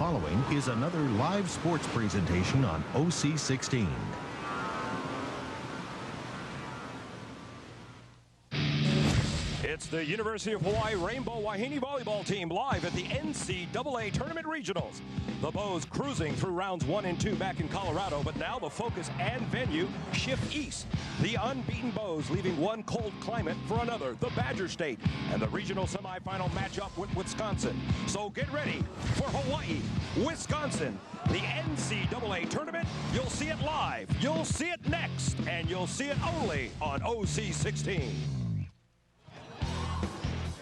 following is another live sports presentation on OC16. It's the University of Hawaii Rainbow Wahine volleyball team live at the NCAA Tournament Regionals. The Bows cruising through rounds 1 and 2 back in Colorado, but now the focus and venue shift east. The unbeaten Bows leaving one cold climate for another, the Badger State, and the regional semifinal matchup with Wisconsin. So get ready for Hawaii, Wisconsin, the NCAA Tournament. You'll see it live, you'll see it next, and you'll see it only on OC16.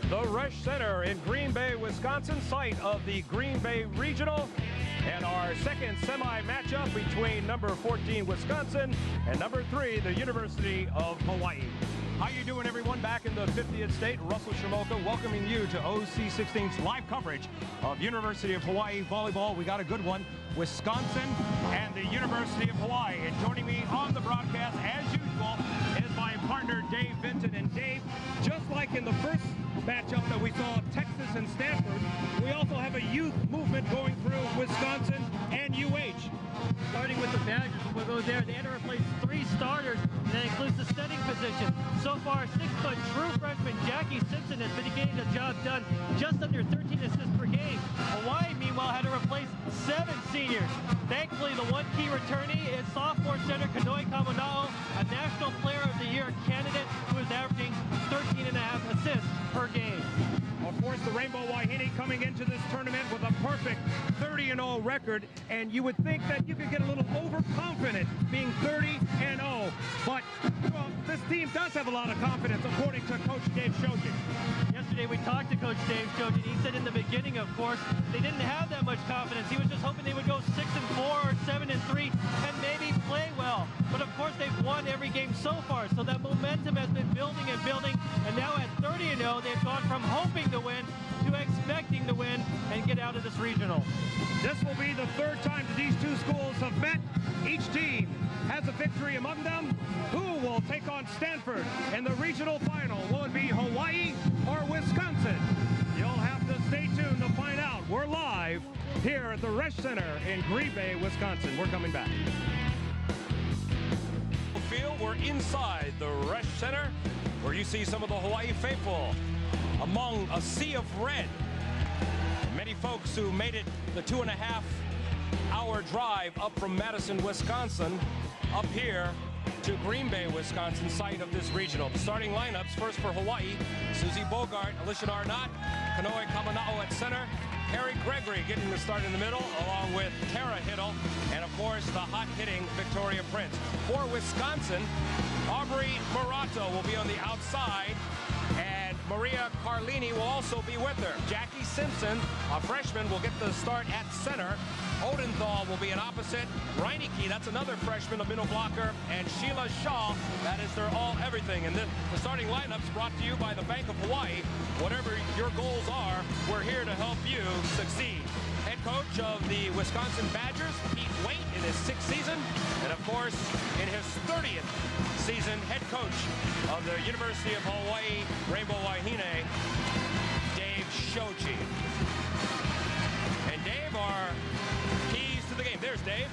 The Resch Center in Green Bay, Wisconsin, site of the Green Bay Regional, and our second semi matchup between number 14 Wisconsin and number 3 the University of Hawaii. How you doing, everyone? Back in the 50th state, Russell Shimoka welcoming you to OC16's live coverage of University of Hawaii volleyball. We got a good one, Wisconsin and the University of Hawaii. And joining me on the broadcast, as usual, is my partner Dave Vinton. And Dave, just like in the first matchup that we saw Texas and Stanford, we also have a youth movement going through Wisconsin and UH. Starting with the Badgers, we'll go there. They had to replace 3 starters, and that includes the setting position. So far, 6-foot true freshman Jackie Simpson has been getting the job done, just under 13 assists per game. Hawaii, meanwhile, had to replace 7 seniors. Thankfully, the one key returnee is sophomore center Kanoi Kamana'o, a National Player of the Year candidate who is averaging 13.5 assists per game. Of course, the Rainbow Wahine coming into this tournament with a perfect 30-0 record, and you would think that you could get a little overconfident being 30-0, but well, this team does have a lot of confidence, according to Coach Dave Shoji. Yesterday we talked to Coach Dave Shoji, and he said in the beginning, of course, they didn't have that much confidence. He was just hoping they would go 6-4 or 7-3 and maybe play well. But of course, they've won every game so far, so that momentum has been building and building, and now at 30-0, they've gone from hoping to win to expecting to win and get out of this regional. This will be the 3rd time that these two schools have met. Each team has a victory among them. Who will take on Stanford in the regional final? Will it be Hawaii or Wisconsin? You'll have to stay tuned to find out. We're live here at the Resch Center in Green Bay, Wisconsin. We're coming back. We're inside the Resch Center, where you see some of the Hawaii faithful among a sea of red. Many folks who made it the 2.5-hour drive up from Madison, Wisconsin, up here to Green Bay, Wisconsin, site of this regional. The starting lineups, first for Hawaii, Susie Bogart, Alicia Arnott, Kanoi Kamana'o at center, Harry Gregory getting the start in the middle, along with Tara Hiddle, and of course the hot-hitting Victoria Prince. For Wisconsin, Aubrey Murato will be on the outside, and Maria Carlini will also be with her. Jackie Simpson, a freshman, will get the start at center. Odenthal will be an opposite. Reineke, that's another freshman, a middle blocker. And Sheila Shaw, that is their all-everything. And the starting lineup's brought to you by the Bank of Hawaii. Whatever your goals are, we're here to help you succeed. Head coach of the Wisconsin Badgers, Pete Waite, in his 6th season. And of course, in his 30th season, head coach of the University of Hawaii Rainbow Wahine, Dave Shoji. And Dave, our keys to the game. There's Dave.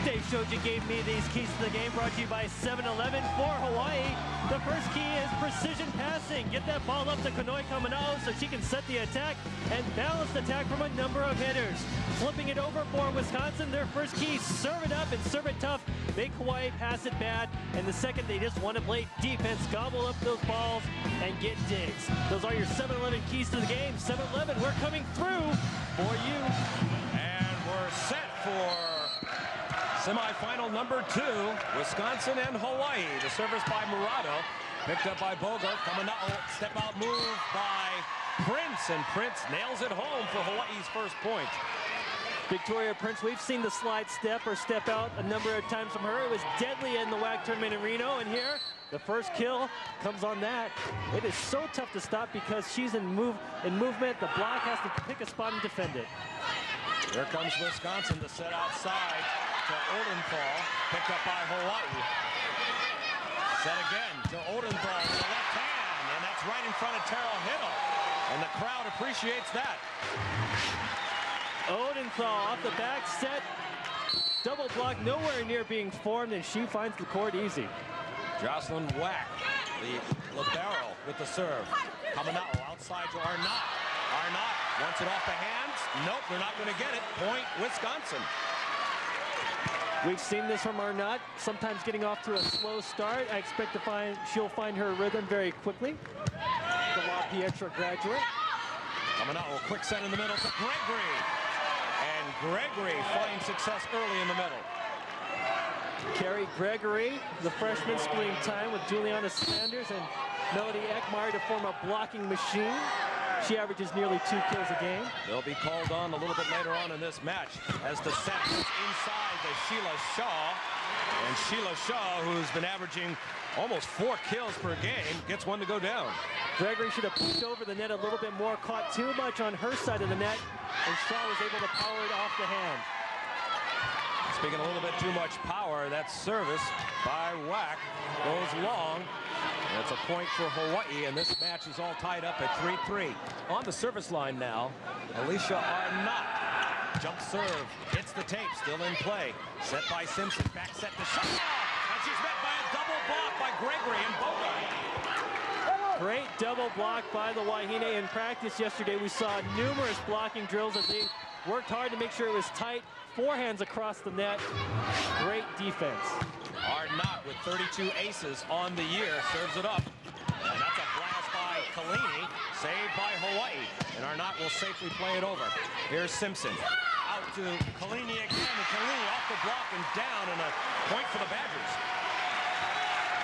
Dave Shoji gave me these keys to the game, brought to you by 7-Eleven for Hawaii. The first key is precision passing. Get that ball up to Kanoi Kamana'o so she can set the attack and balance the attack from a number of hitters. Flipping it over for Wisconsin, their first key, serve it up and serve it tough. Make Hawaii pass it bad. And the second, they just want to play defense, gobble up those balls, and get digs. Those are your 7-Eleven keys to the game. 7-Eleven, we're coming through for you. And we're set for semifinal number 2, Wisconsin and Hawaii. The service by Murato, picked up by Bogart. Kamana'o, step out move by Prince, and Prince nails it home for Hawaii's first point. Victoria Prince, we've seen the slide step or step out a number of times from her. It was deadly in the WAC tournament in Reno, and here the first kill comes on that. It is so tough to stop because she's in movement. The block has to pick a spot and defend it. Here comes Wisconsin to set outside to Odenthal, picked up by Hawaii. Set again to Odenthal with the left hand, and that's right in front of Tara Hiddle. And the crowd appreciates that. Odenthal off the back set. Double block nowhere near being formed, and she finds the court easy. Jocelyn Wack, the libero with the serve. Caminao outside to Arnott. Arnott wants it off the hands. Nope, they're not going to get it. Point, Wisconsin. We've seen this from Arnott, sometimes getting off to a slow start. I expect to she'll find her rhythm very quickly. The La Pietra graduate. Caminao, quick set in the middle to Gregory. And Gregory finds success early in the middle. Carrie Gregory, the freshman, splitting time with Juliana Sanders and Melody Ekmeyer to form a blocking machine. She averages nearly 2 kills a game. They'll be called on a little bit later on in this match as the set is inside to Sheila Shaw. And Sheila Shaw, who's been averaging almost 4 kills per game, gets one to go down. Gregory should have pushed over the net a little bit more, caught too much on her side of the net, and Shaw was able to power it off the hand. Speaking a little bit too much power, that service by Wack goes long. And it's a point for Hawaii, and this match is all tied up at 3-3. On the service line now, Alicia Arnott. Jump serve, hits the tape, still in play. Set by Simpson, back set to Shaw. And she's met by a double block by Gregory and Bogart. Great double block by the Wahine. In practice yesterday, we saw numerous blocking drills as they worked hard to make sure it was tight. Forehands across the net. Great defense. Arnott with 32 aces on the year serves it up. And that's a blast by Kalini, saved by Hawaii. And Arnott will safely play it over. Here's Simpson. Out to Kalini again, and Kalini off the block and down, and a point for the Badgers.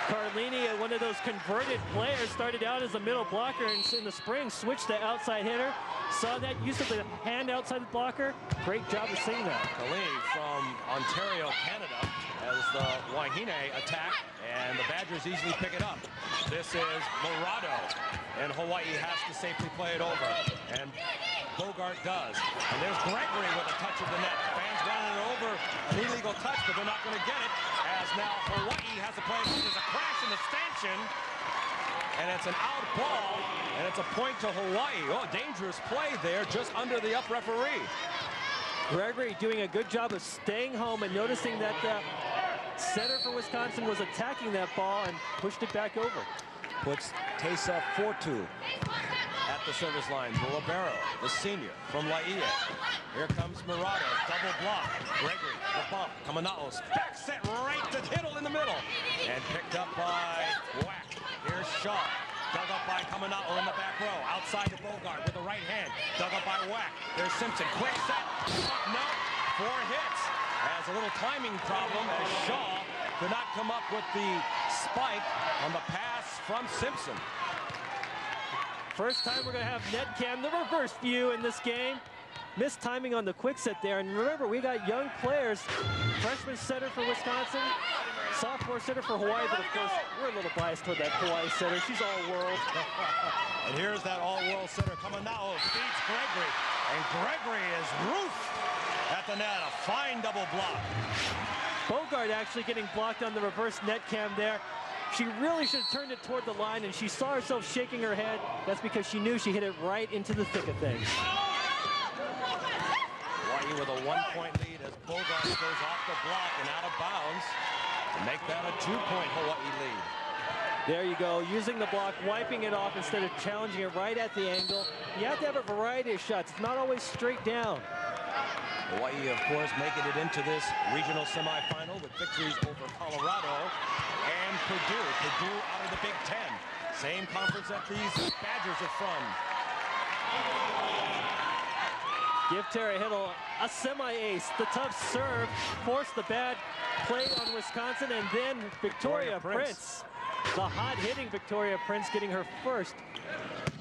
Carlini, one of those converted players, started out as a middle blocker and in the spring switched to outside hitter. Saw that use of the hand outside the blocker. Great job of seeing that. Kalini from Ontario, Canada, as the Wahine attack, and the Badgers easily pick it up. This is Morado, and Hawaii has to safely play it over. And Bogart does. And there's Gregory with a touch of the net. Fans running it over, an illegal touch, but they're not going to get it, as now Hawaii has to play it. There's a crash in the stanchion, and it's an out ball, and it's a point to Hawaii. Oh, dangerous play there, just under the up referee. Gregory doing a good job of staying home and noticing that the center for Wisconsin was attacking that ball and pushed it back over. Puts Tessa Fortu at the service line. The libero, the senior from Laie. Here comes Morado, double block. Gregory, the bump. Caminao, back set right to Tittle in the middle. And picked up by Wack. Here's Shaw. Dug up by Caminao in the back row. Outside to Bogart with the right hand. Dug up by Wack. There's Simpson. Quick set. No. 4 hits. Has a little timing problem as Shaw could not come up with the spike on the pass from Simpson. First time we're going to have net cam, the reverse view in this game. Missed timing on the quick set there. And remember, we got young players. Freshman setter for Wisconsin, sophomore setter for Hawaii, but of course, we're a little biased toward that Hawaii setter. She's all-world. And here's that all-world setter coming now. Beats Gregory. And Gregory is roofed at the net. A fine double block. Bogart actually getting blocked on the reverse net cam there. She really should have turned it toward the line, and she saw herself shaking her head. That's because she knew she hit it right into the thick of things. Hawaii with a 1-point lead as Bogart goes off the block and out of bounds to make that a 2-point Hawaii lead. There you go, using the block, wiping it off instead of challenging it right at the angle. You have to have a variety of shots. It's not always straight down. Hawaii, of course, making it into this regional semifinal with victories over Colorado and Purdue. Purdue out of the Big Ten. Same conference that these Badgers are from. Give Tara Hiddle a semi-ace. The tough serve forced the bad play on Wisconsin, and then Victoria Prince. The hot-hitting Victoria Prince getting her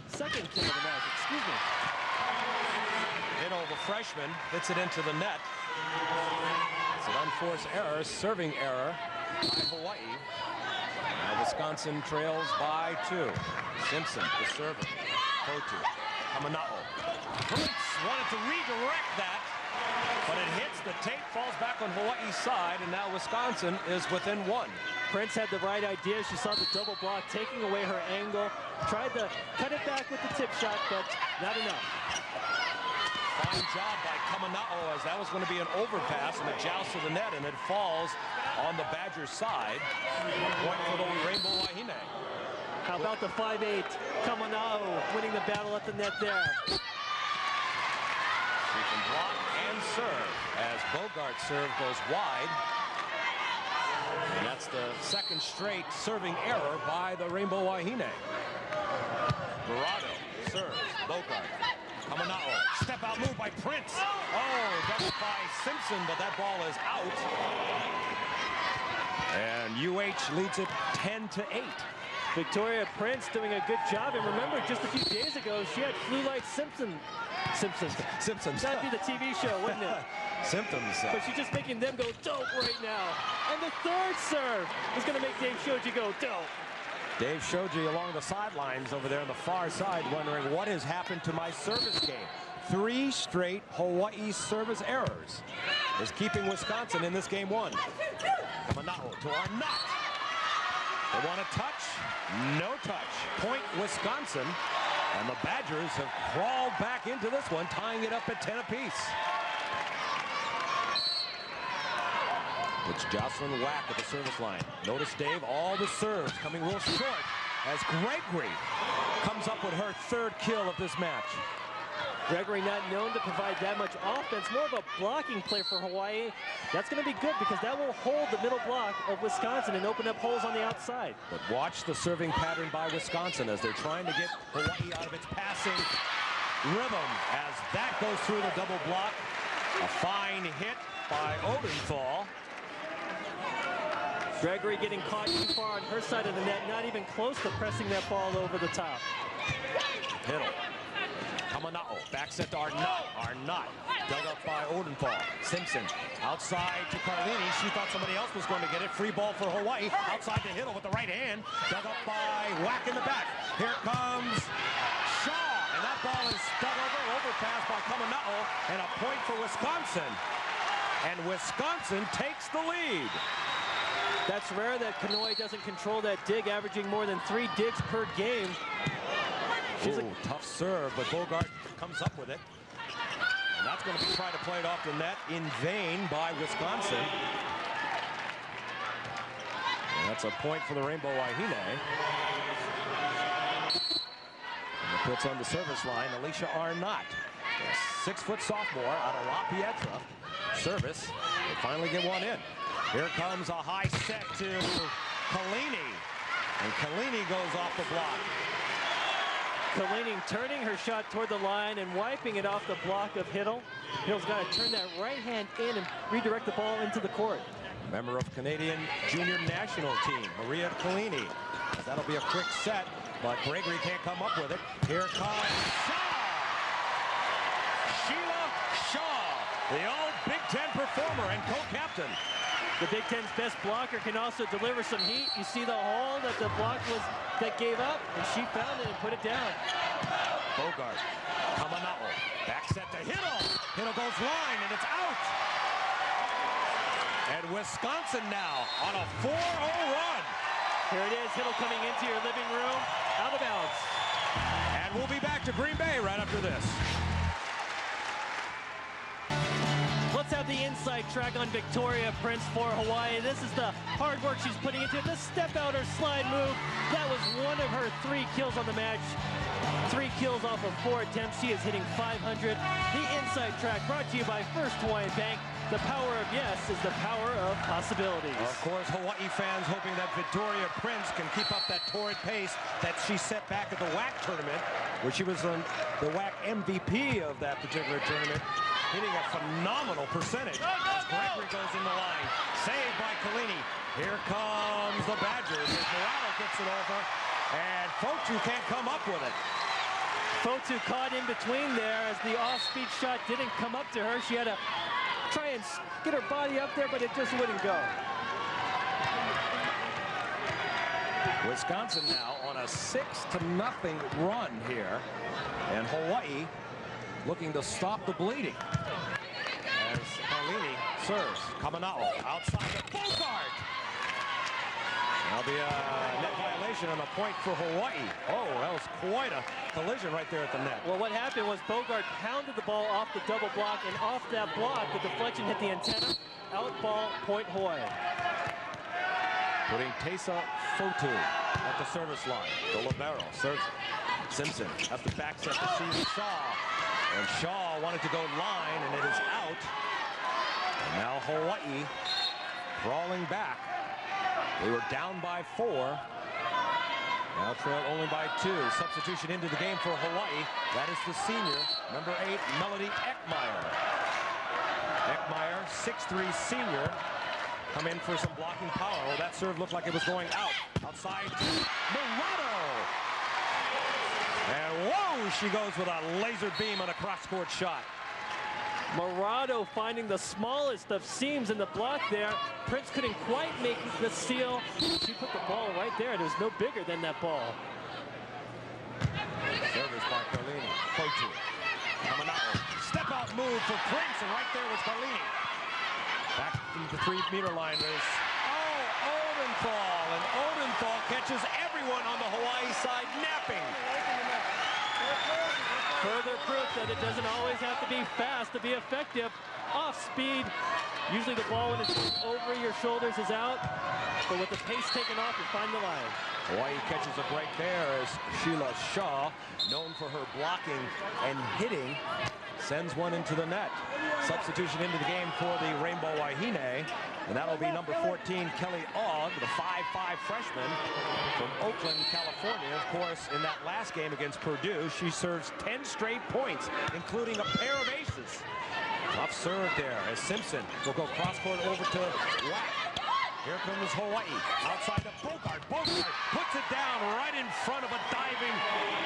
second kill of the match, excuse me. Hiddle, the freshman, hits it into the net. It's an unforced error, serving error by Hawaii. Now Wisconsin trails by 2. Simpson, the server. Kotu, Caminao. Prince wanted to redirect that, but it hits the tape, falls back on Hawaii's side, and now Wisconsin is within 1. Prince had the right idea. She saw the double block, taking away her angle. Tried to cut it back with the tip shot, but not enough. Fine job by Kamana'o, as that was going to be an overpass and a joust to the net, and it falls on the Badgers' side. A point for the Rainbow Wahine. How about the 5'8" Kamana'o winning the battle at the net there? She can block and serve as Bogart's serve goes wide. And that's the second straight serving error by the Rainbow Wahine. Dorado serves. Bogart. Kamana'o. Step out move by Prince. Oh, double by Simpson, but that ball is out. And UH leads it 10-8. Victoria Prince doing a good job. And remember, just a few days ago, she had flu-like Simpsons. That'd be the TV show, wouldn't it? Symptoms. But she's just making them go dope right now. And the third serve is going to make Dave Shoji go dope. Dave Shoji along the sidelines over there on the far side, wondering what has happened to my service game. 3 straight Hawaii service errors is keeping Wisconsin in this game 1. Kamana'o to Arnott. They want a touch? No touch. Point Wisconsin. And the Badgers have crawled back into this one, tying it up at 10 apiece. It's Jocelyn Wack at the service line. Notice, Dave, all the serves coming real short as Gregory comes up with her 3rd kill of this match. Gregory not known to provide that much offense, more of a blocking play for Hawaii. That's going to be good because that will hold the middle block of Wisconsin and open up holes on the outside. But watch the serving pattern by Wisconsin as they're trying to get Hawaii out of its passing rhythm as that goes through the double block. A fine hit by Odenthal. Gregory getting caught too far on her side of the net, not even close to pressing that ball over the top. Hiddle. Kamana'o, back set to Arnott. Arnott, dug up by Odenthal. Simpson, outside to Carlini. She thought somebody else was going to get it. Free ball for Hawaii. Outside to Hiddle with the right hand. Dug up by Wack in the back. Here comes Shaw. And that ball is dug over. Overpass by Kamana'o. And a point for Wisconsin. And Wisconsin takes the lead. That's rare that Kanoi doesn't control that dig, averaging more than 3 digs per game. Ooh, tough serve, but Bogart comes up with it. And that's going to be trying to play it off the net in vain by Wisconsin. And that's a point for the Rainbow Wahine. And it puts on the service line Alicia Arnott, a 6-foot sophomore out of La Pietra. Service, they finally get one in. Here comes a high set to Kalini. And Kalini goes off the block. Kalini turning her shot toward the line and wiping it off the block of Hiddle. Hiddle's got to turn that right hand in and redirect the ball into the court. Member of Canadian junior national team, Maria Kalini. That'll be a quick set, but Gregory can't come up with it. Here comes Shaw! Sheila Shaw, the old Big Ten performer and co-captain. The Big Ten's best blocker can also deliver some heat. You see the hole that the block was that gave up, and she found it and put it down. Bogart, Kamana'o, back set to Hiddle. Hiddle goes line, and it's out. And Wisconsin now on a 4-0 run. Here it is, Hiddle coming into your living room, out of bounds. And we'll be back to Green Bay right after this. Let's have the inside track on Victoria Prince for Hawaii. This is the hard work she's putting into it. The step out or slide move. That was one of her 3 kills on the match. 3 kills off of 4 attempts. She is hitting 500. The inside track brought to you by First Hawaiian Bank. The power of yes is the power of possibilities. Of course, Hawaii fans hoping that Victoria Prince can keep up that torrid pace that she set back at the WAC tournament, where she was the WAC MVP of that particular tournament, hitting a phenomenal percentage. As Gregory goes in the line, saved by Kalini. Here comes the Badgers as Morado gets it over, and Fotu can't come up with it. Fotu caught in between there as the off-speed shot didn't come up to her. She had to try and get her body up there, but it just wouldn't go. Wisconsin now on a 6-0 run here, and Hawaii looking to stop the bleeding. As Carlini serves, Kamana'o outside to Bogart. That'll be a net violation and a point for Hawaii. Oh, that was quite a collision right there at the net. Well, what happened was Bogart pounded the ball off the double block, and off that block, the deflection hit the antenna. Out ball, point Hawaii. Putting Tesa Fotu at the service line. The libero serves. Simpson has to back set to see Shaw. And Shaw wanted to go line, and it is out. And now Hawaii crawling back. They were down by 4. Now trailed only by 2. Substitution into the game for Hawaii. That is the senior, number 8, Melody Eckmeyer. Eckmeyer, 6'3" senior, come in for some blocking power. Well, that serve looked like it was going out. Outside to Murado. And whoa, she goes with a laser beam on a cross-court shot. Murado finding the smallest of seams in the block there. Prince couldn't quite make the steal. She put the ball right there, and it was no bigger than that ball. Service by Carlini. Fotu. Coming out. Step out move for Prince, and right there was Carlini. Back to the 3-meter line is Odenthal, and Odenthal catches everyone on the Hawaii side napping. Further proof that it doesn't always have to be fast to be effective. Off speed. Usually the ball when it's over your shoulders is out, but with the pace taken off, you find the line. Hawaii catches a break there as Sheila Shaw, known for her blocking and hitting, sends one into the net. Substitution into the game for the Rainbow Wahine, and that'll be number 14, Kelly Ogg, the 5'5" freshman from Oakland, California. Of course, in that last game against Purdue, she serves 10 straight points, including a pair of aces. Tough serve there as Simpson will go cross-court over to Wack. Here comes Hawaii, outside to Bogart. Bogart puts it down right in front of a diving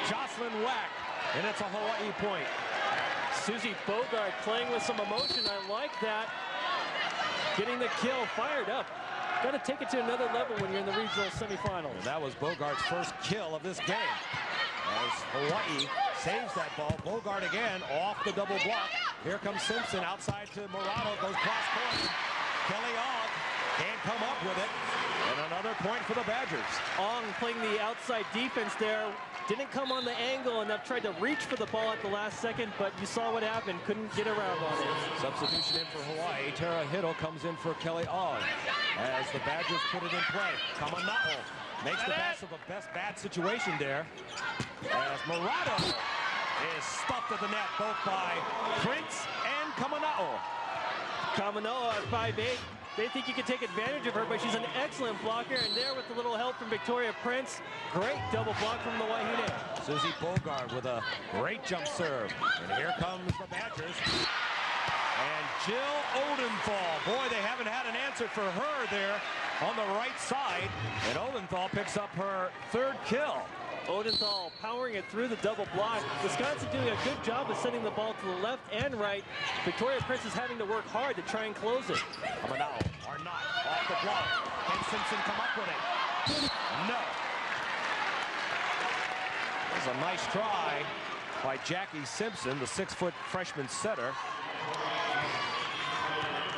Jocelyn Wack, and it's a Hawaii point. Susie Bogart playing with some emotion. I like that. Getting the kill, fired up. Got to take it to another level when you're in the regional semifinals. And that was Bogart's first kill of this game. As Hawaii saves that ball. Bogart again off the double block. Here comes Simpson outside to Murado. Goes cross-court. Kelly Ogg can't come up with it. And another point for the Badgers. Ong playing the outside defense there. Didn't come on the angle enough. Tried to reach for the ball at the last second, but you saw what happened. Couldn't get around on it. Substitution in for Hawaii. Tara Hiddle comes in for Kelly Ogg as the Badgers put it in play. Kamana'o makes the best of a bad situation there. As Murado is stuffed at the net, both by Prince and Kamana'o. Kamana'o at 5'8". They think you can take advantage of her, but she's an excellent blocker. And there with a little help from Victoria Prince. Great double block from the Wahine. Susie Bogart with a great jump serve. And here comes the Badgers. And Jill Odenthal. Boy, they haven't had an answer for her there on the right side. And Odenthal picks up her 3rd kill. Odenthal powering it through the double block. Wisconsin doing a good job of sending the ball to the left and right. Victoria Prince is having to work hard to try and close it. Kamana'o or not off the block. Can Simpson come up with it? No. That was a nice try by Jackie Simpson, the 6-foot freshman setter,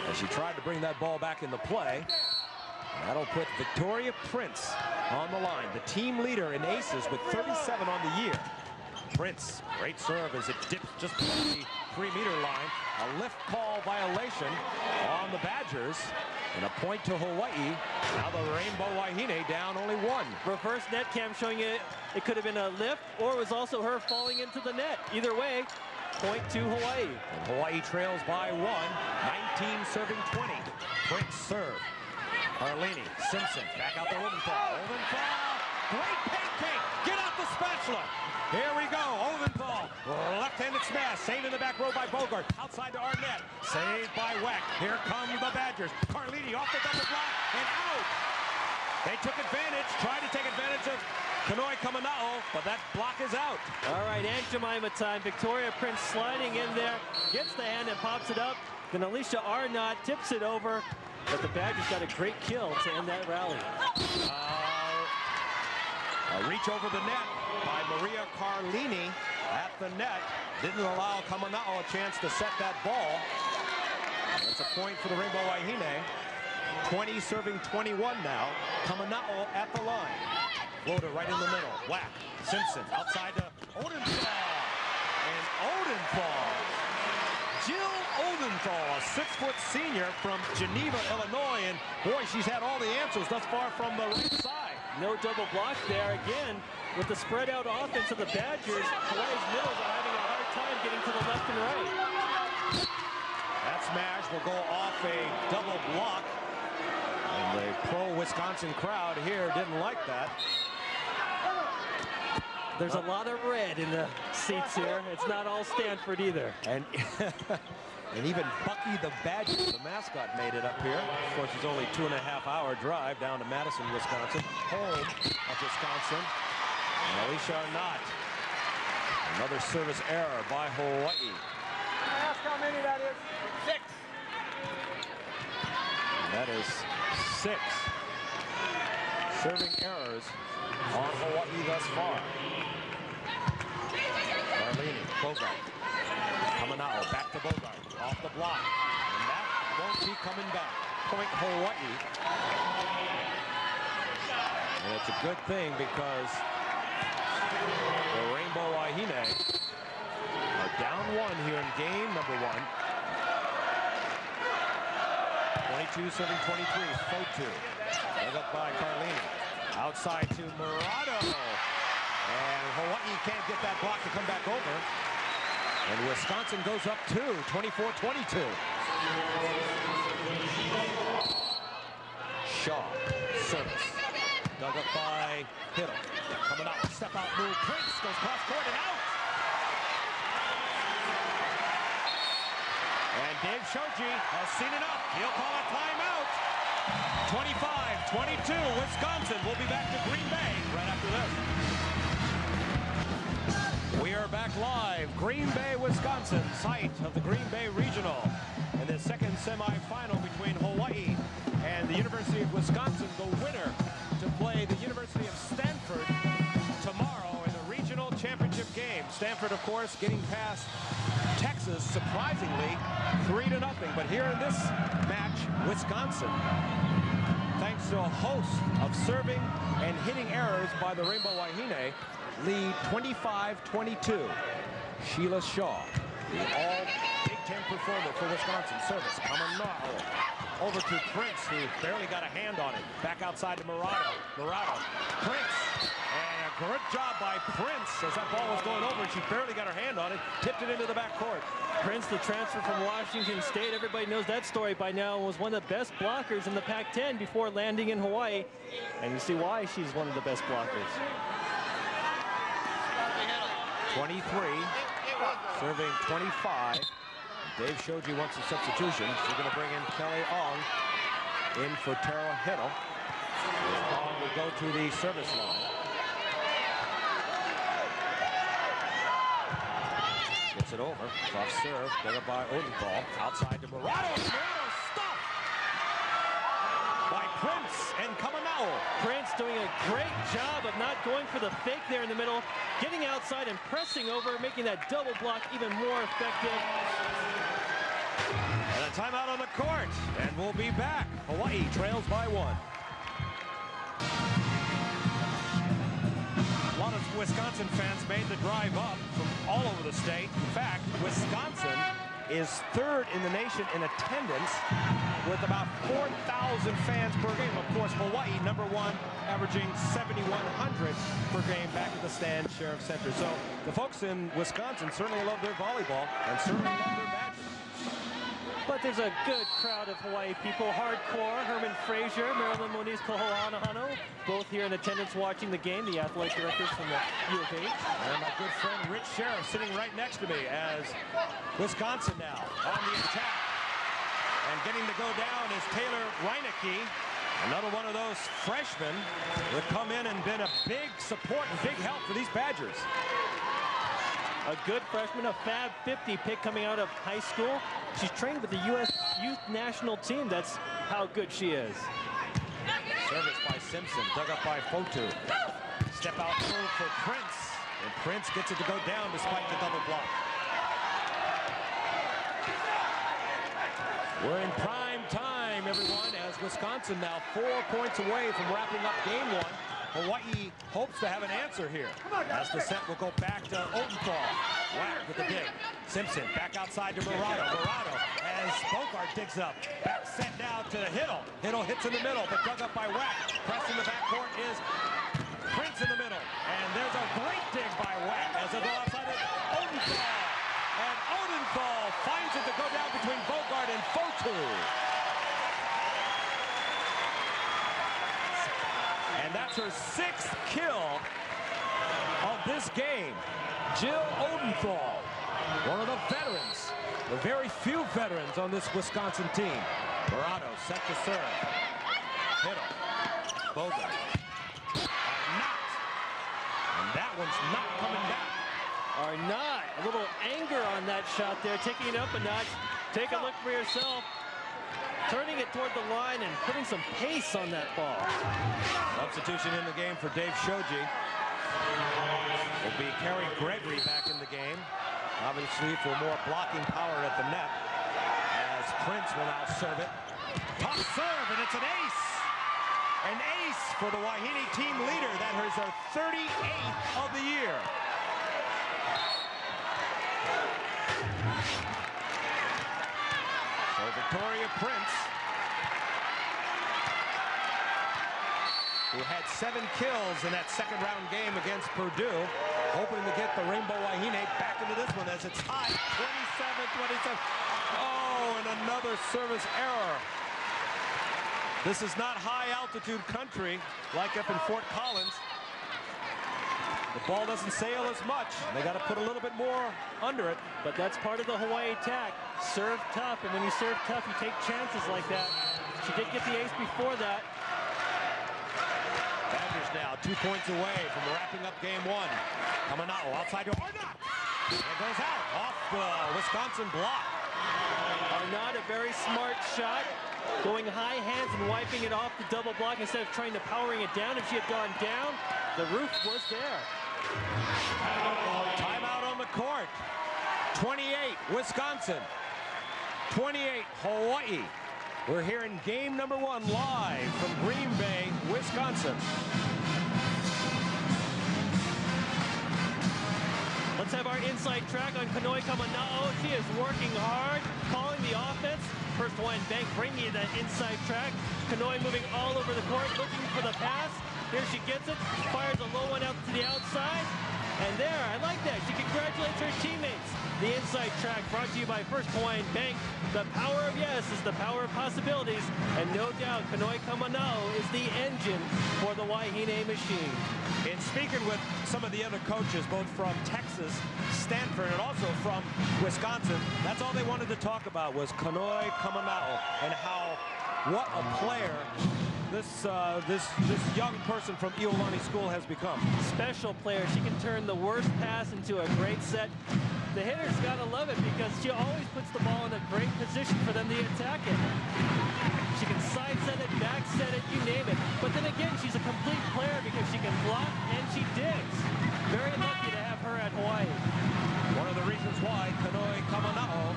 as she tried to bring that ball back into play. That'll put Victoria Prince on the line, the team leader in aces with 37 on the year. Prince, great serve as it dips just below the 3-meter line. A lift call violation on the Badgers, and a point to Hawaii. Now the Rainbow Wahine down only 1. Reverse net cam showing you it could have been a lift, or it was also her falling into the net. Either way, point to Hawaii. And Hawaii trails by 1, 19 serving 20. Prince serve. Carlini, Simpson, back out to Odenthal. Odenthal, great pancake, get out the spatula. Here we go, Odenthal, left-handed smash, saved in the back row by Bogart, outside to Arnett, saved by Weck. Here come the Badgers. Carlini off the double block and out. They took advantage, tried to take advantage of Kanoi Kamana'o, but that block is out. All right, Aunt Jemima time. Victoria Prince sliding in there, gets the hand and pops it up. Then Alicia Arnott tips it over. But the Badgers got a great kill to end that rally. A reach over the net by Maria Carlini at the net. Didn't allow Kamana'o a chance to set that ball. That's a point for the Rainbow Wahine. 20 serving 21 now. Kamanao at the line. Floater right in the middle. Whack. Simpson outside to Odenthal. And Odenthal. Jill Odenthal, a 6-foot senior from Geneva, Illinois. And boy, she's had all the answers thus far from the right side. No double block there again. With the spread out offense of the Badgers, Hawaii's middles are having a hard time getting to the left and right. That smash will go off a double block. And the pro-Wisconsin crowd here didn't like that. There's a lot of red in the seats here. It's not all Stanford either. And and even Bucky the Badger, the mascot, made it up here. Of course, it's only a 2.5-hour drive down to Madison, Wisconsin, home of Wisconsin. No, we shall not. Another service error by Hawaii. Ask how many that is. 6. And that is 6 serving errors on Hawaii thus far. Marlene, Bogart. Kamanao, back to Bogart. Off the block. And that won't be coming back. Point Hawaii. And it's a good thing because the Rainbow Wahine are down 1 here in game number 1. 22 serving 23. Fotu. Dug up by Carlini. Outside to Murado. And Hawaii can't get that block to come back over. And Wisconsin goes up 2, 24-22. Shaw, service. Dug up by Hiddle. Coming out, step out move. Prince goes cross court and out. And Dave Shoji has seen enough. He'll call a timeout. 25-22, Wisconsin. We'll be back to Green Bay right after this. We are back live. Green Bay, Wisconsin, site of the Green Bay Regional. And the second semifinal between Hawaii and the University of Wisconsin, the winner to play the University of Stanford tomorrow in the regional championship game. Stanford, of course, getting past Texas, surprisingly, 3-0. But here in this match, Wisconsin, thanks to a host of serving and hitting errors by the Rainbow Wahine, lead 25-22. Sheila Shaw, the all-Big Ten performer for Wisconsin. Service coming now over to Prince, who barely got a hand on it. Back outside to Murado. Prince. And a good job by Prince as that ball was going over and she barely got her hand on it. Tipped it into the backcourt. Prince, the transfer from Washington State, everybody knows that story by now, and was one of the best blockers in the Pac-10 before landing in Hawaii. And you see why she's one of the best blockers. 23, serving 25. Dave Shoji wants a substitution. She's going to bring in Kelly Ong in for Tara Hiddle. Ong will go to the service line. Gets it over. Off serve. Dug up by Odenthal. Outside to Murado. Murado stopped by Prince and Kamanao. Prince doing a great job of not going for the fake there in the middle, getting outside and pressing over, making that double block even more effective. And a timeout on the court, and we'll be back. Hawaii trails by 1. A lot of Wisconsin fans made the drive up from all over the state. In fact, Wisconsin is 3rd in the nation in attendance with about 4,000 fans per game. Of course, Hawaii, number 1, averaging 7,100 per game back at the Stan Sheriff Center. So the folks in Wisconsin certainly love their volleyball and certainly love their Badgers. But there's a good crowd of Hawaii people, hardcore. Herman Frazier, Marilyn Moniz Kohoanahano, both here in attendance watching the game, the athletic directors from the U of H. And my good friend Rich Sheriff sitting right next to me as Wisconsin now on the attack. And getting to go down is Taylor Reinecke, another one of those freshmen that come in and been a big support and big help for these Badgers. A good freshman, a Fab 50 pick coming out of high school. She's trained with the U.S. Youth National Team. That's how good she is. Service by Simpson, dug up by Fotu. Step out move for Prince. And Prince gets it to go down despite the double block. We're in prime time everyone, as Wisconsin now 4 points away from wrapping up game one. Hawaii hopes to have an answer here. As the set will go back to Odenthal. Whack with the dig. Simpson back outside to Murado. Murado as Bogart digs up. Back set now to Hiddle. Hiddle hits in the middle, but dug up by Whack. Press in the backcourt is Prince in the middle. And there's a great dig by Whack as they go outside of Odenthal. And Odenthal finds it to go down between Bogart and Fotu. And that's her 6th kill of this game. Jill Odenthal, one of the veterans, the very few veterans on this Wisconsin team. Murado set to serve. Hiddle. Bogart. Not. And that one's not coming back. Arnott, a little anger on that shot there, taking it up a notch. Take a look for yourself. Turning it toward the line and putting some pace on that ball. Substitution in the game for Dave Shoji. Will be Kerry Gregory back in the game. Obviously for more blocking power at the net. As Prince will now serve it. Tough serve, and it's an ace. An ace for the Wahine team leader. That is her 38th of the year. So Victoria Prince, who had 7 kills in that second round game against Purdue, hoping to get the Rainbow Wahine back into this one as it's tied 27-27. Oh, and another service error. This is not high altitude country like up in Fort Collins. The ball doesn't sail as much. They got to put a little bit more under it. But that's part of the Hawaii attack. Serve tough, and when you serve tough, you take chances like that. She did get the ace before that. Badgers now 2 points away from wrapping up game one. Kamanao outside to Arnott. It goes out off the Wisconsin block. Arnott, a very smart shot. Going high hands and wiping it off the double block instead of trying to powering it down. If she had gone down, the roof was there. Timeout on the court. 28, Wisconsin. 28, Hawaii. We're here in game number 1 live from Green Bay, Wisconsin. Let's have our inside track on Kanoi Kamanao. She is working hard, calling the offense. First Hawaiian Bank bringing you that inside track. Kanoi moving all over the court, looking for the pass. Here she gets it, fires a low one out to the outside. And there, I like that. She congratulates her teammates. The inside track brought to you by First Hawaiian Bank. The power of yes is the power of possibilities. And no doubt, Kanoi Kamanao is the engine for the Wahine machine. In speaking with some of the other coaches, both from Texas, Stanford, and also from Wisconsin, that's all they wanted to talk about was Kanoi Kamanao and what a player this young person from Iolani School has become. Special player. She can turn the worst pass into a great set. The hitters gotta love it because she always puts the ball in a great position for them to attack it. She can side set it, back set it, you name it. But then again, she's a complete player because she can block and she digs. Very lucky to have her at Hawaii. One of the reasons why Kanoi Kamanao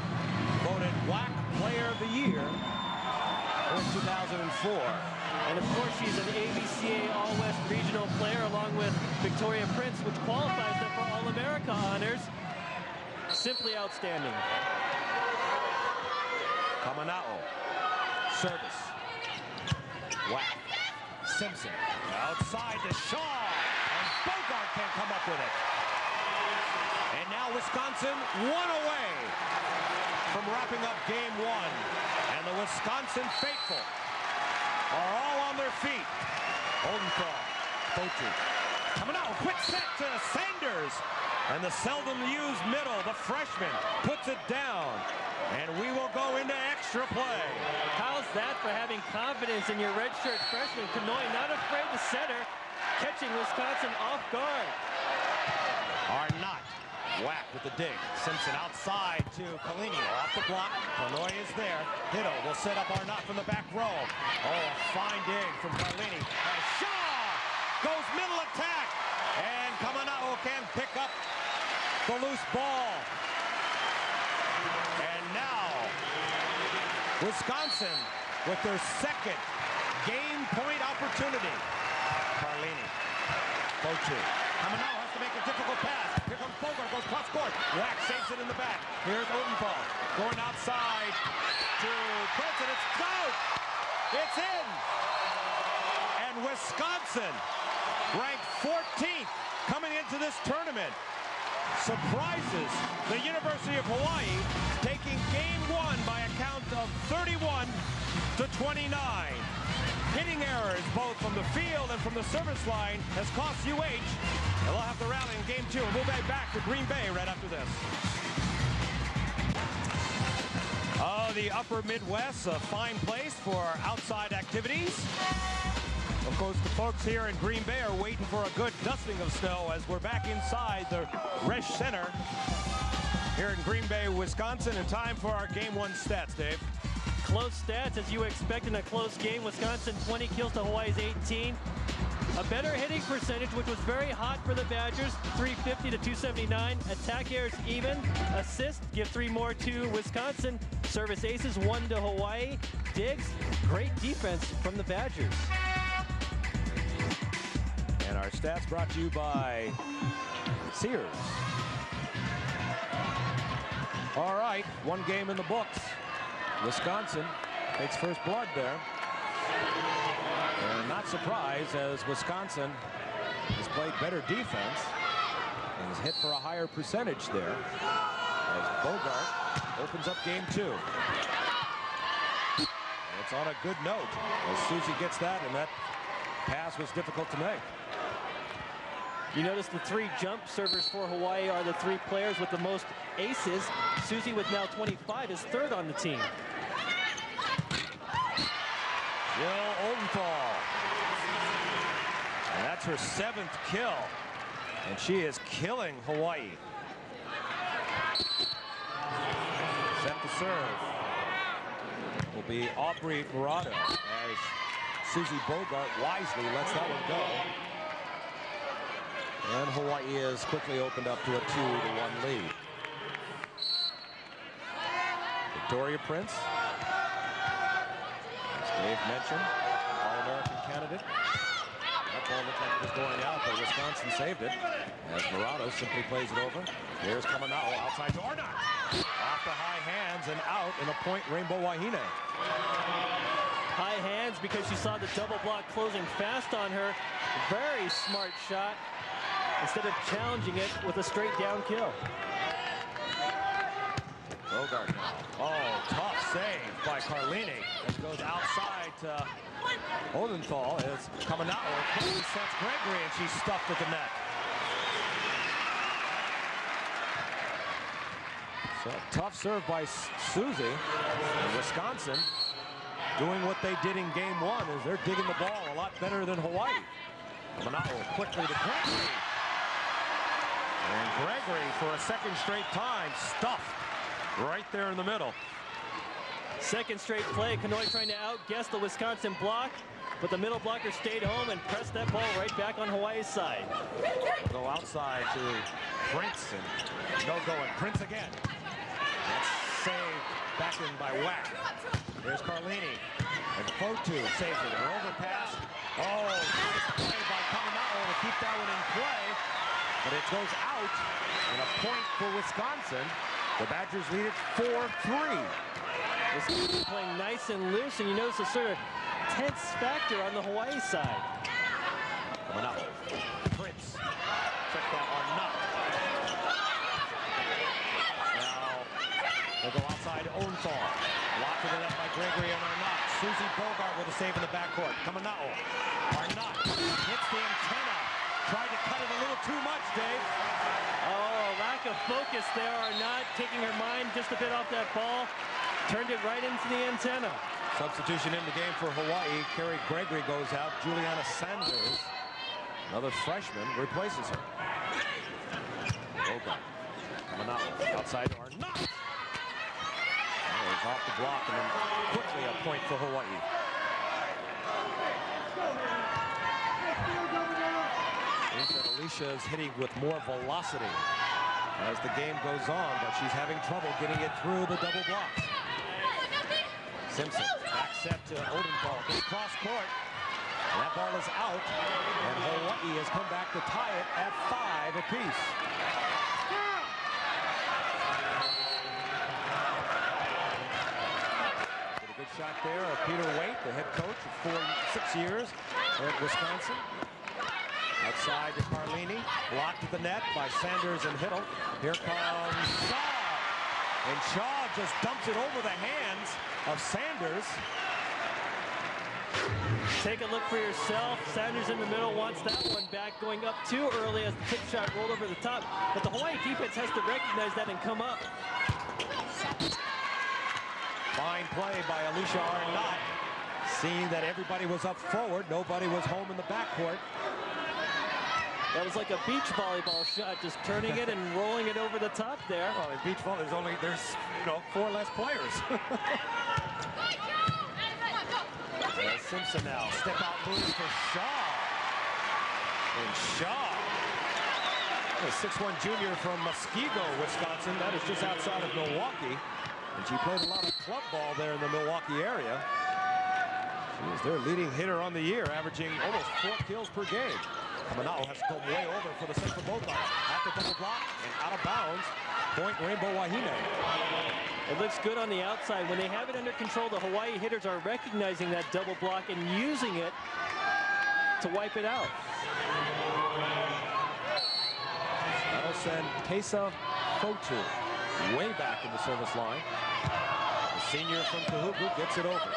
voted WAC Player of the Year in 2004. And of course, she's an ABCA All-West Regional player along with Victoria Prince, which qualifies them for All-America honors. Simply outstanding. Kamanao. Service. Whack. Simpson. Outside to Shaw. And Bogart can't come up with it. And now Wisconsin 1 away from wrapping up game 1. And the Wisconsin faithful are all on their feet. Odenthal. Fotu. Kamanao. Quick set to Sanders. And the seldom used middle, the freshman, puts it down. And we will go into extra play. How's that for having confidence in your redshirt freshman? Kanoi not afraid to set her, catching Wisconsin off guard. Arnott. Whack with the dig. Simpson outside to Kalini. Off the block. Kanoi is there. Hiddle will set up Arnott from the back row. Oh, a fine dig from Kalini. And Shaw goes middle attack. And Kamanao can pick up the loose ball. And now Wisconsin with their second game point opportunity. Carlini. 0-2. Kamanau has to make a difficult pass. Here comes Bogart, goes cross court. Whack saves it in the back. Here's Odenthal going outside to Prince, and it's out. It's in. And Wisconsin, ranked 14th coming into this tournament, surprises the University of Hawaii, taking game one by a count of 31-29. Hitting errors both from the field and from the service line has cost UH. And they'll have to rally in game two. And we'll be back to Green Bay right after this. Oh, the upper Midwest, a fine place for outside activities. Of course, the folks here in Green Bay are waiting for a good dusting of snow as we're back inside the Resch Center here in Green Bay, Wisconsin, in time for our game one stats, Dave. Close stats, as you expect in a close game. Wisconsin 20 kills to Hawaii's 18. A better hitting percentage, which was very hot for the Badgers, 350 to 279. Attack errors even. Assists, give 3 more to Wisconsin. Service aces, 1 to Hawaii. Digs, great defense from the Badgers. And our stats brought to you by Sears. All right, one game in the books. Wisconsin takes first blood there. And not surprised, as Wisconsin has played better defense and has hit for a higher percentage there, as Bogart opens up game two. And it's on a good note as Susie gets that, and that pass was difficult to make. You notice the 3 jump servers for Hawaii are the 3 players with the most aces. Susie, with now 25, is 3rd on the team. Jill Odenthal. And that's her 7th kill. And she is killing Hawaii. Set to serve will be Aubrey Murado as Susie Bogart wisely lets that one go. And Hawaii has quickly opened up to a 2-1 lead. Victoria Prince, as Dave mentioned, All-American candidate. That ball looked like it was going out, but Wisconsin saved it as Murado simply plays it over. Here's Kamanau outside to Ornat. Off the high hands and out in a point, Rainbow Wahine. High hands because she saw the double block closing fast on her. Very smart shot instead of challenging it with a straight down kill. Bogart now. Oh, tough save by Carlini. It goes outside to Odenthal as Kamanau quickly sets Gregory, and she's stuffed at the net. So tough serve by Susie. And Wisconsin doing what they did in game one is they're digging the ball a lot better than Hawaii. Kamanau quickly to Gregory. And Gregory, for a second straight time, stuffed right there in the middle. Second straight play. Kanoi trying to outguess the Wisconsin block, but the middle blocker stayed home and pressed that ball right back on Hawaii's side. Go outside to Prince, and no going. Prince again. That's saved back in by Whack. There's Carlini. And Fotu saves it. An overpass. Oh, nice play by Kamanau to keep that one in play. But it goes out, and a point for Wisconsin. The Badgers lead it 4-3. Wisconsin playing nice and loose, and you notice a sort of tense factor on the Hawaii side. Coming up. Prince. Check that or not. Now, they'll go outside to Odenthal. Locked to the net by Gregory and Arnott. Susie Bogart with a save in the backcourt. Kamanau. Arnott hits the antenna. Tried to cut it a little too much, Dave. Oh, lack of focus there. Arnott taking her mind just a bit off that ball. Turned it right into the antenna. Substitution in the game for Hawaii. Carrie Gregory goes out. Juliana Sanders, another freshman, replaces her. Bogart. Kamanau outside to Arnott. He's off the block, and then quickly a point for Hawaii. Alicia is hitting with more velocity as the game goes on, but she's having trouble getting it through the double blocks. Simpson backs set to Odenthal. Gets cross court. And that ball is out. And Hawaii has come back to tie it at 5 apiece. Did a good shot there of Peter Waite, the head coach of 6 years at Wisconsin. Outside to Carlini. Blocked at the net by Sanders and Hiddle. Here comes Shaw. And Shaw just dumps it over the hands of Sanders. Take a look for yourself. Sanders in the middle wants that one back, going up too early as the tip shot rolled over the top. But the Hawaii defense has to recognize that and come up. Fine play by Alicia Arnott. Seeing that everybody was up forward, nobody was home in the backcourt. That was like a beach volleyball shot, just turning it and rolling it over the top there. Well, in beach volleyball, there's 4 less players. Simpson now, step out move for Shaw. And Shaw, a 6'1" junior from Muskego, Wisconsin. That is just outside of Milwaukee. And she played a lot of club ball there in the Milwaukee area. She was their leading hitter on the year, averaging almost 4 kills per game. Kamanao has to go way over for the central Bogart. After double block and out of bounds. Point Rainbow Wahine. It looks good on the outside. When they have it under control, the Hawaii hitters are recognizing that double block and using it to wipe it out. That'll send Tesa Fotu way back in the service line. The senior from Kahuku gets it over.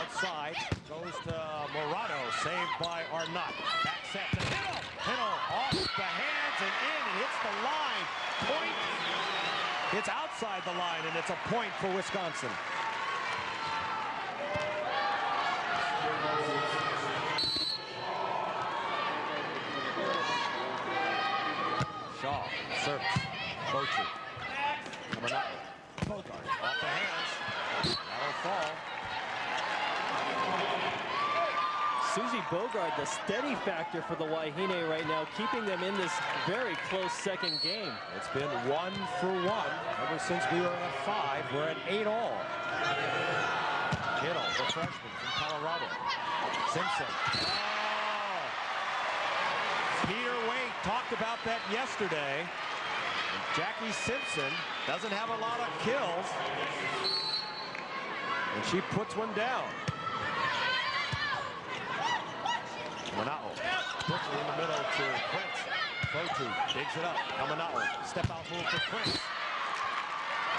Outside goes to Morado, saved by Arnott. Back set to Hiddle. Hiddle off the hands and in and hits the line. Point. It's outside the line and it's a point for Wisconsin. Shaw, service. Bochu. Coming up. Bogart off the hands. That'll fall. Susie Bogart, the steady factor for the Wahine right now, keeping them in this very close second game. It's been 1 for 1 ever since we were at 5. We're at 8 all. Hiddle, the freshman from Colorado. Simpson. Oh! Peter Waite talked about that yesterday. And Jackie Simpson doesn't have a lot of kills. And she puts one down. Manao, quickly in the middle to Prince. Fotu digs it up. Kamanao, step out move for Prince.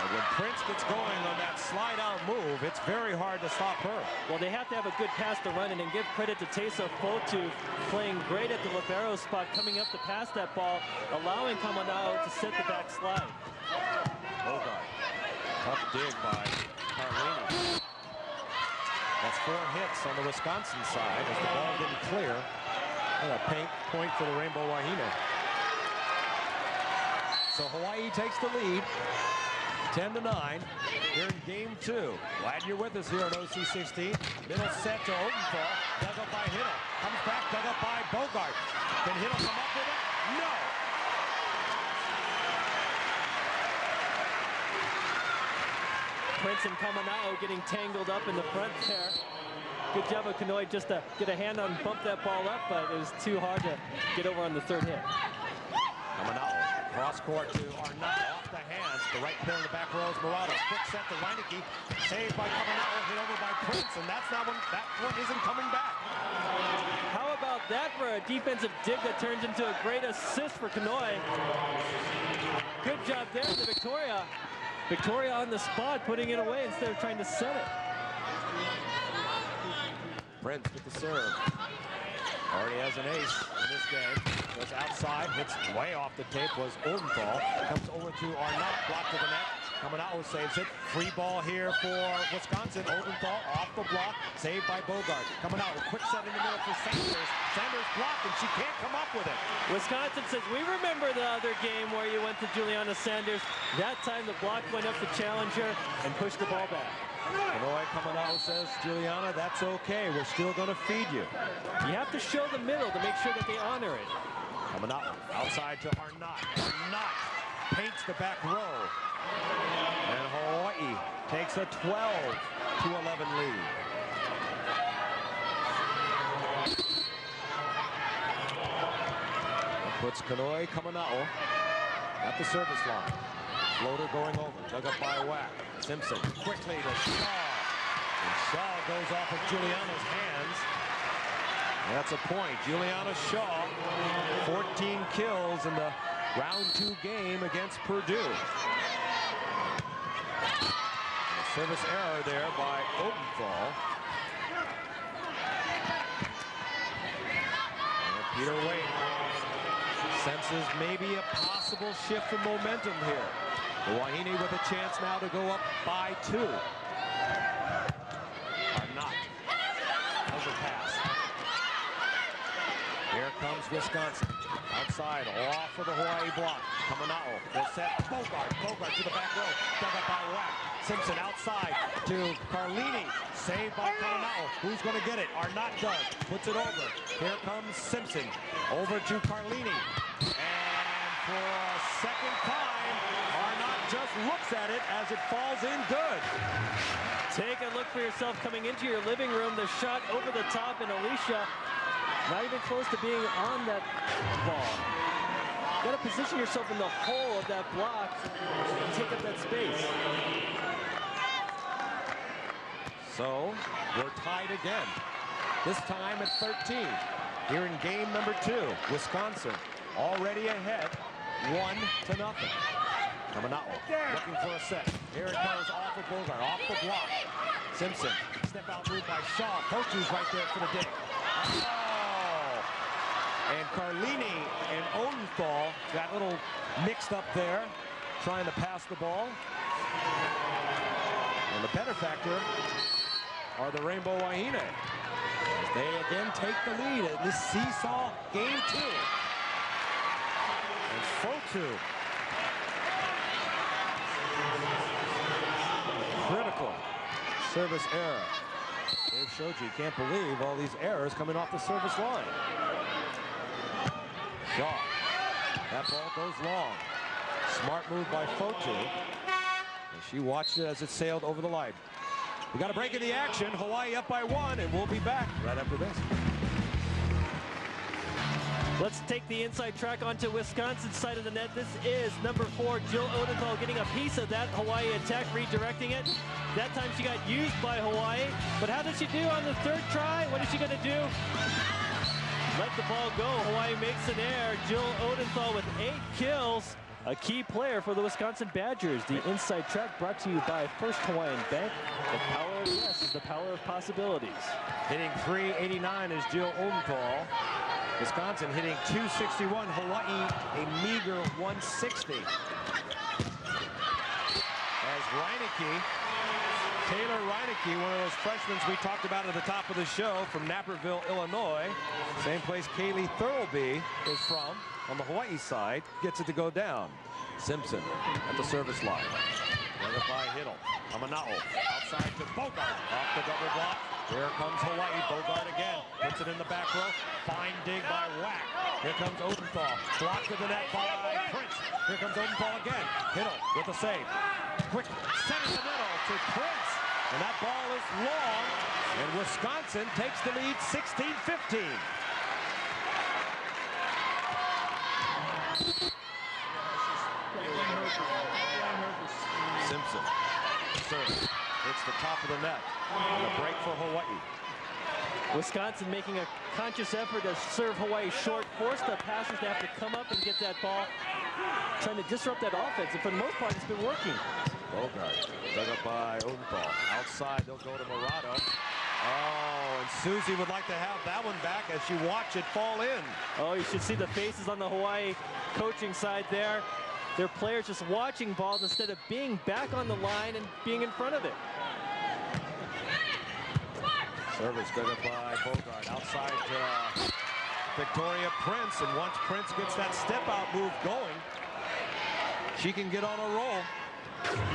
And when Prince gets going on that slide out move, it's very hard to stop her. Well, they have to have a good pass to run it, and give credit to Tesa Fotu playing great at the libero spot, coming up to pass that ball, allowing Kamanao to set the back slide. Bogart, tough dig by Carlini. That's 4 hits on the Wisconsin side as the ball didn't clear. And a point for the Rainbow Wahine. So Hawaii takes the lead, 10-9, here in game 2. Glad you're with us here on OC16. Middle set to Odenthal, dug up by Hiddle. Comes back, dug up by Bogart. Can Hiddle come up with it? No! Prince and Kamanao getting tangled up in the front there. Good job of Kanoy just to get a hand on, bump that ball up, but it was too hard to get over on the third hit. Kamanao, cross court to Arnott, off the hands. The right pair in the back row is Morado. Quick set to Reinecke, saved by Kamanao, hit over by Prince, and that one isn't coming back. How about that for a defensive dig that turns into a great assist for Kanoy? Good job there to Victoria. Victoria on the spot, putting it away instead of trying to set it. Prince with the serve. Already has an ace in this game. Goes outside, hits way off the tape, was Odenthal. Comes over to Arnott, block to the net. Kamanao saves it. Free ball here for Wisconsin. Odenthal off the block, saved by Bogart. Kamanao, quick set in the middle for Sanders. Sanders blocked and she can't come up with it. Wisconsin says, we remember the other game where you went to Juliana Sanders. That time the block went up to challenger and pushed the ball back. Kanoy Kamanao says, Juliana, that's okay. We're still going to feed you. You have to show the middle to make sure that they honor it. Kamanao outside to Arnott. Arnott paints the back row. And Hawaii takes a 12-11 lead. Puts Kanoe Kamana'o at the service line. Floater going over, dug up by Whack. Simpson quickly to Shaw. And Shaw goes off of Juliana's hands. That's a point. Juliana Shaw, 14 kills in the round 2 game against Purdue. A service error there by Odenthal. And Peter Wade senses maybe a possible shift in momentum here. The Wahine with a chance now to go up by 2. Are not. Overpass. Here comes Wisconsin. Outside, off for the Hawaii block. Kamana'o, they'll set Bogart. Bogart to the back row. Dug up by Whack. Simpson outside to Carlini. Saved by Kamana'o. Who's going to get it? Arnott does. Puts it over. Here comes Simpson. Over to Carlini. And for a second time, Arnott just looks at it as it falls in good. Take a look for yourself coming into your living room. The shot over the top, and Alicia not even close to being on that ball. You got to position yourself in the hole of that block and take up that space. So we're tied again. This time at 13. Here in game number 2, Wisconsin already ahead, 1-0. Kamana'o looking for a set. Here it goes off of Bogart, off the block. Simpson, step out move by Shaw. Fotu's right there for the dig. Oh! And Carlini and Odenthal got a little mixed up there, trying to pass the ball. And the benefactor are the Rainbow Wahine. They again take the lead in this seesaw game 2. And Fotu, critical service error. Dave Shoji can't believe all these errors coming off the service line. Shaw, that ball goes long. Smart move by Fotu. And she watched it as it sailed over the line. We got a break in the action. Hawaii up by 1, and we'll be back right after this. Let's take the inside track onto Wisconsin's side of the net. This is number 4, Jill Odenthal, getting a piece of that Hawaii attack, redirecting it. That time she got used by Hawaii. But how did she do on the 3rd try? What is she going to do? Let the ball go. Hawaii makes an error. Jill Odenthal with 8 kills. A key player for the Wisconsin Badgers. The inside track brought to you by First Hawaiian Bank. The power of yes is the power of possibilities. Hitting .389 is Jill Odenthal. Wisconsin hitting .261. Hawaii a meager .160. As Reineke, Taylor Reineke, one of those freshmen we talked about at the top of the show from Naperville, Illinois. Same place Kaylee Thurlby is from. On the Hawaii side, gets it to go down. Simpson at the service line. Run it by Hiddle. Kamana'o outside to Bogart. Off the double block. Here comes Hawaii. Bogart again. Puts it in the back row. Fine dig by Whack. Here comes Odenthal. Blocked to the net by Prince. Here comes Odenthal again. Hiddle with the save. Quick center the middle to Prince. And that ball is long. And Wisconsin takes the lead 16-15. Simpson, serve, hits the top of the net, and a break for Hawaii. Wisconsin making a conscious effort to serve Hawaii short, force the passes to have to come up and get that ball, trying to disrupt that offense, and for the most part, it's been working. Bogart, dug up by Odenthal. Outside, they'll go to Murado. Oh, and Susie would like to have that one back as she watched it fall in. Oh, you should see the faces on the Hawaii coaching side there. Their players just watching balls instead of being back on the line and being in front of it. Service dug up by Bogart. Outside to Victoria Prince. And once Prince gets that step-out move going, she can get on a roll.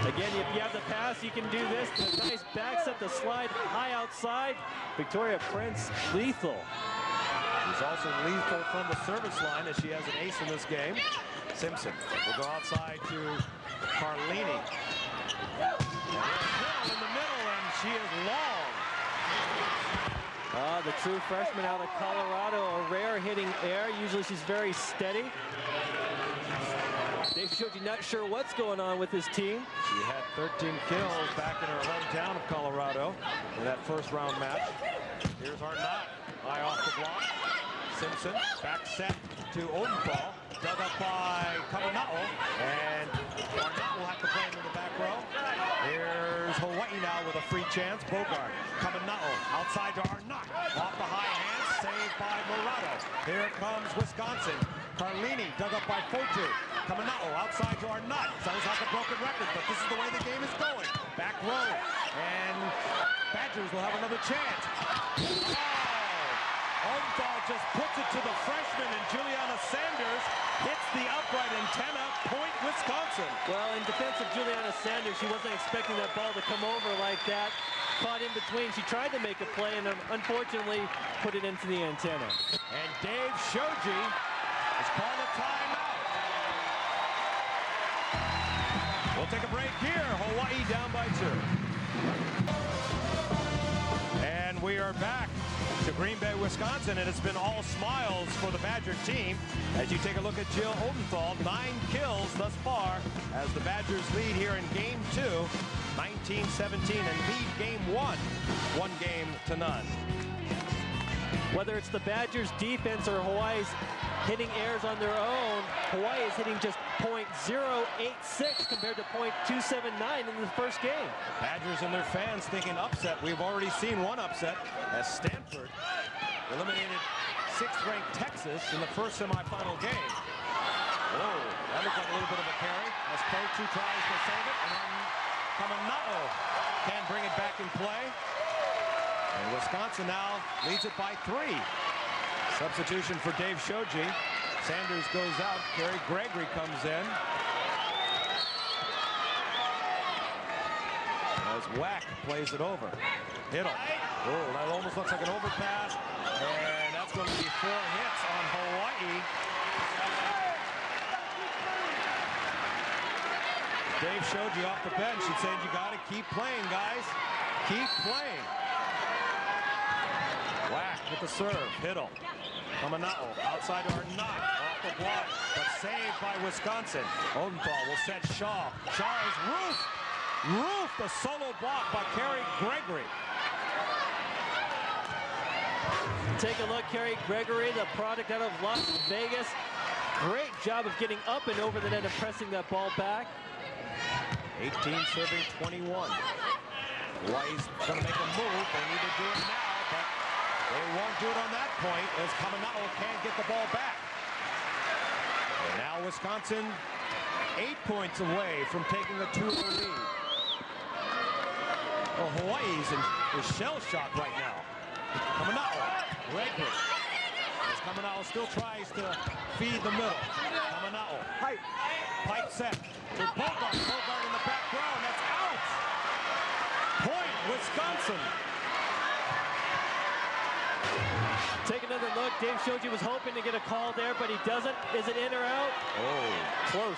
Again, if you have the pass, you can do this. A nice back set to slide high outside. Victoria Prince, lethal. She's also lethal from the service line as she has an ace in this game. Simpson will go outside to Carlini. she is long. The true freshman out of Colorado, a rare hitting air. Usually she's very steady. Dave Shoji not sure what's going on with his team. She had 13 kills back in her hometown of Colorado in that first round match. Here's Arnott, high off the block. Simpson, back set to Odenthal, dug up by Kamana'o, and Arnott will have to play him in the back row. Here's Hawaii now with a free chance. Bogart, Kamana'o, outside to Arnott, off the high hands, saved by Murata. Here comes Wisconsin. Carlini dug up by Fotu. Kamana'o outside to Arnott. Sounds like a broken record, but this is the way the game is going. Back row, and Badgers will have another chance. Odenthal just puts it to the freshman, and Juliana Sanders hits the upright antenna. Point Wisconsin. Well, in defense of Juliana Sanders, she wasn't expecting that ball to come over like that. Caught in between. She tried to make a play and unfortunately put it into the antenna. And Dave Shoji has called a timeout. We'll take a break here. Hawaii down by 2. And we are back to Green Bay, Wisconsin, and it's been all smiles for the Badger team. As you take a look at Jill Odenthal, 9 kills thus far as the Badgers lead here in game 2, 19-17, and lead game 1, 1-0. Whether it's the Badgers defense or Hawaii's hitting errors on their own, Hawaii is hitting just .086 compared to .279 in the first game. Badgers and their fans thinking upset. We've already seen one upset as Stanford eliminated 6th-ranked Texas in the first semifinal game. Whoa, that looked like a little bit of a carry as Fotu tries to save it, and then Kamana'o can bring it back in play. And Wisconsin now leads it by 3. Substitution for Dave Shoji. Sanders goes out. Carrie Gregory comes in. As Wack plays it over. Hiddle. Oh, that almost looks like an overpass. And that's going to be 4 hits on Hawaii. Dave Shoji off the bench. He said, you got to keep playing, guys. Keep playing. Wack with the serve. Hiddle. Kamana'o outside to Arnott. Off the block, but saved by Wisconsin. Odenthal will set Shaw. Shaw is roofed. The solo block by Carrie Gregory. Take a look, Carrie Gregory, the product out of Las Vegas. Great job of getting up and over the net and pressing that ball back. 18 serving 21. Hawaii's going to make a move. They need to do it now, but they won't do it on that point as Kamana'o can't get the ball back. And now Wisconsin 8 points away from taking a 2-0 lead. Well, Hawaii's is shell-shocked right now. Kamana'o, Gregory. As Kamana'o still tries to feed the middle. Kamana'o, pipe set to Bogart. Bogart in the back row, and that's out. Point, Wisconsin. Take another look. Dave Shoji was hoping to get a call there, but he doesn't. Is it in or out? Oh, close.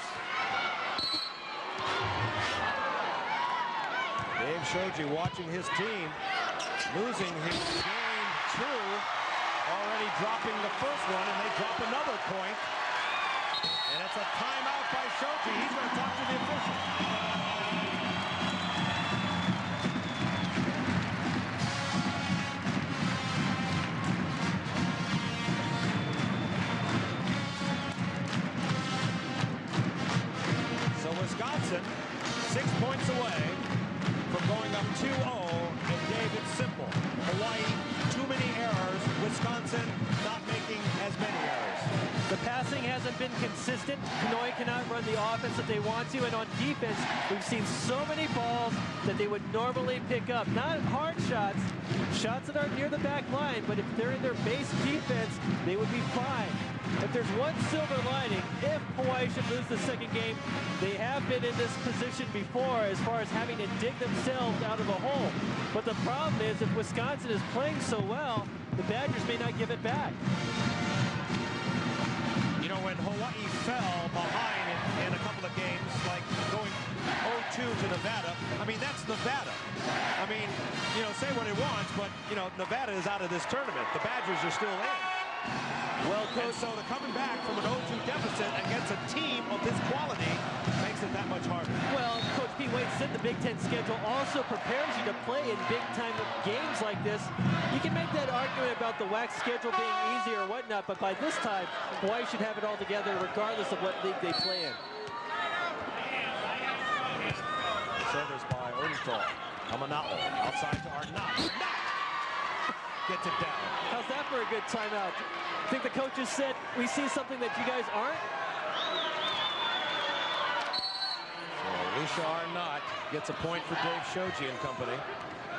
Dave Shoji watching his team losing his game 2, already dropping the first one, and they drop another point. And it's a timeout by Shoji. He's going to talk to the official. Wisconsin 6 points away from going up 2-0, and Dave, it's simple. Hawaii, too many errors. Wisconsin not making as many errors. The passing hasn't been consistent. Kanoi cannot run the offense that they want to, and on defense, we've seen so many balls that they would normally pick up. Not hard shots, shots that are near the back line, but if they're in their base defense, they would be fine. If there's one silver lining, if Hawaii should lose the second game, they have been in this position before as far as having to dig themselves out of a hole. But the problem is, if Wisconsin is playing so well, the Badgers may not give it back. You know, when Hawaii fell behind in a couple of games, like going 0-2 to Nevada, I mean, that's Nevada. I mean, say what he wants, but, you know, Nevada is out of this tournament. The Badgers are still in. Well, Coach, so they're coming back from an 0-2 deficit against a team of this quality makes it that much harder. well, Coach Pete Wade said the Big Ten schedule also prepares you to play in big-time games like this. You can make that argument about the WAC schedule being easy or whatnot, but by this time, Hawaii should have it all together regardless of what league they play in. Service by Odenthal. Kamana'o outside to Arnott. Gets it down. How's that for a good timeout? I think the coaches said, we see something that you guys aren't? So Alicia Arnott gets a point for Dave Shoji and company.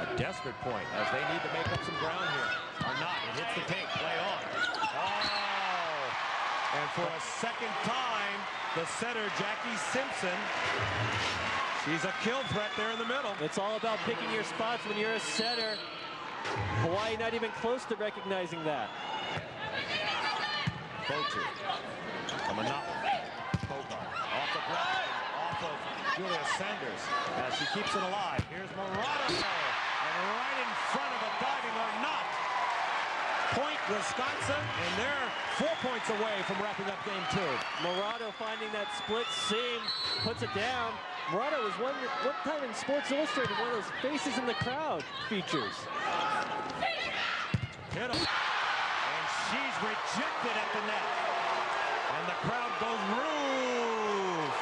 A desperate point as they need to make up some ground here. Arnott, it hits the tape. Play on. Oh! And for a second time, the setter, Jackie Simpson. She's a kill threat there in the middle. It's all about picking your spots when you're a setter. Hawaii not even close to recognizing that. Botu. Kamana'o. Bogart. Off the ground. Off of Julia Sanders as she keeps it alive. Here's Murata. And right in front of a diving Arnott. Point Wisconsin, and they're 4 points away from wrapping up game 2. Murata finding that split seam, puts it down. Murata was one time in Sports Illustrated, one of those faces in the crowd features. Hit him. And she's rejected at the net. And the crowd goes roof.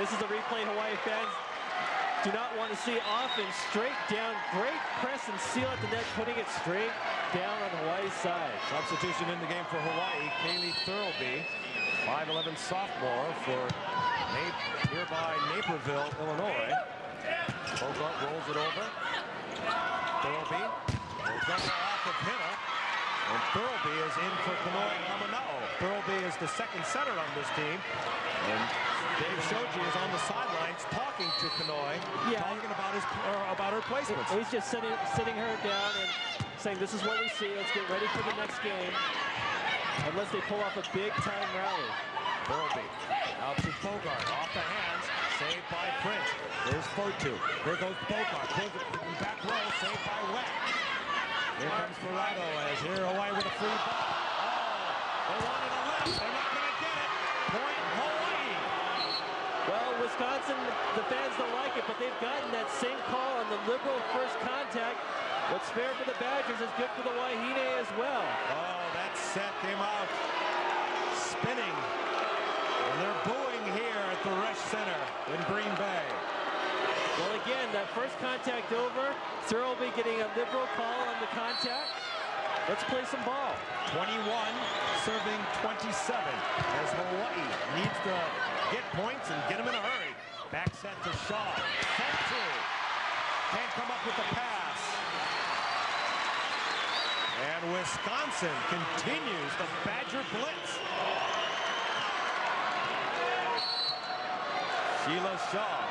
This is a replay Hawaii fans do not want to see often. Straight down, great press and seal at the net, putting it straight down on Hawaii's side. Substitution in the game for Hawaii, Kaylee Thurlby, 5'11" sophomore for nearby Naperville, Illinois. Bogart rolls it over. Thurlby goes off of Hinnell. And Thurlby is in for Kanoi Kamana'o. Thurlby is the second setter on this team. And Dave Shoji is on the sidelines talking to Kanoi, talking about her placements. He's just sitting her down and saying, this is what we see. Let's get ready for the next game. Unless they pull off a big-time rally. Thurlby out to Bogart, off the hands, saved by Prince. There's Fotu. Here goes Bogart, pulls it in back row, saved by Wett. Here comes Murata as here Hawaii with a free ball. Oh, they wanted a left. They're not going to get it. Point Hawaii. Well, Wisconsin, the fans don't like it, but they've gotten that same call on the liberal first contact. What's fair for the Badgers is good for the Wahine as well. Oh, that set came out spinning. And they're booing here at the Resch Center in Green Bay. Well, again, that first contact over. Thurlby getting a liberal call on the contact. Let's play some ball. 21 serving 27 as Hawaii needs to get points and get them in a hurry. Back set to Shaw. Set two. Can't come up with the pass. And Wisconsin continues the Badger blitz. Sheila Shaw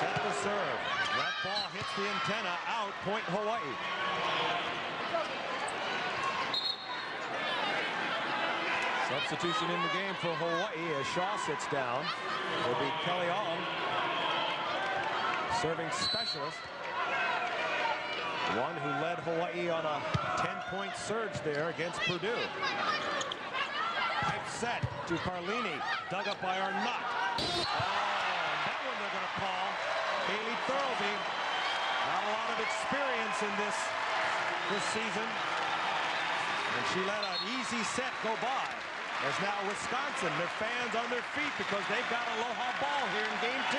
set the serve. That ball hits the antenna out. Point Hawaii. Substitution in the game for Hawaii as Shaw sits down. Will be Kelly Ong, serving specialist. One who led Hawaii on a 10-point surge there against Purdue. Pipe set to Carlini, dug up by Arnott. That one they're going to call. Kaylee Thurlby. Not a lot of experience in this season. And she let an easy set go by. As now Wisconsin, their fans on their feet because they've got Aloha ball here in game 2.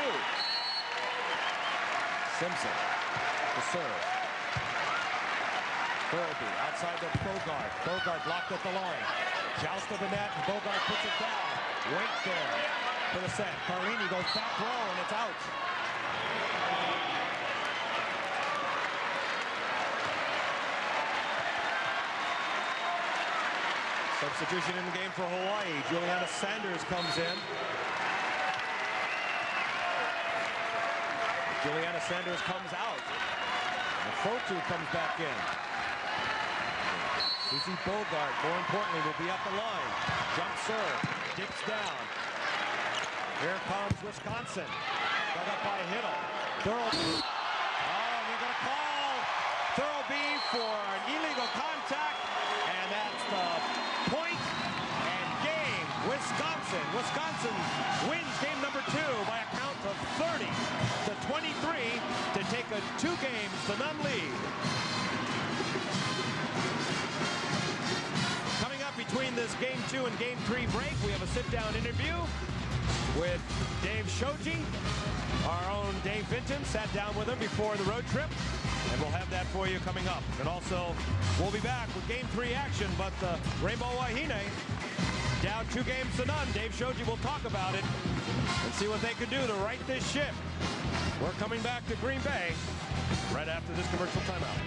Simpson, the serve. Thurlby outside the Bogart. Bogart blocked at the line. Joust of the net, and Bogart puts it down. Wait there for the set. Carlini goes back row, and it's out. Substitution in the game for Hawaii. Juliana Sanders comes in. Juliana Sanders comes out. And Fotu comes back in. Susie Bogart, more importantly, will be at the line. Jump serve. Dips down. Here comes Wisconsin. Dug up by Hiddle. Thurlby. Oh, they're going to call. Thorough B for an illegal contact, and that's the point and game. Wisconsin wins game number 2 by a count of 30-23 to take a 2-games-to-none lead. Coming up between this game 2 and game 3 break, we have a sit-down interview with Dave Shoji. Our own Dave Vinton sat down with him before the road trip, and we'll have that for you coming up. And also, we'll be back with game 3 action, but the Rainbow Wahine down 2-0. Dave Shoji will talk about it and see what they can do to right this ship. We're coming back to Green Bay right after this commercial timeout.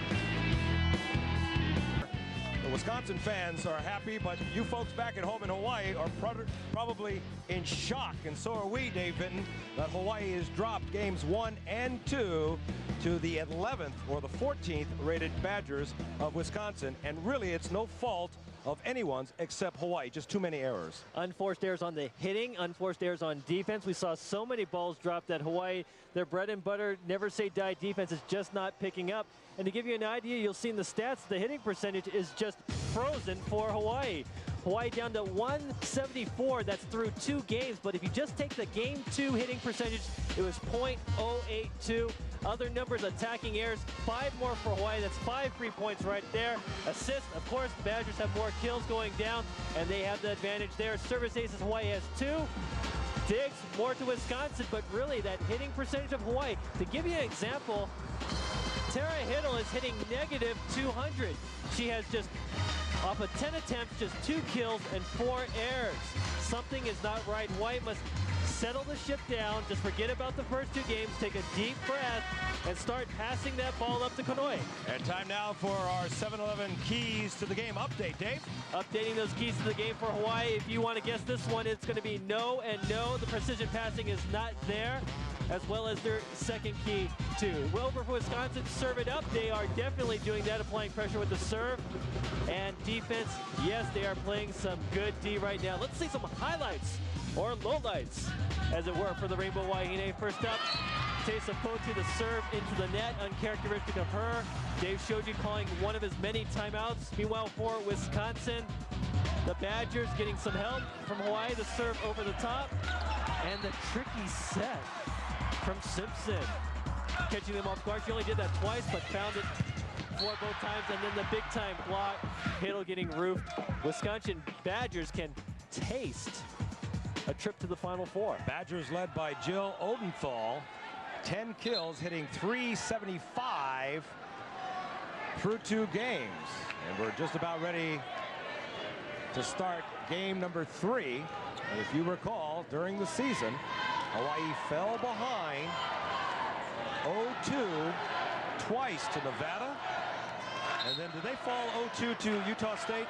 The Wisconsin fans are happy, but you folks back at home in Hawaii are probably in shock, and so are we, Dave Vinton, that Hawaii has dropped games 1 and 2 to the 11th or the 14th rated Badgers of Wisconsin, and really it's no fault of anyone's except Hawaii. Just too many errors. Unforced errors on the hitting, unforced errors on defense. We saw so many balls dropped at Hawaii. Their bread and butter, never say die defense is just not picking up. And to give you an idea, you'll see in the stats, the hitting percentage is just frozen for Hawaii. Hawaii down to 174. That's through 2 games. But if you just take the game 2 hitting percentage, it was .082. Other numbers, attacking errors, 5 more for Hawaii. That's 5 free points right there. Assists, of course, the Badgers have more kills going down, and they have the advantage there. Service aces, Hawaii has 2. Digs, more to Wisconsin, but really that hitting percentage of Hawaii. To give you an example, Tara Hiddle is hitting -200. She has just, off of 10 attempts, just 2 kills and 4 errors. Something is not right. Hawaii must settle the ship down, just forget about the first 2 games, take a deep breath, and start passing that ball up to Kanoi. And time now for our 7-Eleven keys to the game update. Dave? Updating those keys to the game for Hawaii. If you want to guess this one, it's going to be no and no. The precision passing is not there, as well as their second key, too. Well, for Wisconsin, serve it up. They are definitely doing that, applying pressure with the serve. And defense, yes, they are playing some good D right now. Let's see some highlights, or lowlights, as it were, for the Rainbow Wahine. First up, Tessa Fotu, the serve into the net, uncharacteristic of her. Dave Shoji calling one of his many timeouts. Meanwhile, for Wisconsin, the Badgers getting some help from Hawaii. The serve over the top, and the tricky set from Simpson, catching them off guard. She only did that twice, but found it for both times, and then the big-time block. Hiddle getting roofed. Wisconsin Badgers can taste a trip to the Final Four. Badgers led by Jill Odenthal. 10 kills, hitting .375 through 2 games. And we're just about ready to start game number 3. And if you recall, during the season, Hawaii fell behind 0-2 twice to Nevada. And then did they fall 0-2 to Utah State?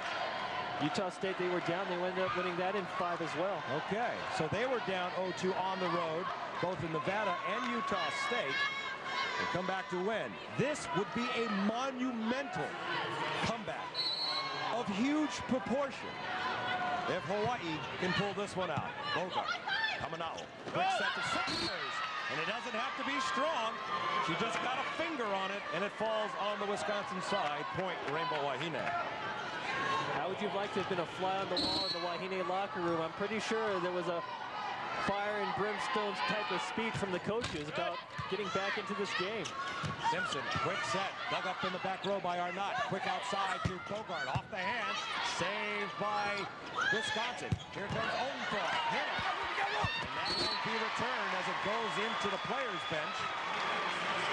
Utah State, they were down. They ended up winning that in 5 as well. Okay, so they were down 0-2 on the road, both in Nevada and Utah State, and come back to win. This would be a monumental comeback of huge proportion if Hawaii can pull this one out. Bogart, Kamanao, quick set to secondary, and it doesn't have to be strong. She just got a finger on it, and it falls on the Wisconsin side. Point, Rainbow Wahine. How would you like to have been a fly on the wall in the Wahine locker room? I'm pretty sure there was a fire and brimstone type of speech from the coaches about getting back into this game. Simpson, quick set, dug up in the back row by Arnott. Quick outside to Bogart, off the hand, saved by Wisconsin. Here comes Odenthal, hit it. And that won't be returned as it goes into the players' bench.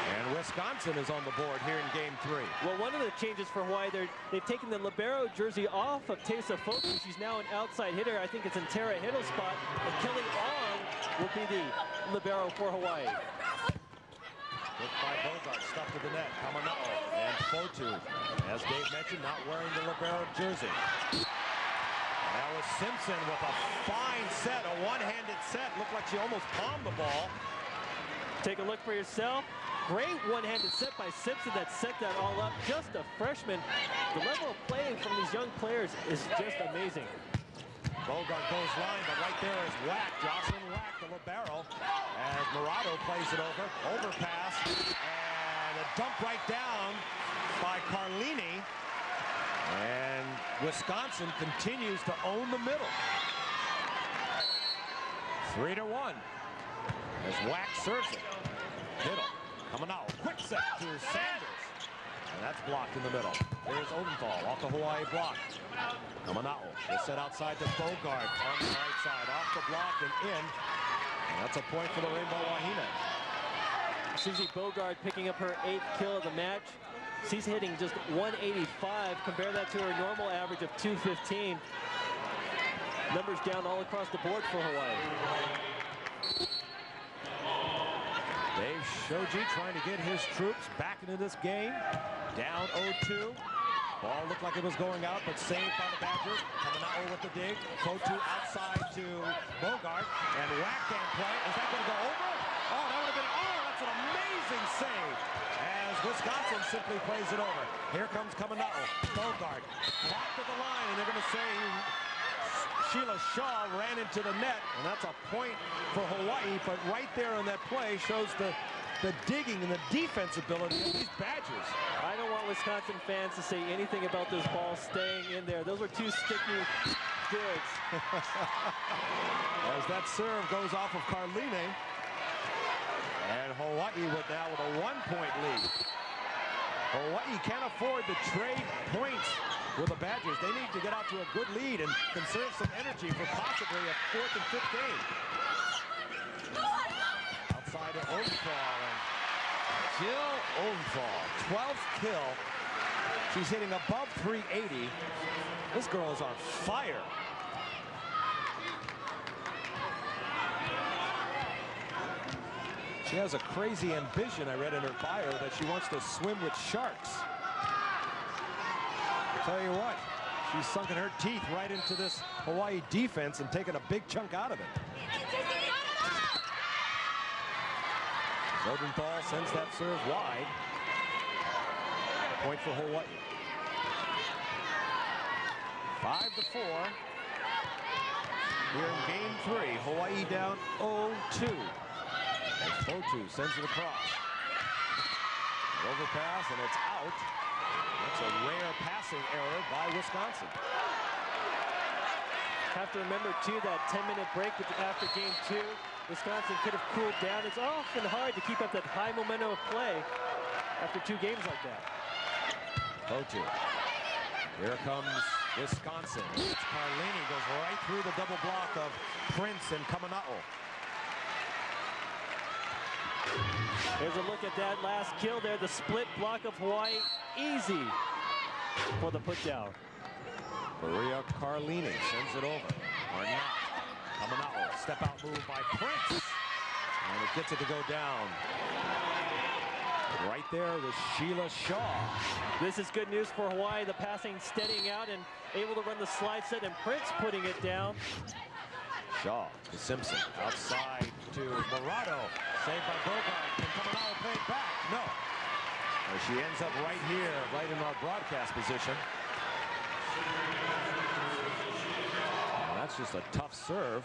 And Wisconsin is on the board here in game 3. Well, one of the changes for Hawaii, they've taken the libero jersey off of Tessa Fotu. She's now an outside hitter. I think it's in Tara Hiddle's spot. And Kelly Ong will be the libero for Hawaii. Hit by Bogart, stuck to the net. Kamanao and Fotu, as Dave mentioned, not wearing the libero jersey. That was Simpson with a fine set, a one-handed set. Looked like she almost palmed the ball. Take a look for yourself. Great one-handed set by Simpson that set that all up. Just a freshman. The level of playing from these young players is just amazing. Bogart goes line, but right there is Wack. Jocelyn Wack, the libero, as Murado plays it over. Overpass, and and a dump right down by Carlini. And Wisconsin continues to own the middle. 3-1. As Wack serves it. Middle. Coming out. Quick set to Sanders. And that's blocked in the middle. Here's Odenthal off the Hawaii block. Kamana'o. This set outside to Bogart on the right side. Off the block and in. And that's a point for the Rainbow Wahine. Susie Bogart picking up her 8th kill of the match. She's hitting just 185. Compare that to her normal average of 215. Numbers down all across the board for Hawaii. Dave Shoji trying to get his troops back into this game. Down 0-2. Ball looked like it was going out, but saved by the Badgers. Kamana'o with the dig. Fotu outside to Bogart. And Wack can't play. Is that going to go over? Oh, that would have been, that's an amazing save. As Wisconsin simply plays it over. Here comes Kamana'o. Bogart blocked at the line, and they're going to say Sheila Shaw ran into the net, and that's a point for Hawaii. But right there on that play shows the digging and the defense ability of these Badgers. I don't want Wisconsin fans to say anything about this ball staying in there. Those were two sticky goods. As that serve goes off of Carline. And Hawaii with a 1-point lead. Hawaii can't afford to trade points with the Badgers. They need to get out to a good lead and conserve some energy for possibly a 4th and 5th game. Outside to Odenthal, and Jill Odenthal, 12th kill. She's hitting above 380. This girl is on fire. She has a crazy ambition, I read in her bio, that she wants to swim with sharks. I'll tell you what, she's sunken her teeth right into this Hawaii defense and taken a big chunk out of it. Odenthal sends that serve wide. Point for Hawaii. 5-4. We're in game 3. Hawaii down 0-2. As Fotu sends it across. Overpass, and it's out. That's a rare passing error by Wisconsin. Have to remember, too, that 10-minute break after game 2. Wisconsin could have cooled down. It's often hard to keep up that high momentum of play after 2 games like that. Fotu. Here comes Wisconsin. It's Carlini, goes right through the double block of Prince and Kamana'o. There's a look at that last kill there. The split block of Hawaii. Easy for the put down. Maria Carlini sends it over. Arnott. Kamana'o. Step out move by Prince. And it gets it to go down. Right there was Sheila Shaw. This is good news for Hawaii. The passing steadying out and able to run the slide set, and Prince putting it down. Shaw to Simpson. Outside to Morado. Saved by Bogart. Can Kamana'o play it back? No. And she ends up right here, right in our broadcast position. And that's just a tough serve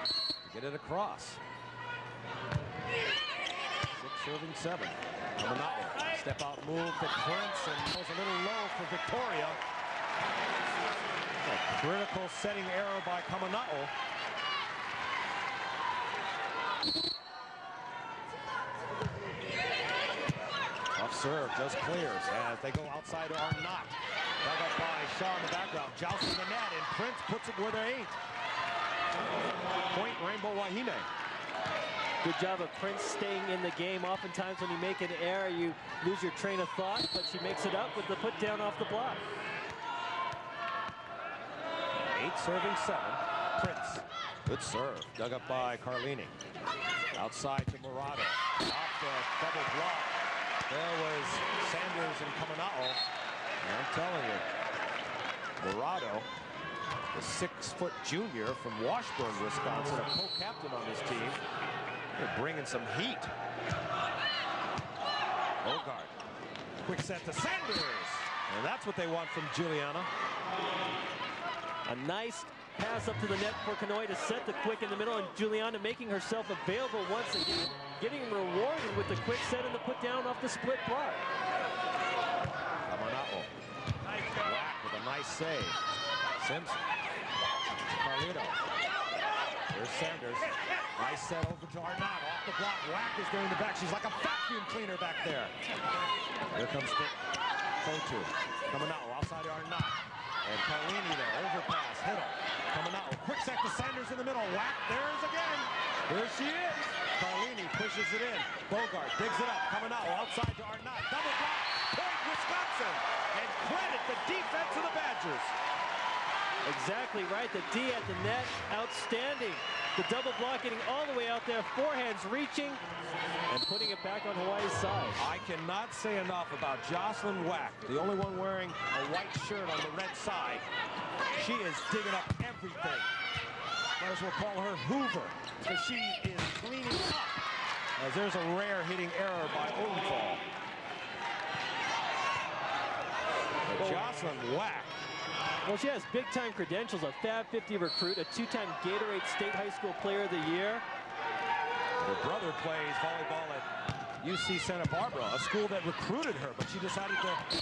to get it across. 6-7. Kamana'o. Step out move to Prince, and goes a little low for Victoria. A critical setting error by Kamana'o. Tough serve, just clears as they go outside to Arnott. Dug up by Shaw in the background, jousting the net, and Prince puts it where there ain't. Point Rainbow Wahine. Good job of Prince staying in the game. Oftentimes when you make an error, you lose your train of thought, but she makes it up with the put down off the block. 8-7. Prince. Good serve. Dug up by Carlini. Outside to Morado. Off the double block. There was Sanders and Kamana'o. I'm telling you, Morado, the 6-foot junior from Washburn, Wisconsin, a co-captain on this team. They're bringing some heat. Bogart. Quick set to Sanders. And that's what they want from Juliana. A nice pass up to the net for Kanoy to set the quick in the middle, and Juliana making herself available once again, getting rewarded with the quick set and the put down off the split block. Kamanao. Whack with a nice save. Simpson. Carlito. Here's Sanders. Nice set over to Arnott. Off the block. Whack is doing the back. She's like a vacuum cleaner back there. Here comes Dick. Fotu. Kamanao outside of Arnott. And Carlini there. Overpass. Hiddle. Kamanao. Quick set to Sanders in the middle. Whack. There's again. Here she is. Carlini pushes it in. Bogart digs it up. Kamanao outside to Arnott. Double block. Point Wisconsin. And credit the defense of the Badgers. Exactly right. The D at the net, outstanding. The double block getting all the way out there, forehands reaching and putting it back on Hawaii's side. I cannot say enough about Jocelyn Whack, the only one wearing a white shirt on the red side. She is digging up everything. Might as well call her Hoover, because she is cleaning up. As there's a rare hitting error by Odenthal. But Jocelyn Whack. Well, she has big-time credentials, a Fab 50 recruit, a two-time Gatorade State High School Player of the Year. Her brother plays volleyball at UC Santa Barbara, a school that recruited her, but she decided to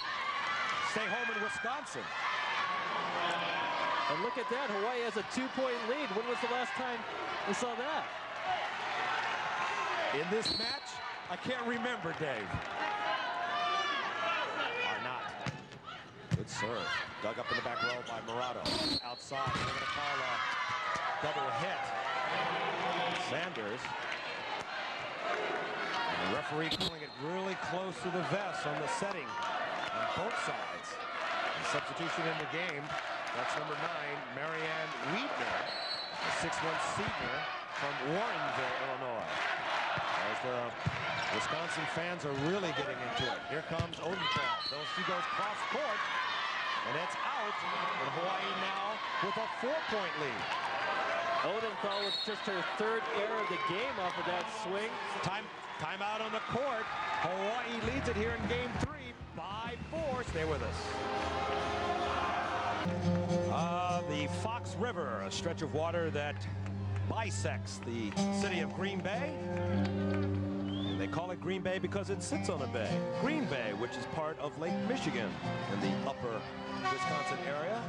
stay home in Wisconsin. And look at that, Hawaii has a 2-point lead. When was the last time we saw that? In this match, I can't remember, Dave. Arnott. Good serve. Dug up in the back row by Murado. Outside, they're going to call a double hit. Sanders. And the referee calling it really close to the vest on the setting on both sides. And substitution in the game. That's number 9, Marianne Wiedner, the 6'1" senior from Warrenville, Illinois. As the Wisconsin fans are really getting into it. Here comes Odenthal. She goes cross court. And that's out, and Hawaii now with a 4-point lead. Odenthal with just her 3rd error of the game off of that swing. Timeout on the court. Hawaii leads it here in game 3 by 4. Stay with us. The Fox River, a stretch of water that bisects the city of Green Bay. They call it Green Bay because it sits on a bay. Green Bay, which is part of Lake Michigan in the upper Wisconsin area.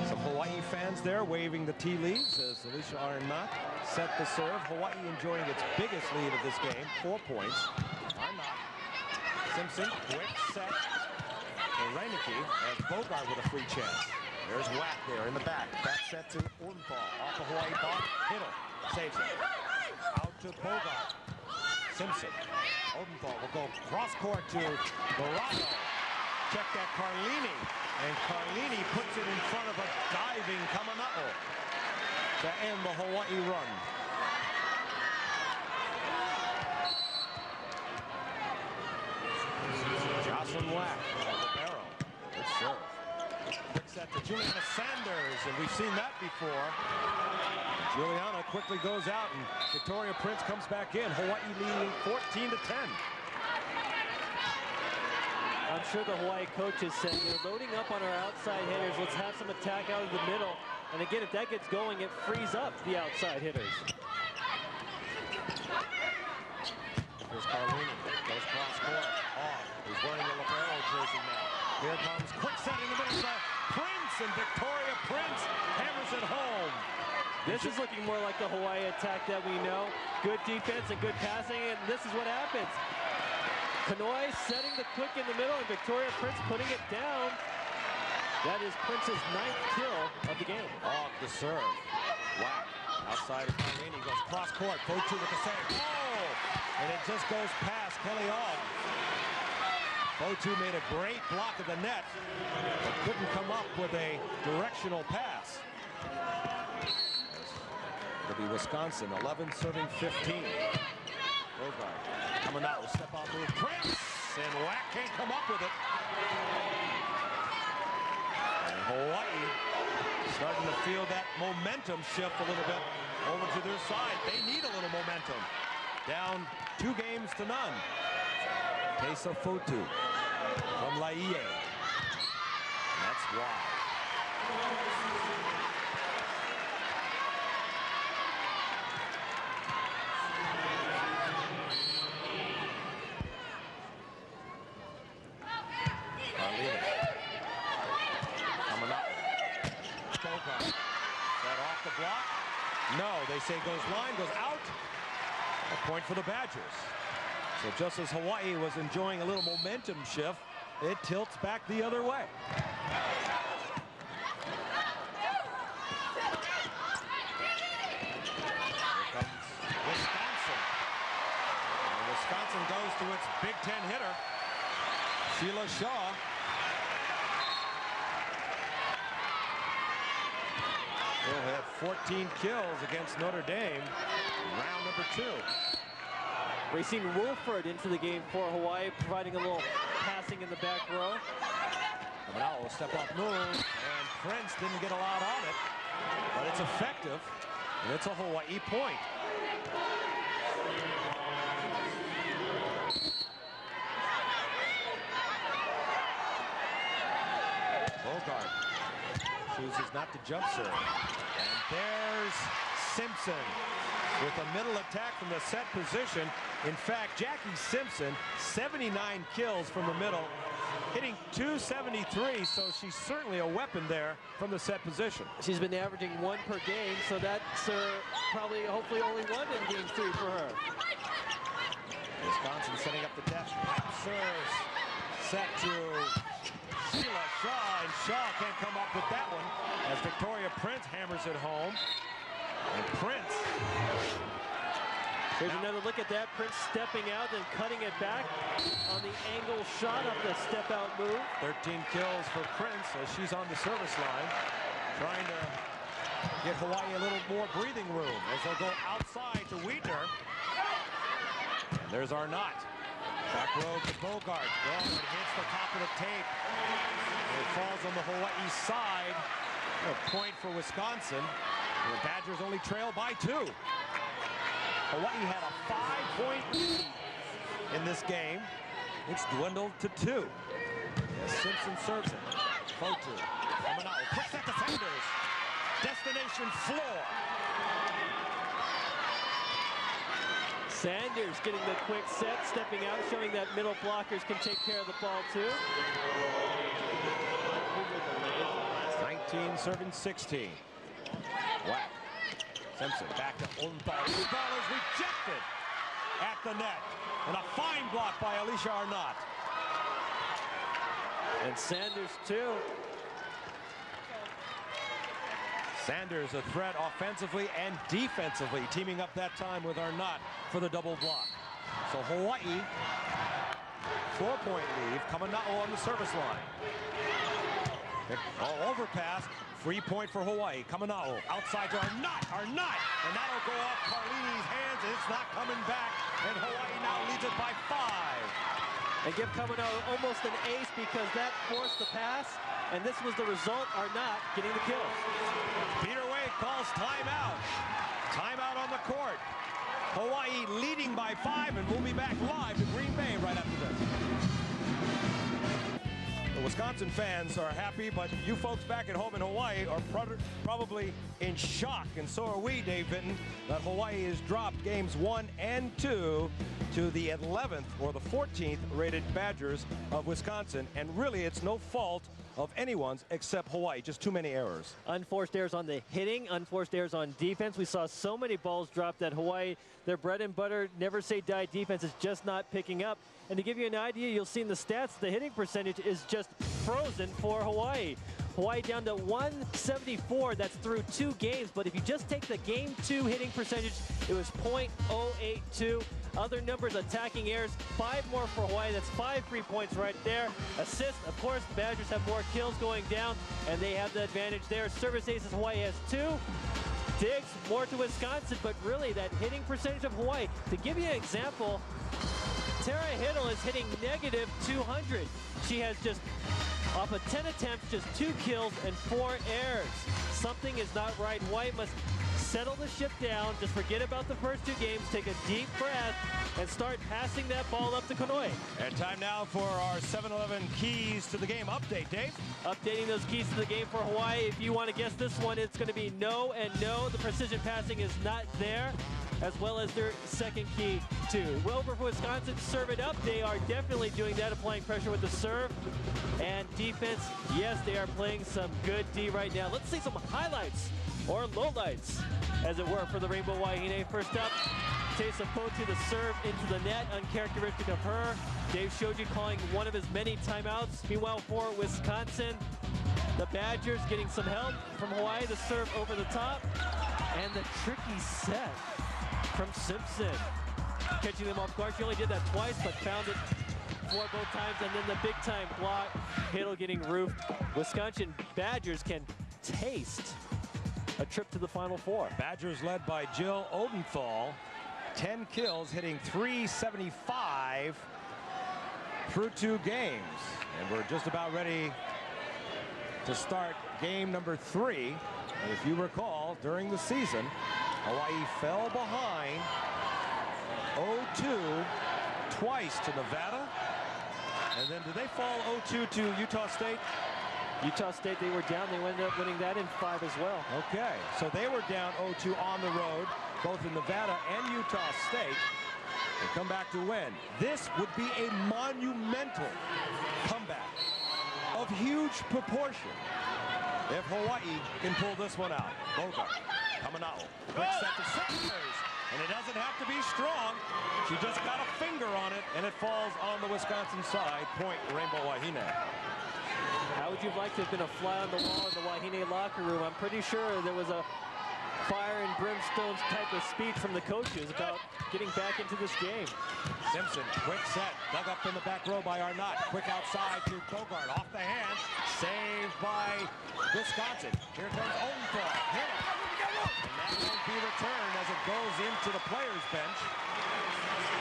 Some Hawaii fans there waving the tea leaves as Alicia Arnott set the serve. Hawaii enjoying its biggest lead of this game, 4 points. Arnott. Simpson, quick set. And Reineke as Bogart with a free chance. There's Whack there in the back. Back set to Odenthal. Off the Hawaii ball. Hiddle saves it. Out to Bogart. Simpson. Odenthal will go cross court to Murado. Check that Carlini. And Carlini puts it in front of a diving Kamanao to end the Hawaii run. Jocelyn Whack. Libero. Good serve. Quick set to Juliana Sanders. And we've seen that before. Juliana quickly goes out, and Victoria Prince comes back in. Hawaii leading 14-10. I'm sure the Hawaii coaches said, they're loading up on our outside hitters. Let's have some attack out of the middle. And again, if that gets going, it frees up the outside hitters. Here's Carlini. Goes cross court. Off. He's wearing the Libero jersey now. Here comes quick set in the middle to Prince, and Victoria Prince hammers it home. This is looking more like the Hawaii attack that we know. Good defense and good passing, and this is what happens. Kanoy setting the quick in the middle, and Victoria Prince putting it down. That is Prince's 9th kill of the game. Off the serve. Whack. Outside of Carlini goes cross court. Fotu with the save. Oh! And it just goes past Kelly Ogg. Fotu made a great block of the net, but couldn't come up with a directional pass. It'll be Wisconsin, 11 serving 15. Bogart coming out, step out move, Prince, and Whack can't come up with it. And Hawaii starting to feel that momentum shift a little bit over to their side. They need a little momentum. Down 2 games to none. Pesa Fotu from Laie. And that's why. say goes line, goes out. A point for the Badgers. So just as Hawaii was enjoying a little momentum shift, it tilts back the other way. Wisconsin goes to its Big Ten hitter, Sheila Shaw. She'll have 14 kills against Notre Dame in round number 2. Racine Wolford into the game for Hawaii, providing a little passing in the back row. Now step up move, and Prince didn't get a lot on it, but it's effective, and it's a Hawaii point. Bogart chooses not to jump serve. And there's Simpson with a middle attack from the set position. In fact, Jackie Simpson, 79 kills from the middle, hitting .273, so she's certainly a weapon there from the set position. She's been averaging 1 per game, so that's probably, hopefully, only 1 in game 3 for her. Wisconsin setting up the test. Serves. Set to Sheila Shaw, and Shaw can't come up with that one as Victoria Prince hammers it home. And Prince. Here's another look at that. Prince stepping out and cutting it back on the angle shot of the step-out move. 13 kills for Prince as she's on the service line, trying to get Hawaii a little more breathing room as they'll go outside to Wheater. And there's Arnott. Back row to Bogart. Oh, it hits the top of the tape. It falls on the Hawaii side. A point for Wisconsin. The Badgers only trail by 2. Hawaii had a 5-point lead in this game. It's dwindled to 2. As Simpson serves it. Fotu. Kamanao puts that to Sanders. Destination floor. Sanders getting the quick set, stepping out, showing that middle blockers can take care of the ball too. 19 serving 16. Whack. Simpson back to Unta. The ball is rejected at the net. And a fine block by Alicia Arnott. And Sanders too. Sanders a threat offensively and defensively, teaming up that time with Arnott for the double block. So Hawaii, 4-point lead. Kamanao on the service line. All overpass. Free point for Hawaii. Kamanao outside to Arnott. Arnott. And that'll go off Carlini's hands. It's not coming back. And Hawaii now leads it by 5. And give Kamanao almost an ace because that forced the pass. And this was the result. Arnott getting the kill. Peter Wade calls timeout. Timeout on the court. Hawaii leading by 5, and we'll be back live to Green Bay right after this. The Wisconsin fans are happy, but you folks back at home in Hawaii are probably in shock, and so are we, Dave Vinton, that Hawaii has dropped games 1 and 2 to the 11th or the 14th rated Badgers of Wisconsin, and really it's no fault of anyone's except Hawaii. Just too many errors. Unforced errors on the hitting, unforced errors on defense. We saw so many balls dropped that Hawaii, their bread and butter, never say die defense is just not picking up. And to give you an idea, you'll see in the stats, the hitting percentage is just frozen for Hawaii. Hawaii down to 174, that's through 2 games. But if you just take the game 2 hitting percentage, it was .082. Other numbers, attacking errors, 5 more for Hawaii. That's 5 free points right there. Assists, of course, the Badgers have more kills going down, and they have the advantage there. Service aces, Hawaii has 2. Digs, more to Wisconsin, but really that hitting percentage of Hawaii. To give you an example, Tara Hiddle is hitting -200. She has just, off of 10 attempts, just 2 kills and 4 errors. Something is not right. Hawaii must settle the ship down, just forget about the first 2 games, take a deep breath, and start passing that ball up to Kanoi. And time now for our 7-Eleven keys to the game update, Dave. Updating those keys to the game for Hawaii. If you want to guess this one, it's going to be no and no. The precision passing is not there, as well as their second key, too. Over for Wisconsin, serve it up. They are definitely doing that, applying pressure with the serve. And defense, yes, they are playing some good D right now. Let's see some highlights or lowlights. as it were, for the Rainbow Wahine. First up, Tessa Potu, the serve into the net, uncharacteristic of her. Dave Shoji calling one of his many timeouts. Meanwhile, for Wisconsin, the Badgers getting some help from Hawaii. The serve over the top, and the tricky set from Simpson, catching them off guard. She only did that twice, but found it for both times, and then the big time block. Hiddle getting roofed. Wisconsin Badgers can taste a trip to the Final Four. Badgers led by Jill Odenthal. 10 kills, hitting .375 through 2 games. And we're just about ready to start game number 3. And if you recall, during the season, Hawaii fell behind 0-2 twice to Nevada. And then did they fall 0-2 to Utah State? Utah State, they were down. They ended up winning that in 5 as well. Okay, so they were down 0-2 on the road, both in Nevada and Utah State. They come back to win. This would be a monumental comeback of huge proportion if Hawaii can pull this one out. Bogart, Kamana'o, quick set to Sanders, and it doesn't have to be strong. She just got a finger on it, and it falls on the Wisconsin side. Point, Rainbow Wahine. How would you have liked to have been a fly on the wall in the Wahine locker room? I'm pretty sure there was a fire and brimstone type of speech from the coaches about getting back into this game. Simpson, quick set, dug up in the back row by Arnott. Quick outside to Bogart, off the hand, saved by Wisconsin. Here comes Odenthal, hit it. And that won't be returned as it goes into the players' bench.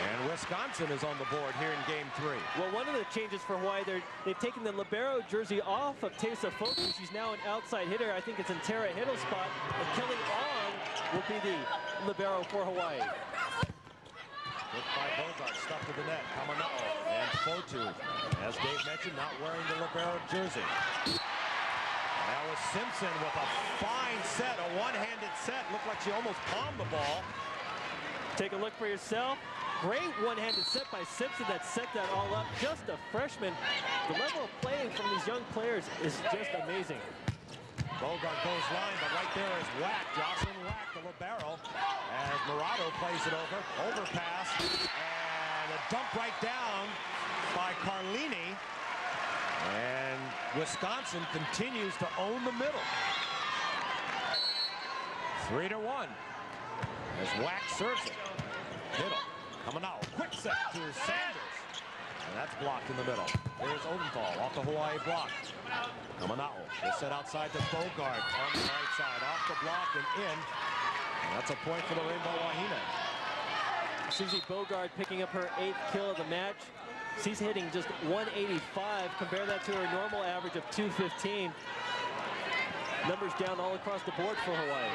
And Wisconsin is on the board here in game 3. Well, one of the changes for Hawaii, they've taken the libero jersey off of Tessa Fotu. She's now an outside hitter. I think it's in Tara Hiddle's spot. And Kelly Ong will be the libero for Hawaii. Hit by Bogart, stuck to the net. Kamana'o and Fotu, as Dave mentioned, not wearing the libero jersey. That was Simpson with a fine set, a one-handed set. Looked like she almost palmed the ball. Take a look for yourself. Great one-handed set by Simpson that set that all up. Just a freshman. The level of playing from these young players is just amazing. Bogart goes line, but right there is Wack. Jocelyn Wack, the libero, as Murado plays it over. Overpass, and a dump right down by Carlini. And Wisconsin continues to own the middle. 3-1 as Wack serves it. Hiddle, Kamana'o, quick set to Sanders. And that's blocked in the middle. There's Odenthal off the Hawaii block. Kamana'o, this set outside to Bogart on the right side. Off the block and in. And that's a point for the Rainbow Wahine. Susie Bogart picking up her 8th kill of the match. She's hitting just 185. Compare that to her normal average of 215. Numbers down all across the board for Hawaii.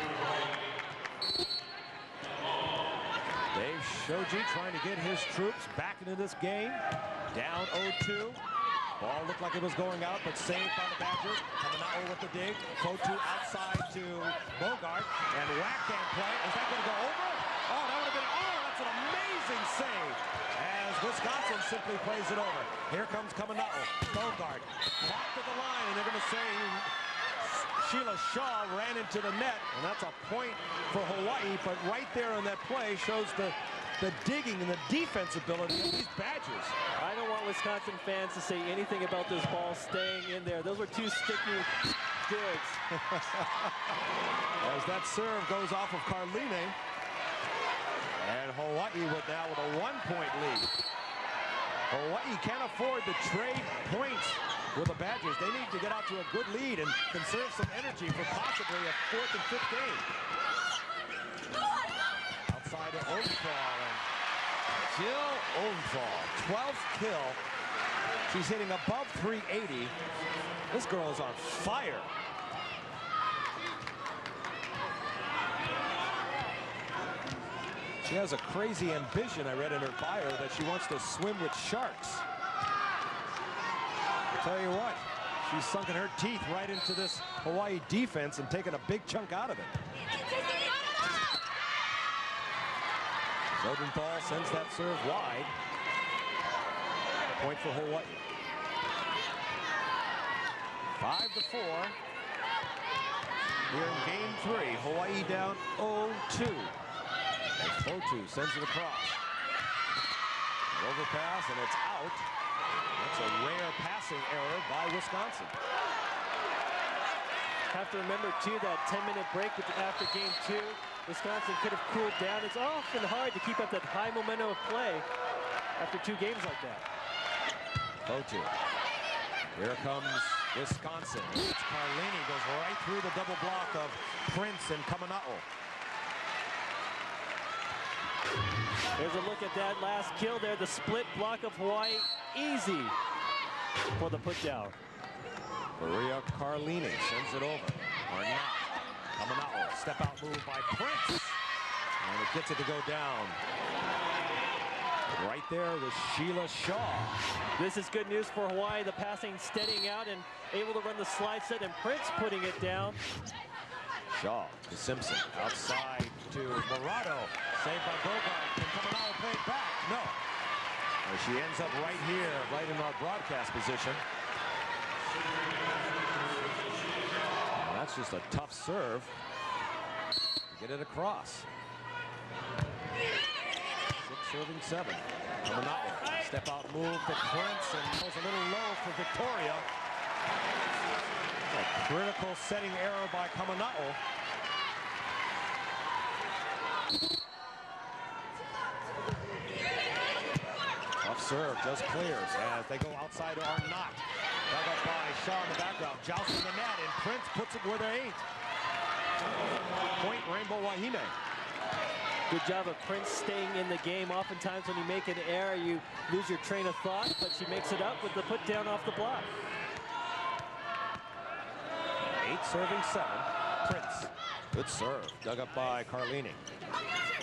Dave Shoji trying to get his troops back into this game. Down 0-2. Ball looked like it was going out, but saved by the Badgers. Kamana'o with the dig. Fotu outside to Bogart. And Wack can't play. Is that going to go over? Oh, that would have been, oh, that's an amazing save. As Wisconsin simply plays it over. Here comes Kamana'o. Bogart blocked to the line, and they're going to say Sheila Shaw ran into the net, and that's a point for Hawaii. But right there on that play shows the digging and the defense ability of these Badgers. I don't want Wisconsin fans to say anything about this ball staying in there. Those were 2 sticky goods. As that serve goes off of Carlini. And Hawaii with now with a 1-point lead. Hawaii can't afford to trade points with the Badgers. They need to get out to a good lead and conserve some energy for possibly a 4th and 5th game. Outside of Odenthal, and Jill Odenthal, 12th kill. She's hitting above 380. This girl is on fire. She has a crazy ambition, I read in her bio, that she wants to swim with sharks. I'll tell you what, she's sunken her teeth right into this Hawaii defense and taken a big chunk out of it. Odenthal sends that serve wide. Point for Hawaii. 5-4. here in game 3. Hawaii down 0-2. Fotu sends it across. Overpass, and it's out. That's a rare passing error by Wisconsin. Have to remember, too, that 10-minute break after game 2. Wisconsin could have cooled down. It's often hard to keep up that high momentum of play after 2 games like that. Fotu. Here comes Wisconsin. It's Carlini, goes right through the double block of Prince and Kamana'o. There's a look at that last kill there. The split block of Hawaii. Easy for the put down. Maria Carlini sends it over. Arnott. Kamana'o. Step out move by Prince. And it gets it to go down. Right there was Sheila Shaw. This is good news for Hawaii. The passing steadying out and able to run the slide set, and Prince putting it down. Shaw to Simpson. Outside to Morado. Saved by Bogart. Can Kamana'o play it back? No. And she ends up right here, right in our broadcast position. And that's just a tough serve to get it across. 6-7. Kamana'o. Step out move to Prince and goes a little low for Victoria. A critical setting error by Kamana'o. Tough serve, just clears as they go outside to Arnott. Dug up by Shaw in the background. Jousting the net, and Prince puts it where they ain't. Point Rainbow Wahine. Good job of Prince staying in the game. Oftentimes when you make an error, you lose your train of thought, but she makes it up with the put down off the block. 8-7. Prince. Good serve. Dug up by Carlini.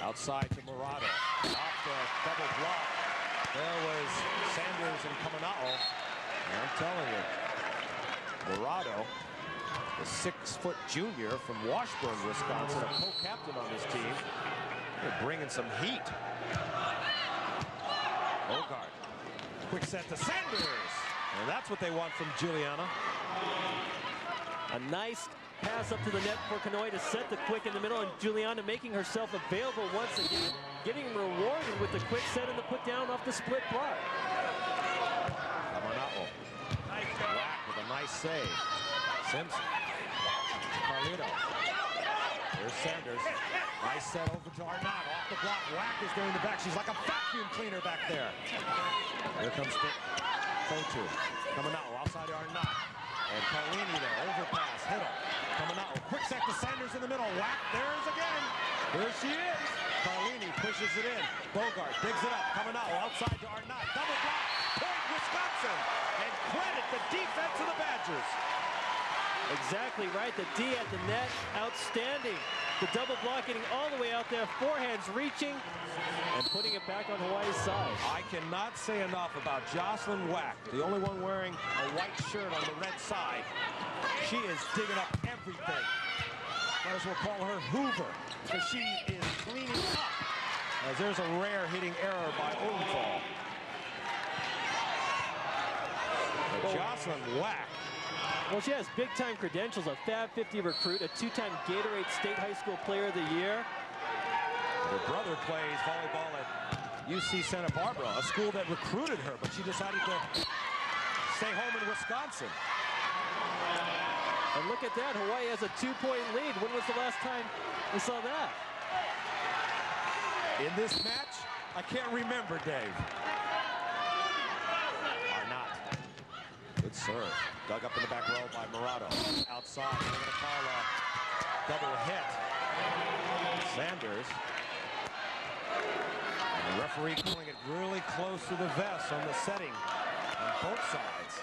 Outside to Morado. Off the double block. There was Sanders and Kamana'o. And I'm telling you, Morado, the 6-foot junior from Washburn, Wisconsin, a co-captain on this team. They're bringing some heat. Bogart. Quick set to Sanders. And that's what they want from Juliana. A nice pass up to the net for Kanoi to set the quick in the middle, and Juliana making herself available once again, getting rewarded with the quick set and the put down off the split block. Kamana'o. Whack with a nice save. Simpson. Carlino. Here's Sanders. Nice set over to Arnott. Off the block. Whack is doing the back. She's like a vacuum cleaner back there. Here comes Fotu. Kamana'o outside to Arnott. And Carlini there. Overpass. Hiddle. Kamana'o. Quick set to Sanders in the middle. Whack. There's again. There she is. Carlini pushes it in. Bogart digs it up. Kamana'o outside to Arnott. Double block. Point Wisconsin. And credit the defense of the Badgers. Exactly right. The D at the net. Outstanding. The double block getting all the way out there. Forehands reaching and putting it back on Hawaii's side. I cannot say enough about Jocelyn Whack, the only one wearing a white shirt on the red side. She is digging up everything. Might as well call her Hoover, because she is cleaning up. As there's a rare hitting error by Odenthal. But Jocelyn Whack. Well, she has big-time credentials, a Fab 50 recruit, a 2-time Gatorade State High School Player of the Year. Her brother plays volleyball at UC Santa Barbara, a school that recruited her, but she decided to stay home in Wisconsin. And look at that, Hawaii has a 2-point lead. When was the last time we saw that? In this match, I can't remember, Dave. Arnott. Good serve. Dug up in the back row by Morado. Outside, they're going to call a double hit. Sanders. And the referee calling it really close to the vest on the setting on both sides.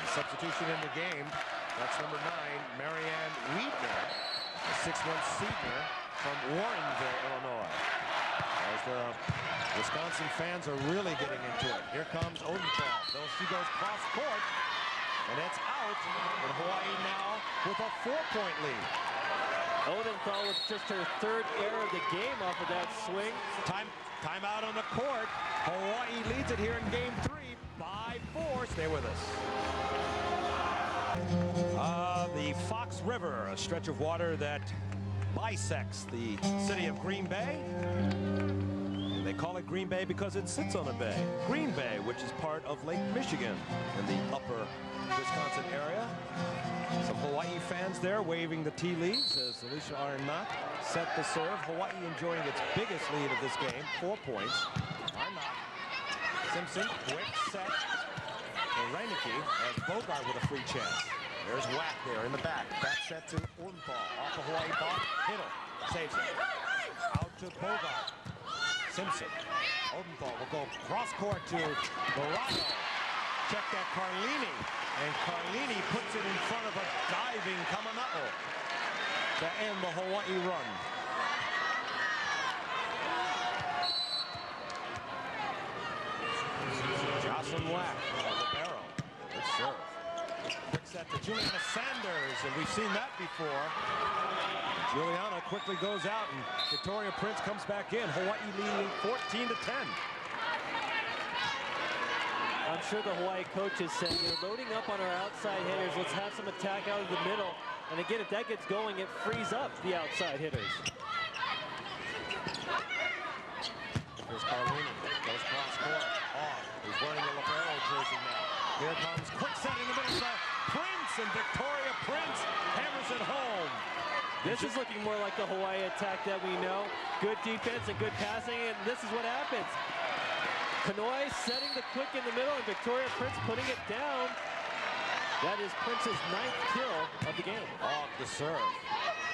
And substitution in the game. That's number 9, Marianne Wiedner, a 6'1" senior from Warrenville, Illinois. As the Wisconsin fans are really getting into it. Here comes Odenthal. She goes cross court. And it's out, and Hawaii now with a 4-point lead. Odenthal with just her 3rd error of the game off of that swing. Timeout on the court. Hawaii leads it here in game 3 by 4. Stay with us. The Fox River, a stretch of water that bisects the city of Green Bay. And they call it Green Bay because it sits on a bay. Green Bay, which is part of Lake Michigan in the upper Wisconsin area. Some Hawaii fans there waving the tea leaves as Alicia Arnott set the serve. Hawaii enjoying its biggest lead of this game, 4 points. Arnott, Simpson, quick set. And Reineke has Bogart with a free chance. There's Whack there in the back. Back set to Odenthal. Off the Hawaii ball. Hittle saves it. Out to Bogart. Simpson. Odenthal will go cross court to Dorado. Check that Carlini. And Carlini puts it in front of a diving Kamana'o to end the Hawaii run. Jocelyn Whack. Libero. Good serve. Quick set to Juliana Sanders, and we've seen that before. Juliana quickly goes out, and Victoria Prince comes back in. Hawaii leading 14-10. I'm sure the Hawaii coaches said, they're loading up on our outside hitters. Let's have some attack out of the middle. And again, if that gets going, it frees up the outside hitters. Here's Carlini. Goes cross court. Off. He's wearing the Libero jersey now. Here comes quick set in the middle of Prince, and Victoria Prince hammers it home. This is looking more like the Hawaii attack that we know. Good defense and good passing, and this is what happens. Kanoi setting the quick in the middle, and Victoria Prince putting it down. That is Prince's 9th kill of the game. Off the serve.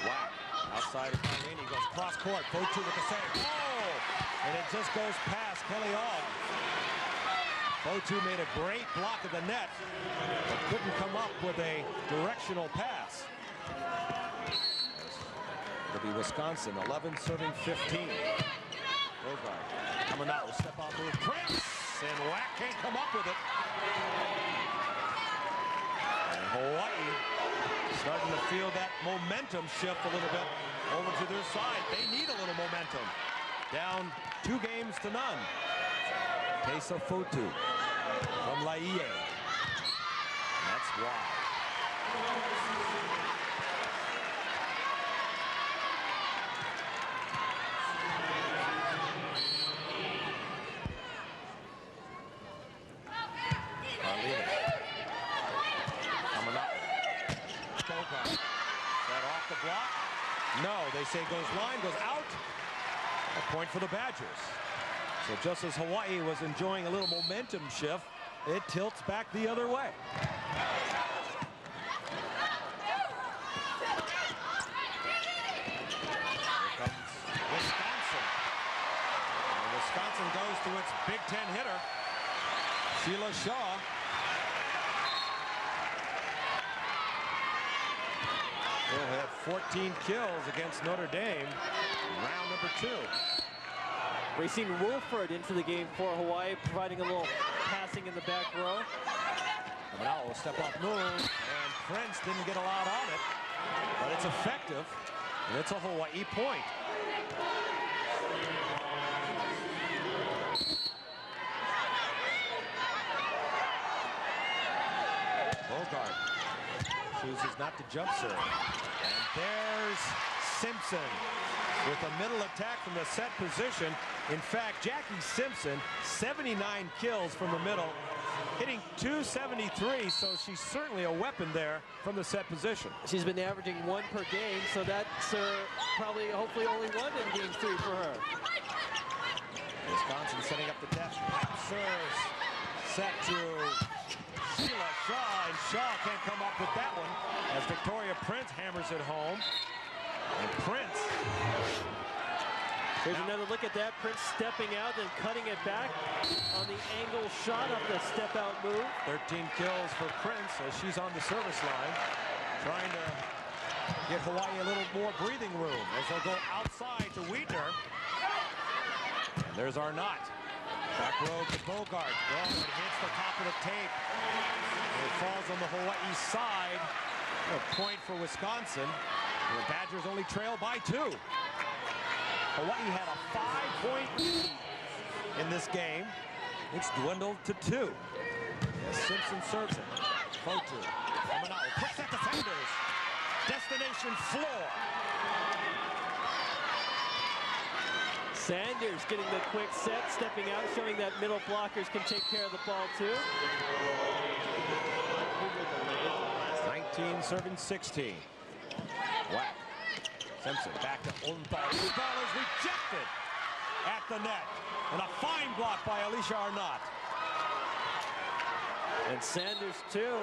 Whack. Outside of Carlini goes cross court. Fotu with the save. Oh! And it just goes past Kelly Ogg. Fotu made a great block of the net, but couldn't come up with a directional pass. It'll be Wisconsin, 11 serving 15. Bogart coming out, step out move. Prince, and Whack can't come up with it. And Hawaii starting to feel that momentum shift a little bit over to their side. They need a little momentum. Down 2 games to none. Tesa Fotu from Laie. That's why. Carlini. Coming up. Bogart. That off the block? No, they say goes line, goes out. A point for the Badgers. So just as Hawaii was enjoying a little momentum shift, it tilts back the other way. Here comes Wisconsin. And Wisconsin goes to its Big Ten hitter, Sheila Shaw. She'll have 14 kills against Notre Dame in round number 2. Racine Wolford into the game for Hawaii, providing a little passing in the back row. Coming out, will step up move, and Prince didn't get a lot on it, but it's effective, and it's a Hawaii point. Bogart chooses not to jump serve, and there's Simpson with a middle attack from the set position. In fact, Jackie Simpson, 79 kills from the middle, hitting .273, so she's certainly a weapon there from the set position. She's been averaging 1 per game, so that's probably, hopefully, only 1 in game 3 for her. Wisconsin setting up the test. Serves set to Sheila Shaw, and Shaw can't come up with that one as Victoria Prince hammers it home. And Prince. Here's another look at that. Prince stepping out and cutting it back on the angle shot of the step-out move. 13 kills for Prince as she's on the service line, trying to give Hawaii a little more breathing room as they'll go outside to Wiedner. And there's Arnott. Back row to Bogart. Oh, it hits the top of the tape. And it falls on the Hawaii side. A point for Wisconsin. The Badgers only trail by 2. Hawaii had a 5-point lead in this game. It's dwindled to 2. As Simpson serves it. Fotu Kamanao, quick set to Sanders. Destination floor. Sanders getting the quick set, stepping out, showing that middle blockers can take care of the ball too. 19 serving 16. Whack. Simpson back to Unthal. The ball is rejected at the net. And a fine block by Alicia Arnott. And Sanders too.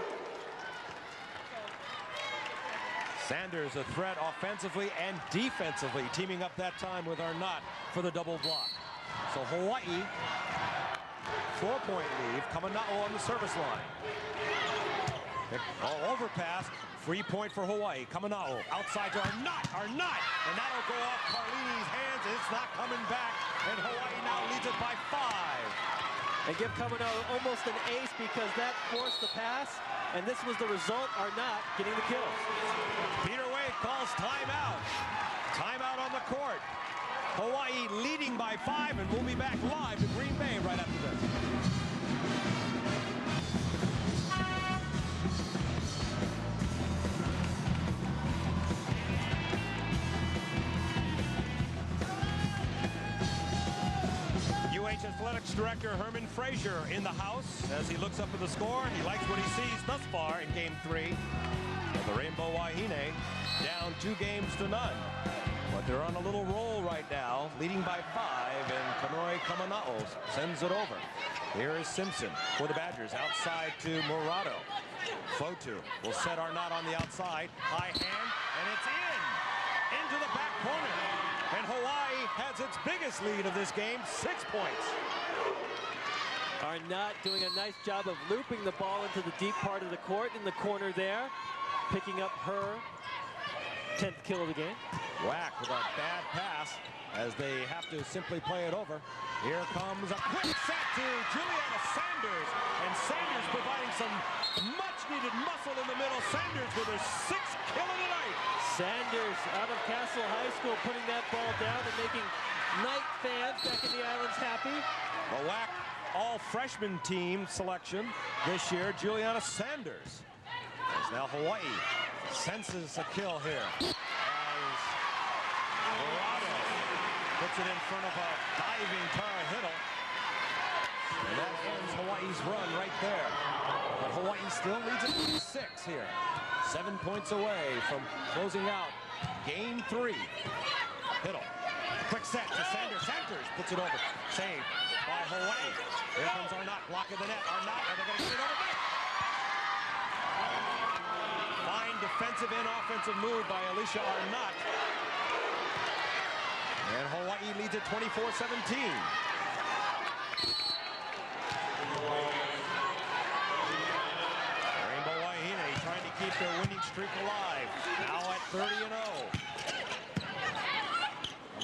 Sanders a threat offensively and defensively, teaming up that time with Arnott for the double block. So Hawaii, 4-point lead. Kamanao on the service line. All overpass. Free point for Hawaii. Kamanao outside to Arnott. Arnott. And that'll go off Carlini's hands. It's not coming back. And Hawaii now leads it by 5. And give Kamanao almost an ace because that forced the pass. And this was the result. Arnott getting the kill. Peter Wade calls timeout. Timeout on the court. Hawaii leading by 5, and we'll be back live to Green Bay right after this. UH Athletics Director Herman Frazier in the house as he looks up at the score. He likes what he sees thus far in Game 3. The Rainbow Wahine down 2-0. But they're on a little roll right now, leading by 5, and Kanoi Kamanao sends it over. Here is Simpson for the Badgers, outside to Murado. Fotu will set Arnott on the outside. High hand, and it's into the back corner. And Hawaii has its biggest lead of this game, 6 points. Arnott doing a nice job of looping the ball into the deep part of the court in the corner there, picking up her 10th kill of the game. Whack with a bad pass as they have to simply play it over. Here comes a quick set to Juliana Sanders, and Sanders providing some much-needed muscle in the middle. Sanders with her 6th kill of the night. Sanders out of Castle High School putting that ball down and making Knight fans back in the islands happy. A Whack all-freshman team selection this year, Juliana Sanders. As now Hawaii senses a kill here. Murado puts it in front of a diving Tara Hiddle. And that ends Hawaii's run right there. But Hawaii still leads it by 6 here. 7 points away from closing out Game 3. Hiddle. Quick set to Sanders. Sanders puts it over. Saved by Hawaii. Here comes Arnott. Block of the net. Arnott, and they're going to get it over there. Fine defensive and offensive move by Alicia Arnott. And Hawaii leads at 24-17. Rainbow Wahine trying to keep their winning streak alive. Now at 30-0.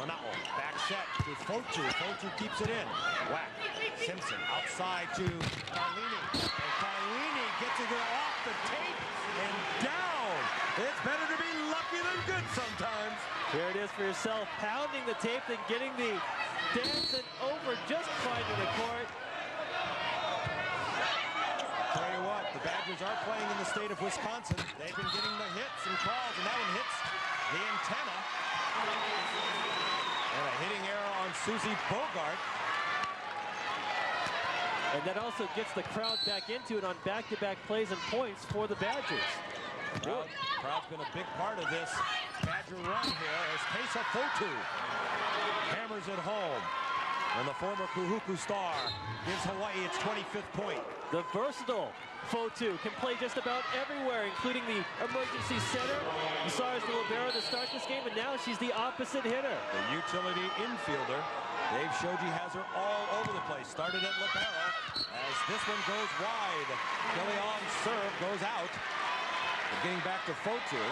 Kamanao, back set to Fotu. Fotu keeps it in. Whack. Simpson outside to Carlini. And Carlini gets it off the tape and down. It's better to be lucky than good sometimes. Here it is for yourself, pounding the tape and getting the dancing over just finding the court. Tell you what, the Badgers are playing in the state of Wisconsin. They've been getting the hits and calls, and that one hits the antenna. And a hitting error on Susie Bogart. And that also gets the crowd back into it on back-to-back plays and points for the Badgers. Crowd's been a big part of this Badger run here as Keisa Fotu hammers it home. And the former Kuhuku star gives Hawaii its 25th point. The versatile Fotu can play just about everywhere, including the emergency center. You saw her as the libero to start this game, and now she's the opposite hitter. The utility infielder. Dave Shoji has her all over the place. Started at libero as this one goes wide. Gillian's serve goes out. Getting back to Fotu.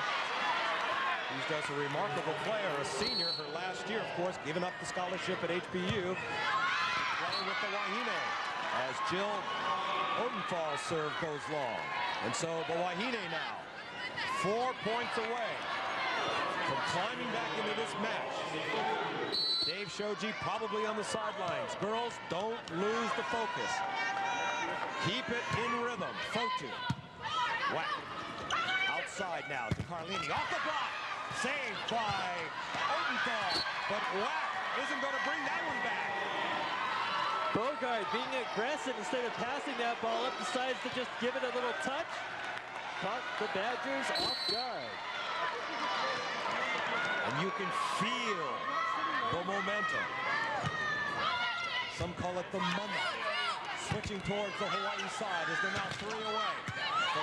He's just a remarkable player, a senior. Her last year, of course, giving up the scholarship at HBU. Playing with the Wahine as Jill Odenthal's serve goes long. And so the Wahine now 4 points away from climbing back into this match. Dave Shoji probably on the sidelines. Girls, don't lose the focus. Keep it in rhythm. Fotu. Whack. Outside now to Carlini. Off the block. Saved by Odenthal. But Whack isn't going to bring that one back. Bogart being aggressive instead of passing that ball up, decides to just give it a little touch. Caught the Badgers off guard. And you can feel the momentum. Some call it the money. Switching towards the Hawaii side as they're now 3 away. So,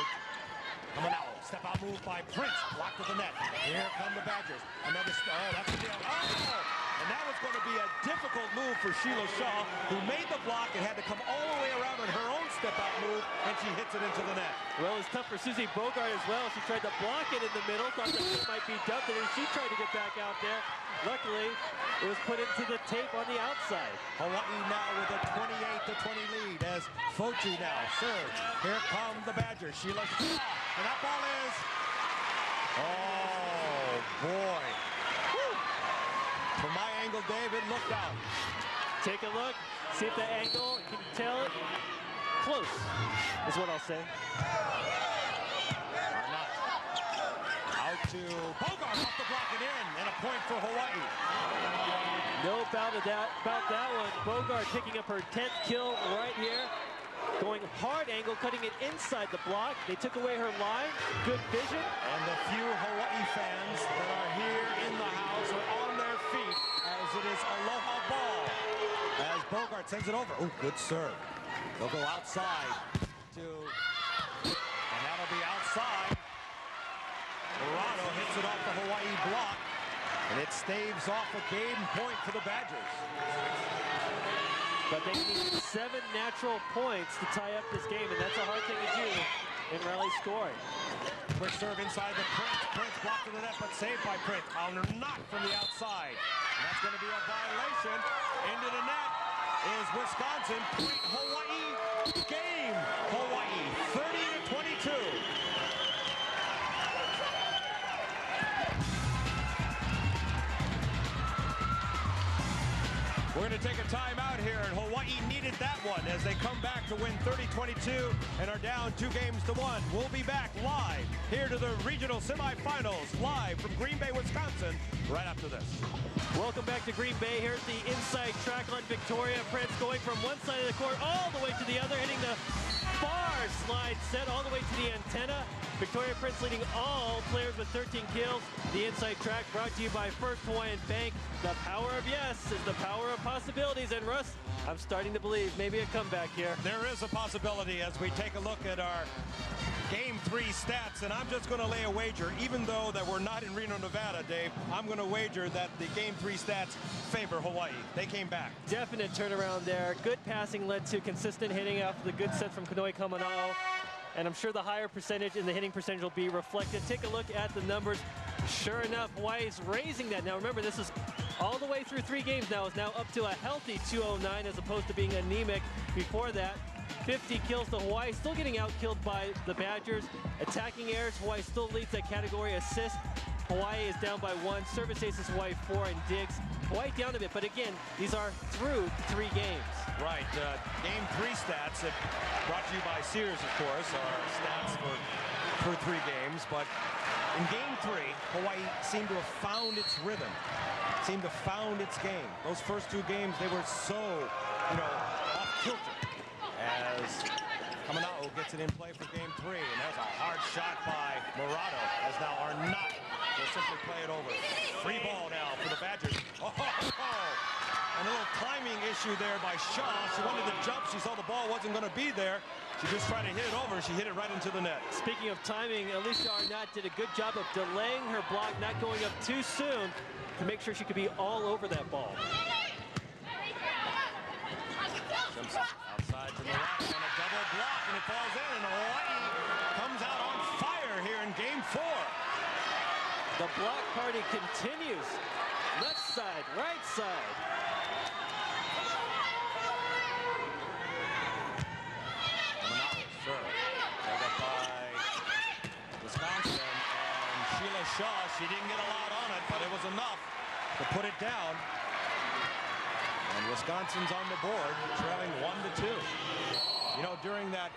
coming out. Step out move by Prince. Block to the net. Here come the Badgers. Another, oh, that's a deal. Oh! And that was going to be a difficult move for Sheila Shaw, who made the block and had to come all the way around on her own step-out move, and she hits it into the net. Well, it's tough for Susie Bogart as well. She tried to block it in the middle, thought that it might be dumped, and then she tried to get back out there. Luckily, it was put into the tape on the outside. Hawaii now with a 28-20 lead as Fauci now serves. Here come the Badgers. Sheila Shaw, and that ball is... Oh, boy. From my angle, Dave, it looked out. Take a look, see if the angle, can you tell it? Close, is what I'll say. Out to Bogart off the block and in, and a point for Hawaii. No doubt about that one. Bogart picking up her 10th kill right here. Going hard angle, cutting it inside the block. They took away her line, good vision. And the few Hawaii fans that are here in the house are on their feet as it is aloha ball. As Bogart sends it over. Oh, good serve. They'll go outside to, and that'll be outside. Murado hits it off the Hawaii block, and it staves off a game point for the Badgers. But they need 7 natural points to tie up this game, and that's a hard thing to do in rally scoring. Quick serve inside the Prince. Prince blocked to the net, but saved by Prince. Counter knock from the outside. And that's going to be a violation. Into the net is Wisconsin. Point Hawaii. Game Hawaii. 30-22. We're going to take a timeout here, and Hawaii needed that one as they come back to win 30-22 and are down 2-1. We'll be back live here to the regional semifinals, live from Green Bay, Wisconsin, right after this. Welcome back to Green Bay. Here's the inside track on Victoria. Prince going from one side of the court all the way to the other, hitting the far slide set all the way to the antenna. Victoria Prince leading all players with 13 kills. The inside track brought to you by First Hawaiian Bank. The power of yes is the power of possibilities. And Russ, I'm starting to believe maybe a comeback here. There is a possibility as we take a look at our Game 3 stats, and I'm just going to lay a wager, even though that we're not in Reno, Nevada, Dave, I'm going to wager that the Game 3 stats favor Hawaii. They came back. Definite turnaround there. Good passing led to consistent hitting after the good set from Kanoi Kamanao. And I'm sure the higher percentage in the hitting percentage will be reflected. Take a look at the numbers. Sure enough, Hawaii's raising that. Now remember, this is all the way through 3 games now. Is now up to a healthy 209 as opposed to being anemic before that. 50 kills to Hawaii, still getting out-killed by the Badgers. Attacking errors, Hawaii still leads that category. Assist, Hawaii is down by 1. Service aces, Hawaii 4, and digs. Hawaii down a bit, but again, these are through 3 games. Right, Game 3 stats brought to you by Sears, of course, are stats for 3 games. But in Game 3, Hawaii seemed to have found its rhythm, seemed to have found its game. Those first 2 games, they were so, off-kilter. As Kamanao gets it in play for Game 3, and there's a hard shot by Murado, as now Arnott will simply play it over. Free ball now for the Badgers. Oh, and a little timing issue there by Shaw. She wanted to jump. She saw the ball wasn't going to be there. She just tried to hit it over. She hit it right into the net. Speaking of timing, Alicia Arnott did a good job of delaying her block, not going up too soon to make sure she could be all over that ball. Outside to the left, and a double block, and it falls in, and Hawaii comes out on fire here in Game 4. The block party continues. Left side, right side. Serve. Served up by Wisconsin, and Sheila Shaw, she didn't get a lot on it, but it was enough to put it down. And Wisconsin's on the board, trailing 1-2. You know, during that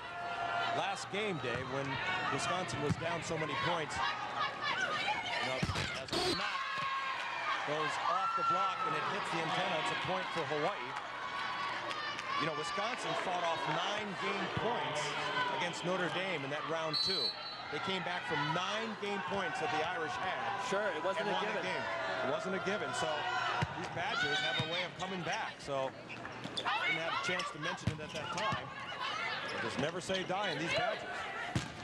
last game day when Wisconsin was down so many points. You know, as the knot goes off the block and it hits the antenna, it's a point for Hawaii. You know, Wisconsin fought off 9 game points against Notre Dame in that round 2. They came back from 9 game points that the Irish had. Sure, it wasn't a given. It wasn't a given, so these Badgers have a way of coming back. So I didn't have a chance to mention it at that time. But just never say die in these Badgers.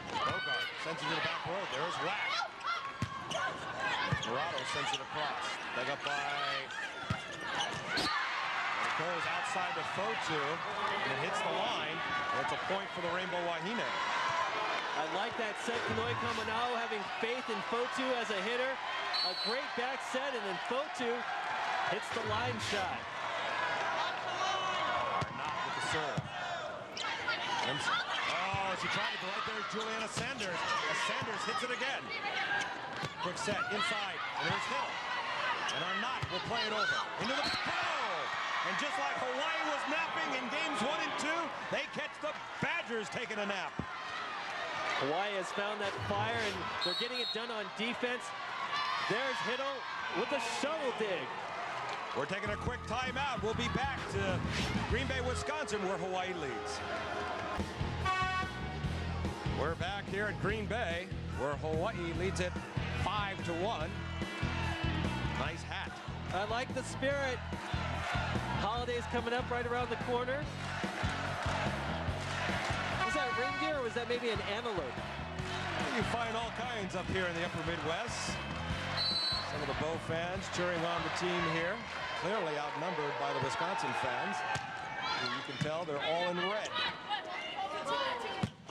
Bogart sends it to the back row. There's Wack. Morado sends it across. Dug up by... And it goes outside the Fotu, and it hits the line. And it's a point for the Rainbow Wahine. I like that set. Kanoi Kamanao having faith in Fotu as a hitter. A great back set, and then Fotu hits the line shot. Not with the serve. Simpson. Oh, she tried to go right there. Juliana Sanders. As Sanders hits it again. Quick set inside, and there's Hill. And Arnott will play it over. Into the goal! And just like Hawaii was napping in games 1 and 2, they catch the Badgers taking a nap. Hawaii has found that fire, and they're getting it done on defense. There's Hiddle with a shovel dig. We're taking a quick timeout. We'll be back to Green Bay, Wisconsin, where Hawaii leads. We're back here at Green Bay, where Hawaii leads it 5-1. Nice hat. I like the spirit. Holiday's coming up right around the corner. Was that reindeer, or was that maybe an antelope? You find all kinds up here in the upper Midwest. Some of the Bow fans cheering on the team here. Clearly outnumbered by the Wisconsin fans. You can tell they're all in red.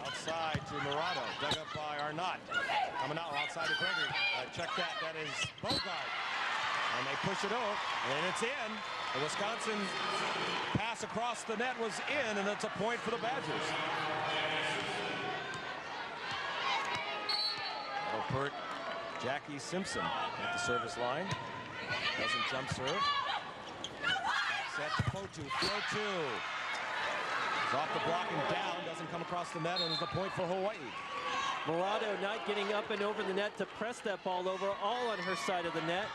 Outside to Morado, dug up by Arnott. Coming out outside to Gregory. Check that, that is Bogart. And they push it over, and it's in. The Wisconsin pass across the net was in, and it's a point for the Badgers. Pert, Jackie Simpson at the service line. Doesn't jump serve. Set to Fotu. Fotu. It's off the block and down. Doesn't come across the net, and it's a point for Hawaii. Morado not getting up and over the net to press that ball over, all on her side of the net.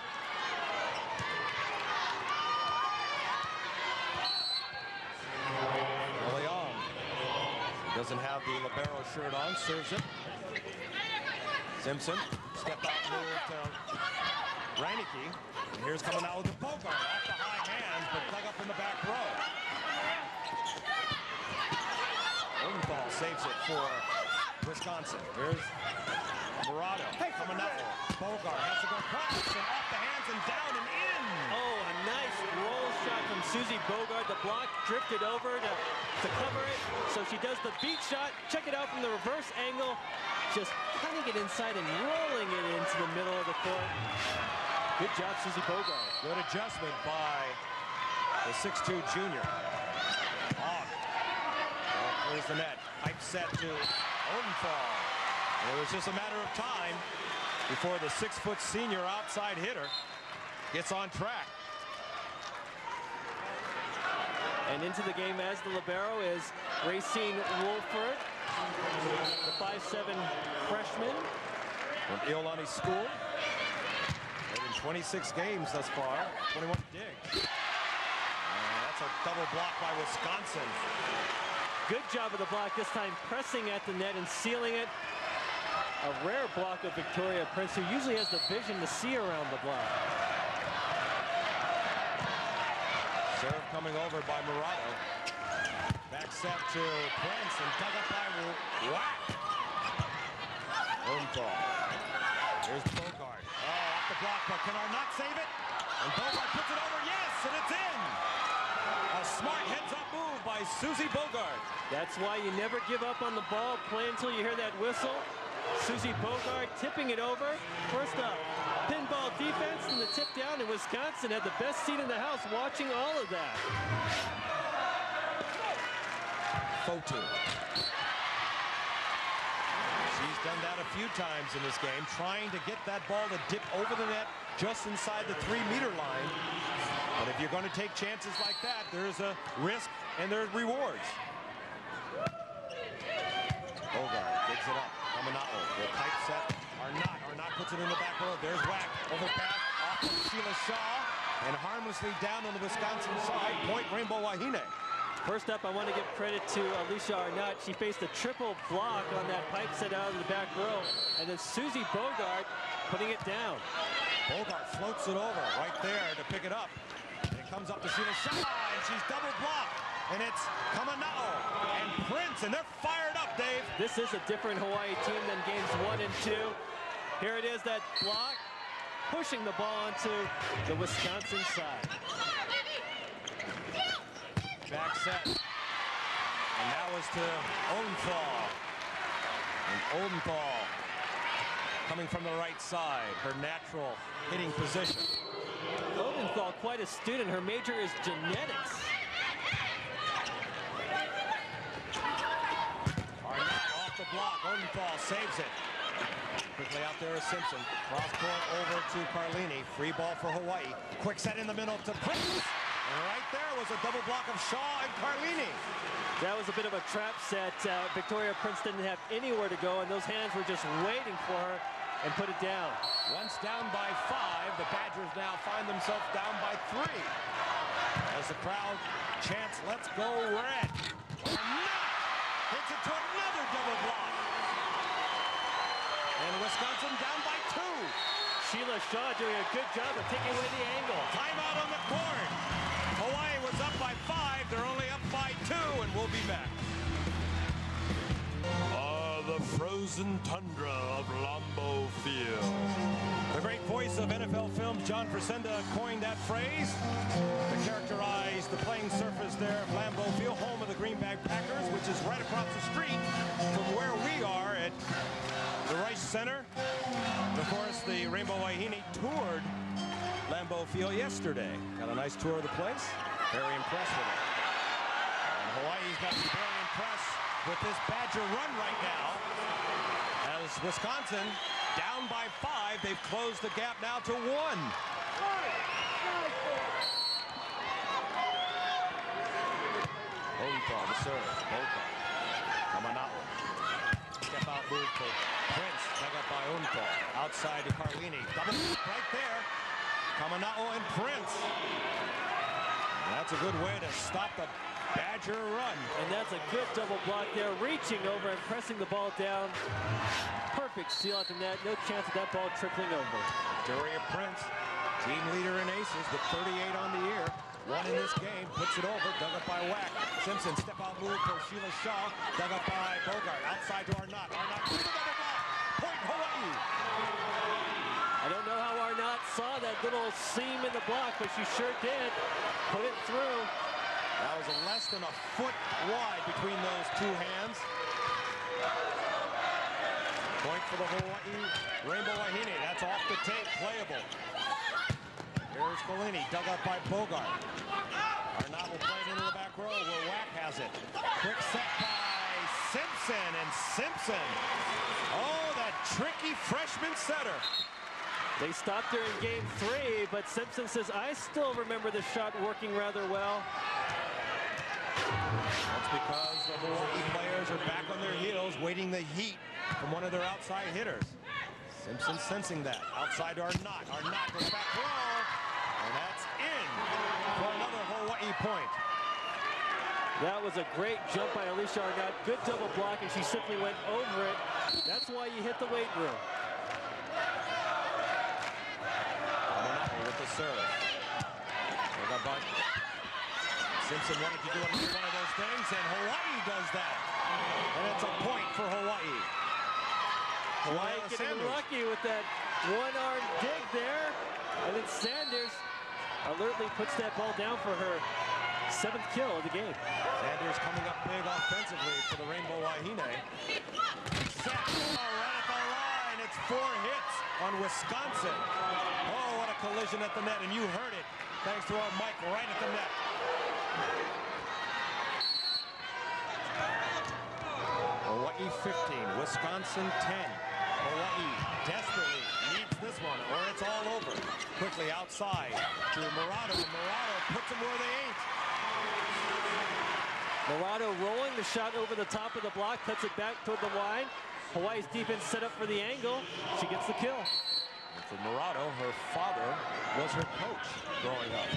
Leon doesn't have the libero shirt on, serves it. Simpson, step out move to Reineke. And here's coming out with the Bogart off the high hands, but dug up in the back row. Odenthal saves it for Wisconsin. Here's Morado coming out. Bogart has to go across and off the hands and down and in. Oh, a nice roll shot from Susie Bogart. The block drifted over to cover it. So she does the beat shot. Check it out from the reverse angle. Just cutting it inside and rolling it into the middle of the court. Good job, Susie Bogart. Good adjustment by the 6'2 junior. Hogg. There's the net. Pipe set to Odenthal. It was just a matter of time before the 6-foot senior outside hitter gets on track. And into the game as the libero is Racine Wolford, the 5'7" freshman. From Iolani School. Played in 26 games thus far, 21 digs. And that's a double block by Wisconsin. Good job of the block this time, pressing at the net and sealing it. A rare block of Victoria Prince, who usually has the vision to see around the block. Serve coming over by Morado. Back set to Prince and dug up by Wack. Odenthal. Here's Bogart. Oh, off the block, but can Arnott save it? And Bogart puts it over, yes, and it's in! A smart heads-up move by Susie Bogart. That's why you never give up on the ball. Play until you hear that whistle. Susie Bogart tipping it over. First up, pinball defense and the tip down, and Wisconsin had the best seat in the house watching all of that. Fotu. She's done that a few times in this game, trying to get that ball to dip over the net just inside the 3-meter line. But if you're going to take chances like that, there's a risk and there's rewards. Bogart digs it up. Kamana'o will pipe set. Arnott puts it in the back row. There's Wack. Overpass off of Sheila Shaw. And harmlessly down on the Wisconsin side. Point Rainbow Wahine. First up, I want to give credit to Alicia Arnott. She faced a triple block on that pipe set out of the back row. And then Susie Bogart putting it down. Bogart floats it over right there to pick it up. And it comes up to Sheila Shaw, and she's double blocked. And it's Kamana'o and Prince, and they're fired up, Dave. This is a different Hawaii team than games 1 and 2. Here it is, that block, pushing the ball onto the Wisconsin side. Back set. And that was to Odenthal. And Odenthal coming from the right side, her natural hitting position. Odenthal, quite a student. Her major is genetics. Arnott off the block. Odenthal saves it. Quickly out there is Simpson. Cross court over to Carlini. Free ball for Hawaii. Quick set in the middle to Prince. And right there was a double block of Shaw and Carlini. That was a bit of a trap set. Victoria Prince didn't have anywhere to go, and those hands were just waiting for her, and put it down. Once down by 5, the Badgers now find themselves down by 3. As the crowd chants, "Let's go Red." Arnott hits it to another double block. And Wisconsin down by 2. Sheila Shaw doing a good job of taking away the angle. Timeout on the court. Hawaii was up by 5. They're only up by 2, and we'll be back. The frozen tundra of Lambeau Field. The great voice of NFL films, John Frisenda, coined that phrase to characterize the playing surface there of Lambeau Field, home of the Green Bay Packers, which is right across the street from where we are at the Rice Center. Of course, the Rainbow Wahine toured Lambeau Field yesterday. Got a nice tour of the place. Very impressed with it. And Hawaii's got to be very impressed with this Badger run right now. As Wisconsin down by 5, they've closed the gap now to 1. Odenthal, the serve. Bogart. Kamana'o. Step out move to Prince. Dug up by Odenthal. Outside to Carlini. Double right there. Kamana'o and Prince. And that's a good way to stop the Badger run. And that's a good double block there, reaching over and pressing the ball down. Perfect seal at the net. No chance of that ball trickling over. Victoria Prince, team leader in aces with 38 on the year. 1 in this game, puts it over, dug up by Wack. Simpson, step out move for Sheila Shaw, dug up by Bogart. Outside to Arnott. Arnott with the double block. Point Hawaii. I don't know how Arnott saw that little seam in the block, but she sure did. Put it through. That was less than a foot wide between those two hands. Point for the Hawaii Rainbow Wahine. That's off the tape, playable. Here's Bellini, dug up by Bogart. Arnott will play it into the back row where Wack has it. Quick set by Simpson, and Simpson. Oh, that tricky freshman setter. They stopped her in game 3, but Simpson says, I still remember the shot working rather well. That's because the Hawaii players are back on their heels, waiting the heat from one of their outside hitters. Simpson sensing that. Outside to Arnott. Arnott goes back row, and that's in for another Hawaii point. That was a great jump by Alicia Arnott. Good double block, and she simply went over it. That's why you hit the weight room. Kamana'o with the serve. Simpson wanted to do another one of those things, and Hawaii does that. And it's a point for Hawaii. Hawaii getting lucky with that one-arm dig there. And then Sanders alertly puts that ball down for her 7th kill of the game. Sanders coming up big offensively for the Rainbow Wahine. Set right at the line. It's 4 hits on Wisconsin. Oh, what a collision at the net, and you heard it thanks to our mic right at the net. Hawaii 15, Wisconsin 10. Hawaii desperately needs this one, or it's all over. Quickly outside to Murata. Murata puts them where they ain't. Murado rolling the shot over the top of the block, cuts it back toward the line. Hawaii's defense set up for the angle. She gets the kill. And for Murado, her father was her coach growing up.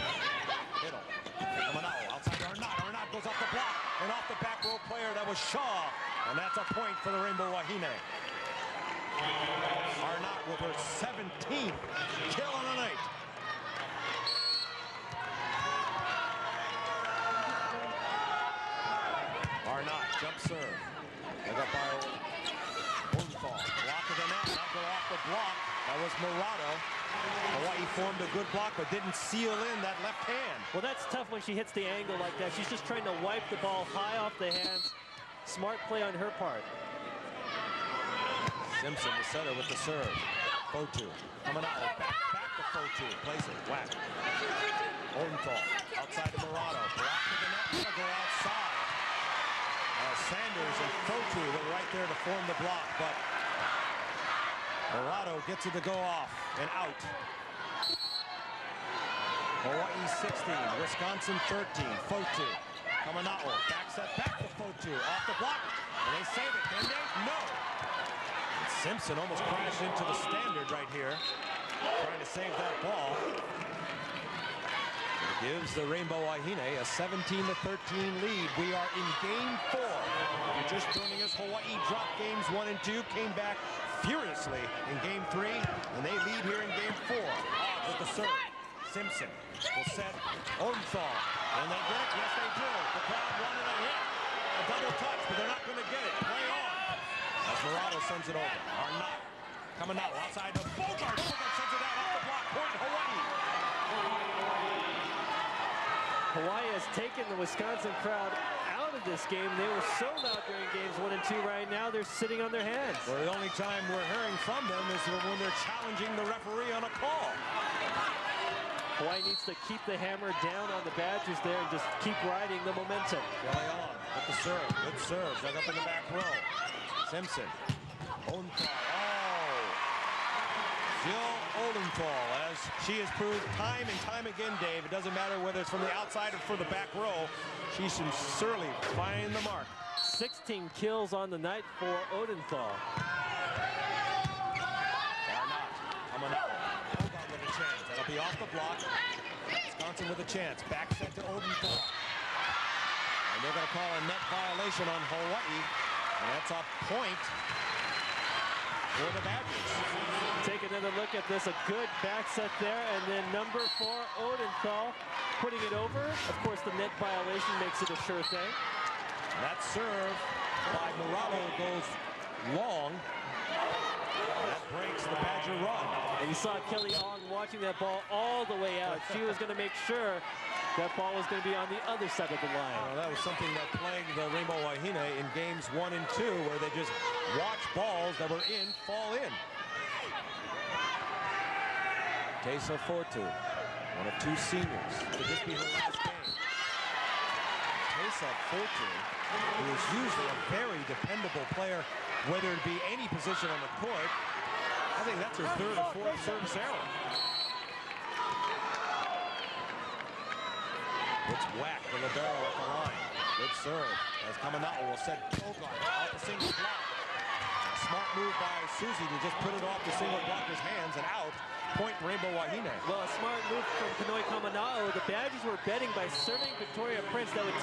Middle. Kamanao outside to Arnott. Arnott goes off the block and off the back row player. That was Shaw. And that's a point for the Rainbow Wahine. Arnott with her 17th kill on the night. Arnott, jump serve. Dug up by Odenthal. Block of the net, not go off the block. That was Murado. Hawaii formed a good block, but didn't seal in that left hand. Well, that's tough when she hits the angle like that. She's just trying to wipe the ball high off the hands. Smart play on her part. Simpson, the setter, with the serve. Fotu coming out. Back to Fotu. Plays it. Whack. Odenthal outside to Murado. Block to the net. Gonna go outside. Sanders and Fotu were right there to form the block, but Murado gets it to go off and out. Hawaii 16, Wisconsin 13. Fotu. Kamanao. Back set back to Fotu. Off the block. And they save it. Can they? No. And Simpson almost crashed into the standard right here. Trying to save that ball. It gives the Rainbow Wahine a 17-13 lead. We are in game 4. If you're just joining us, Hawaii dropped games 1 and 2, came back furiously in game 3, and they lead here in game 4. Off with the serve. Simpson will set Odenthal. And they get it? Yes, they do. The crowd wanted a hit. A double touch, but they're not going to get it. Play on. As Murado sends it over. Arnott coming out outside to Bogart. Bogart sends it out off the block. Point Hawaii. Hawaii has taken the Wisconsin crowd out of this game. They were so loud during games 1 and 2. Right now, they're sitting on their hands. Well, the only time we're hearing from them is when they're challenging the referee on a call. Hawaii needs to keep the hammer down on the Badgers there and just keep riding the momentum. Kelly on with the serve. Good serve. Dug up in the back row. Simpson. Odenthal. Jill Odenthal, as she has proved time and time again, Dave. It doesn't matter whether it's from the outside or from the back row. She should surely find the mark. 16 kills on the night for Odenthal. Arnott coming out. Bogart with a chance. That'll be off the block. Wisconsin with a chance. Back set to Odenthal. And they're going to call a net violation on Hawaii. And that's a point for the Badgers. Take another look at this. A good back set there. And then number 4, Odenthal, putting it over. Of course, the net violation makes it a sure thing. That serve by Murado goes long. That breaks the Badger run. And you saw Kelly Ong watching that ball all the way out. She was going to make sure that ball was going to be on the other side of the line. Well, that was something that plagued the Rainbow Wahine in games 1 and 2, where they just watched balls that were in fall in. Tessa Fotu, one of 2 seniors. Could this be her last game? Tessa Fotu, who is usually a very dependable player, whether it be any position on the court. I think that's her 3rd or 4th service error. It's Whack, the libero at the line. Good serve. As Kamanao will set Bogart off the single block. A smart move by Susie to just put it off the single blocker's hands and out. Point Rainbow Wahine. Well, a smart move from Kanoi Kamanao. The Badgers were betting by serving Victoria Prince that would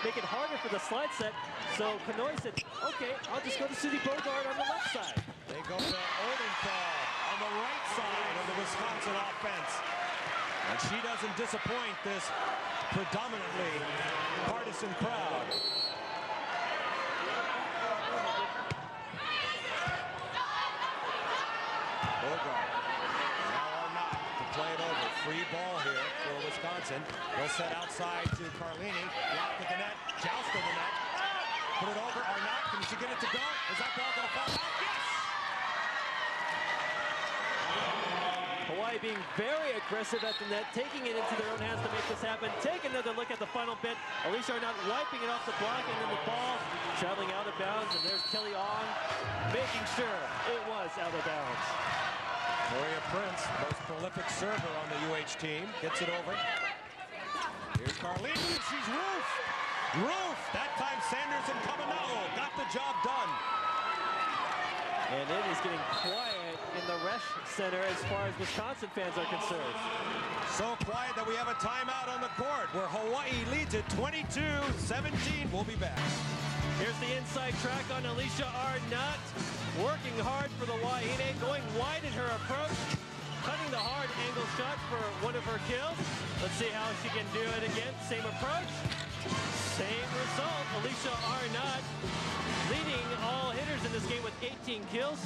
make it harder for the slide set. So Kanoi said, okay, I'll just go to Susie Bogart on the left side. They go to Odenthal on the right side of the Wisconsin offense. And she doesn't disappoint this predominantly partisan crowd. Bogart. Play it over. Free ball here for Wisconsin. They'll set outside to Carlini. Block with the net. Joust with the net. Put it over. Arnott. Can she get it to go? Is that ball going to fall out? Yes! Hawaii being very aggressive at the net, taking it into their own hands to make this happen. Take another look at the final bit. Alicia Arnott wiping it off the block, and then the ball traveling out of bounds. And there's Kelly Ong making sure it was out of bounds. Victoria Prince, most prolific server on the UH team, gets it over. Here's Carlini, she's roofed. Roofed, that center as far as Wisconsin fans are concerned. So quiet that we have a timeout on the court where Hawaii leads it 22-17. We'll be back. Here's the inside track on Alicia Arnott. Working hard for the Wahine, going wide in her approach. Cutting the hard angle shot for one of her kills. Let's see how she can do it again. Same approach, same result. Alicia Arnott leading all hitters in this game with 18 kills.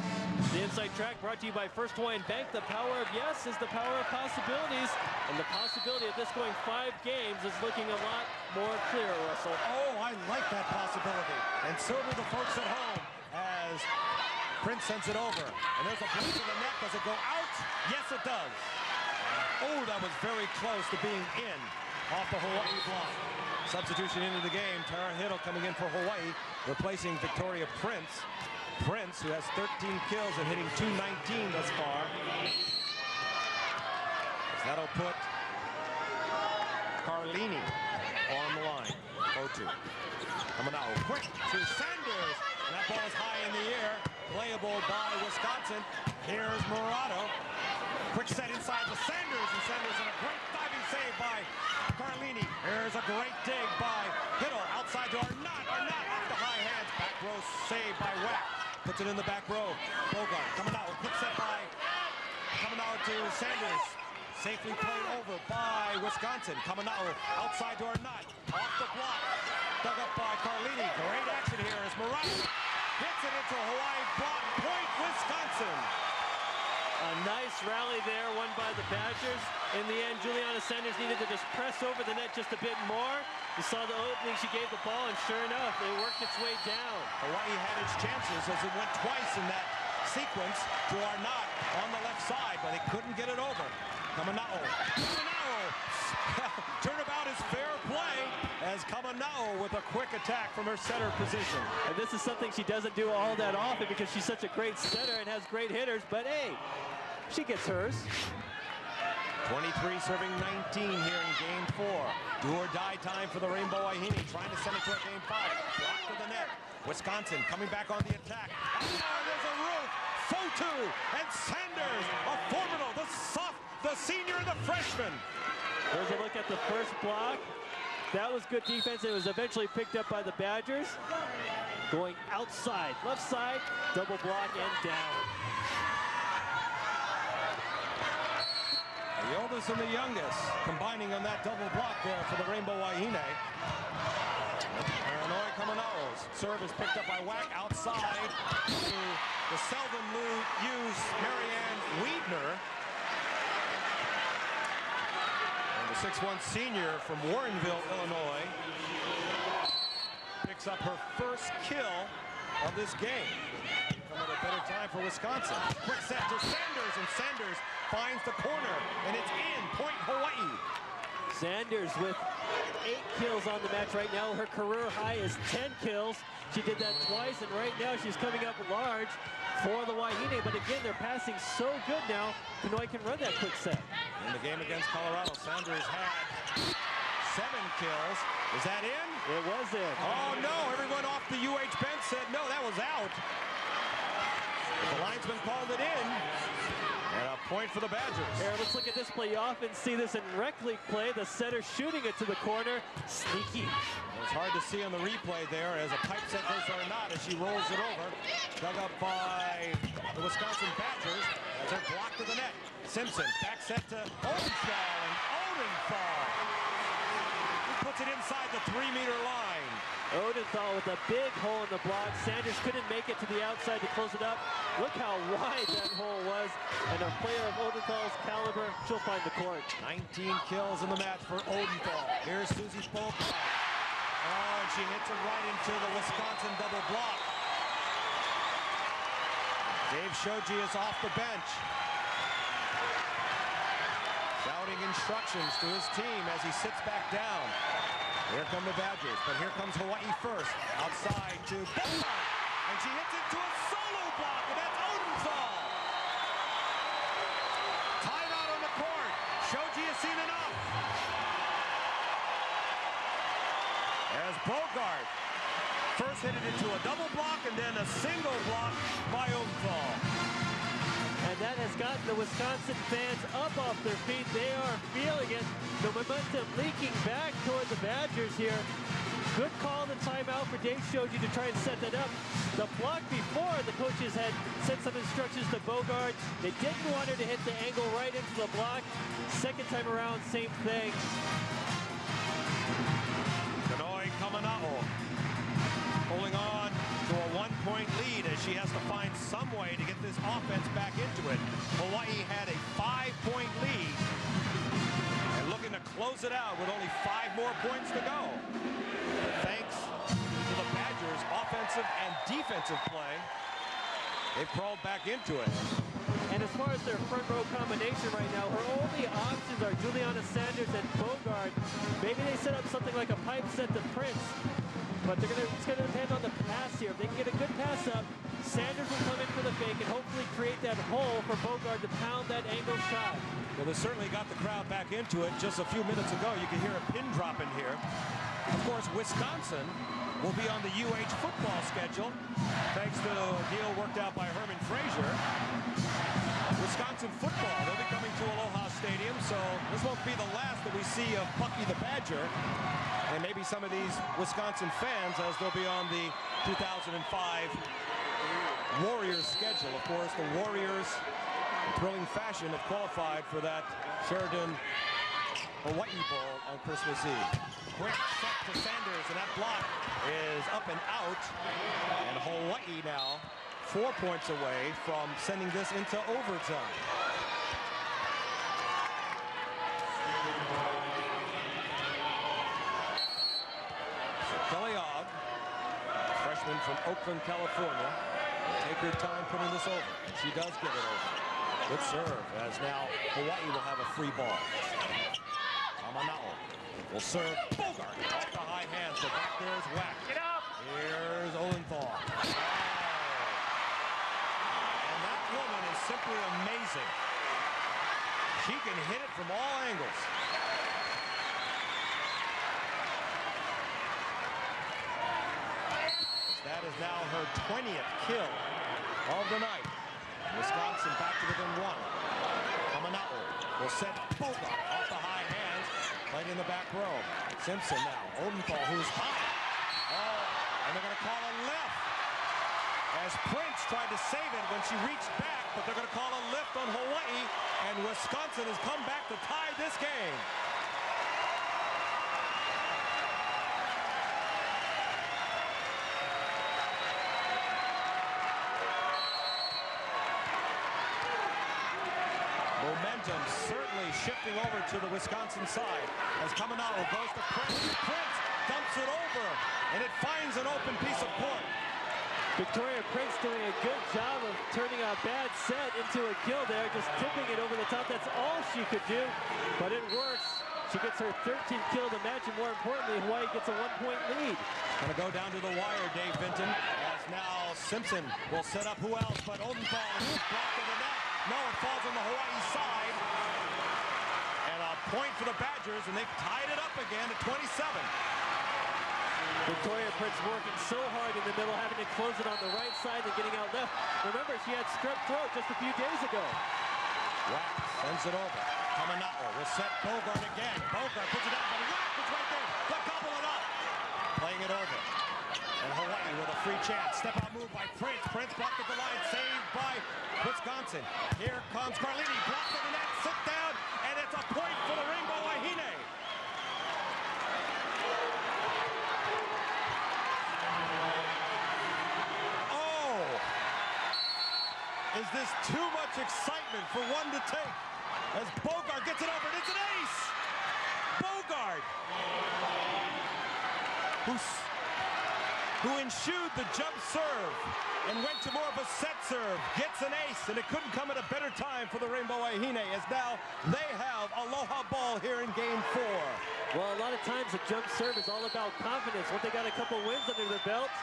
The inside track brought to you by First Hawaiian Bank. The power of yes is the power of possibilities. And the possibility of this going 5 games is looking a lot more clear, Russell. Oh, I like that possibility. And so do the folks at home as Prince sends it over. And there's a blue to the net. Does it go out? Yes, it does. Oh, that was very close to being in off the Hawaii block. Substitution into the game. Tara Hiddle coming in for Hawaii, replacing Victoria Prince. Prince, who has 13 kills and hitting .219 thus far. That'll put Carlini on the line. 0-2. Coming out quick to Sanders. And that ball is high in the air. Playable by Wisconsin. Here's Murado. Quick set inside to Sanders. And Sanders in a great diving save by Carlini. Here's a great dig by Hiddle. Outside to Arnott. Arnott off the high hands. Back row save by Wack. Puts it in the back row. Bogart coming out. Quick set by. Coming out to Sanders. Safely played over by Wisconsin. Caminao outside to Arnott. Off the block. Dug up by Carlini. Great action here as Murado hits it into Hawaii block. Point Wisconsin. A nice rally there, won by the Badgers. In the end, Juliana Sanders needed to just press over the net just a bit more. You saw the opening, she gave the ball, and sure enough, it worked its way down. Hawaii had its chances as it went twice in that sequence to Arnott on the left side, but they couldn't get it over. Caminao. Turnabout is fair play as Caminao with a quick attack from her center position. And this is something she doesn't do all that often because she's such a great setter and has great hitters, but hey, she gets hers. 23 serving 19 here in game 4. Do or die time for the Rainbow Wahine, trying to send it to a game 5. Block to the net. Wisconsin coming back on the attack. Oh, there's a roof. Fotu and Sanders, a formidable, the senior and the freshman. Here's a look at the first block. That was good defense. It was eventually picked up by the Badgers. Going outside, left side, double block and down. The oldest and the youngest combining on that double block there for the Rainbow Wahine. Illinois Caminaos. Serve is picked up by Wack outside to the seldom used Marianne Wiedner. And the 6'1" senior from Warrenville, Illinois, picks up her first kill of this game. Come at a better time for Wisconsin. Quick set to Sanders, and Sanders finds the corner, and it's in. Point Hawaii. Sanders with 8 kills on the match right now. Her career high is 10 kills. She did that twice, and right now she's coming up large for the Wahine. But again, they're passing so good now, Kanoi can run that quick set. In the game against Colorado, Sanders had 7 kills. Is that in? It was in. Oh, no. Everyone off the UH bench said, no, that was out. The linesman called it in. And a point for the Badgers. Here, let's look at this play. You often see this in rec league play. The setter shooting it to the corner. Sneaky. It was hard to see on the replay there as a pipe set goes or not as she rolls it over. Dug up by the Wisconsin Badgers as they're blocked to the net. Simpson, back set to Odenthal, and Odenthal. He puts it inside the 3-meter line. Odenthal with a big hole in the block. Sanders couldn't make it to the outside to close it up. Look how wide that hole was. And a player of Odenthal's caliber, she'll find the court. 19 kills in the match for Odenthal. Here's Susie Spolka. Oh, and she hits it right into the Wisconsin double block. Dave Shoji is off the bench, shouting instructions to his team as he sits back down. Here come the Badgers, but here comes Hawaii first. Outside to Bogart, and she hits it to a solo block, and that's Odenthal. Timeout on the court. Shoji has seen enough. As Bogart first hit it into a double block, and then a single block by Odenthal. and that has gotten the Wisconsin fans up off their feet. They are feeling it. The momentum leaking back toward the Badgers here. Good call the timeout for Dave Shoji to try and set that up. The block before, the coaches had sent some instructions to Bogart. They didn't want her to hit the angle right into the block. Second time around, same thing. Kanoe Kamana'o holding on to a 1-point lead as she has to find some way to get this offense back into it. Hawaii had a 5-point lead and looking to close it out with only 5 more points to go. But thanks to the Badgers' offensive and defensive play, they've crawled back into it. And as far as their front row combination right now, her only options are Juliana Sanders and Bogart. Maybe they set up something like a pipe set to Prince. But it's going to depend on the pass here. If they can get a good pass up, Sanders will come in for the fake and hopefully create that hole for Bogart to pound that angle shot. Well, they certainly got the crowd back into it. Just a few minutes ago, you can hear a pin drop in here. Of course, Wisconsin will be on the UH football schedule, thanks to a deal worked out by Herman Frazier. Wisconsin football, they'll be coming to Aloha Stadium, so this won't be the last that we see of Bucky the Badger. And maybe some of these Wisconsin fans, as they'll be on the 2005 Warriors schedule. Of course, the Warriors, in thrilling fashion, have qualified for that Sheridan Hawaii Bowl on Christmas Eve. Quick set to Sanders, and that block is up and out. And Hawaii now 4 points away from sending this into overtime. Freshman from Oakland, California. Take her time putting this over. And she does get it over. Good serve, as now Hawaii will have a free ball. Kamana'o will serve. Bogart off the high hands. So back there's Wack. Get up! Here's Olenthal. Oh. And that woman is simply amazing. She can hit it from all angles. That is now her 20th kill of the night. Wisconsin back to within 1. Kamana'o will set Bogart off the high hands, playing in the back row. Simpson now. Odenthal, who's high. Oh, and they're going to call a lift. As Prince tried to save it when she reached back, but they're going to call a lift on Hawaii, and Wisconsin has come back to tie this game. Momentum certainly shifting over to the Wisconsin side as Kamana'o goes to Prince. Prince dumps it over, and it finds an open piece of court. Victoria Prince doing a good job of turning a bad set into a kill there, just tipping it over the top. That's all she could do, but it works. She gets her 13th kill of the match, and more importantly, Hawaii gets a 1-point lead. Gonna go down to the wire, Dave Vinton, as now Simpson will set up who else but Odenthal, who's blocked in the net. No, it falls on the Hawaii side. And a point for the Badgers, and they've tied it up again at 27. Victoria Prince working so hard in the middle, having to close it on the right side and getting out left. Remember, she had strep throat just a few days ago. Wack sends it over. Kamana'o will set Bogart again. Bogart puts it out, but Wack is right there. They'll gobble it up. Playing it over. And Hawaii with a free chance. Step out move by Prince. Prince blocked at the line. Saved by Wisconsin. Here comes Carlini. Blocked at the net. Sit down. And it's a point for the Rainbow Wahine. Oh! Is this too much excitement for one to take? As Bogart gets it over. And it's an ace! Bogart! Who ensued the jump serve and went to more of a set serve, gets an ace, and it couldn't come at a better time for the Rainbow Wahine, as now they have Aloha ball here in Game 4. Well, a lot of times the jump serve is all about confidence. Once they got a couple wins under their belt,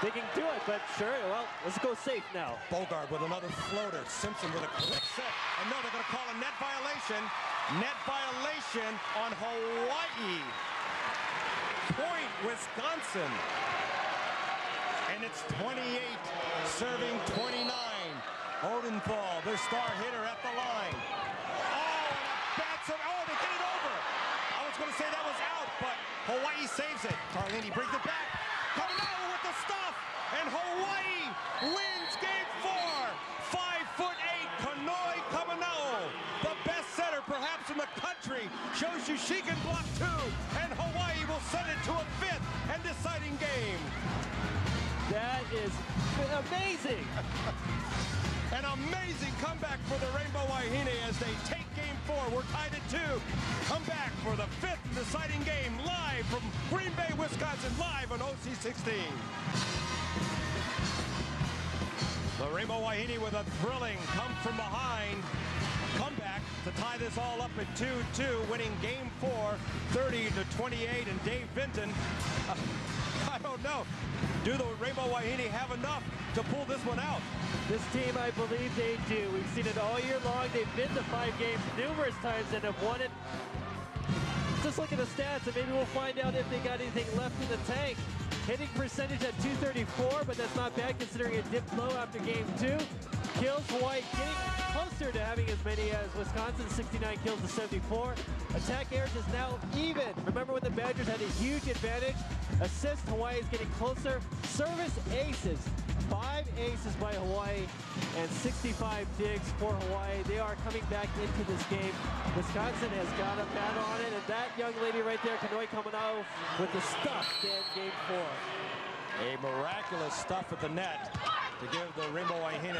they can do it, but sure, well, let's go safe now. Bogart with another floater. Simpson with a quick set. And no, they're going to call a net violation. Net violation on Hawaii. Point, Wisconsin. And it's 28 serving 29. Odenthal, their star hitter at the line. Oh, and a bad serve. Oh, they get it over. I was going to say that was out, but Hawaii saves it. Carlini brings it back. Kamanao with the stuff, and Hawaii wins game 4. 5'8", Kanoi Kamanao, the best setter perhaps in the country, shows you she can block too, and Hawaii will send it to a 5th and deciding game. That is amazing. An amazing comeback for the Rainbow Wahine as they take game 4. We're tied at 2. Come back for the 5th deciding game live from Green Bay, Wisconsin, live on OC16. The Rainbow Wahine with a thrilling come from behind comeback to tie this all up at 2-2, winning game 4, 30-28, and Dave Vinton, I don't know. Do the Rainbow Wahine have enough to pull this one out? This team, I believe they do. We've seen it all year long. They've been to 5 games numerous times and have won it. Just look at the stats, and maybe we'll find out if they got anything left in the tank. Hitting percentage at 234, but that's not bad considering it dipped low after game 2. Kills, Hawaii getting closer to having as many as Wisconsin, 69 kills to 74. Attack errors is now even. Remember when the Badgers had a huge advantage? Assist, Hawaii is getting closer. Service aces. 5 aces by Hawaii and 65 digs for Hawaii. They are coming back into this game. Wisconsin has got a battle on it, and that young lady right there, Kanoi Kamanao, with the stuff to end game 4. A miraculous stuff at the net to give the Rainbow Wahine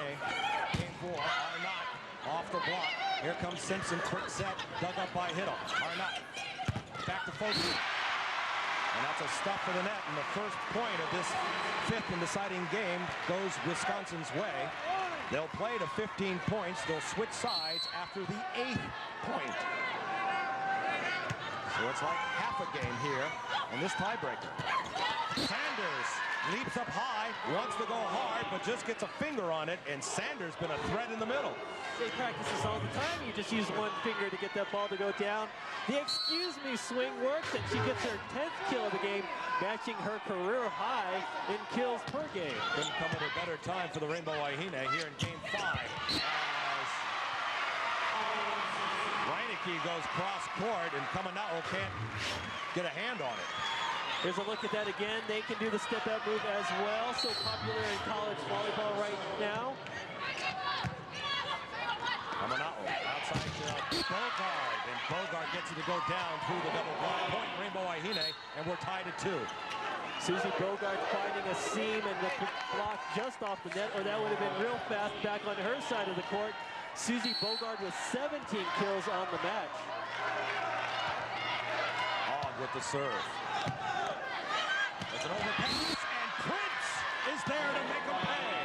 game 4. Arnott off the block. Here comes Simpson, quick set, dug up by Hiddle. Arnott back to Fogarty. And that's a stop for the net, and the first point of this 5th and deciding game goes Wisconsin's way. They'll play to 15 points. They'll switch sides after the 8th point. So it's like half a game here in this tiebreaker. Sanders leaps up high, wants to go hard, but just gets a finger on it, and Sanders been a threat in the middle. They practice this all the time. You just use one finger to get that ball to go down. The excuse me swing works, and she gets her 10th kill of the game, matching her career high in kills per game. Couldn't come at a better time for the Rainbow Wahine here in game 5. As Reineke goes cross court, and Kamanao can't get a hand on it. Here's a look at that again. They can do the step-out move as well. So popular in college volleyball right now. Kamanao outside to Bogard, and Bogard gets it to go down through the double block. Point Rainbow Wahine, and we're tied at 2. Susie Bogard finding a seam and the block just off the net, or that would have been real fast back on her side of the court. Susie Bogard with 17 kills on the match. On with the serve. It's an overpass, and Prince is there to make him pay.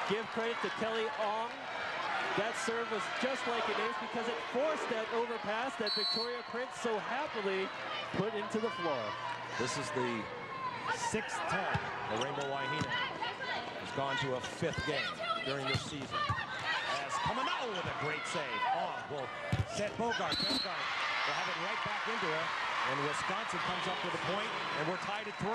Give credit to Kelly Ong. That serve was just like an ace because it forced that overpass that Victoria Prince so happily put into the floor. This is the 6th time the Rainbow Wahine has gone to a 5th game during this season. As Kamanao with a great save. Ong will set Bogard. Bogard will have it right back into her. And Wisconsin comes up with a point, and we're tied at 3.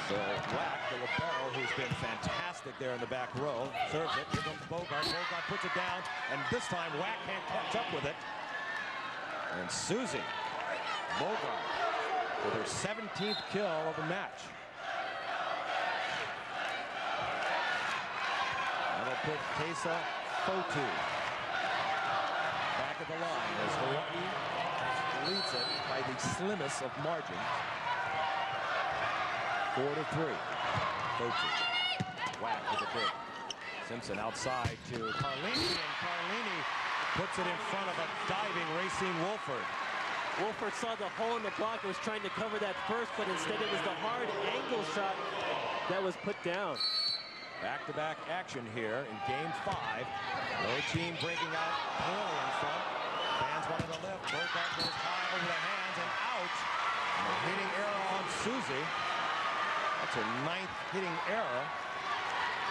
So Wack, the libero, who's been fantastic there in the back row, serves it. Here comes Bogard. Bogard puts it down, and this time Wack can't catch up with it. And Susie Bogard with her 17th kill of the match. That'll put Tesa Fotu back at the line as Hawaii leads it by the slimmest of margins. 4-3. Fotu. Whack with a dig. Simpson outside to Carlini, and Carlini puts it in front of a diving Racine Wolford. Wolford saw the hole in the block and was trying to cover that first, but instead it was the hard angle shot that was put down. Back-to-back action here in game 5. No team breaking out clearly in front. Fans wanted to lift. Bogart goes high over the hands and out. And a hitting error on Susie. That's her 9th hitting error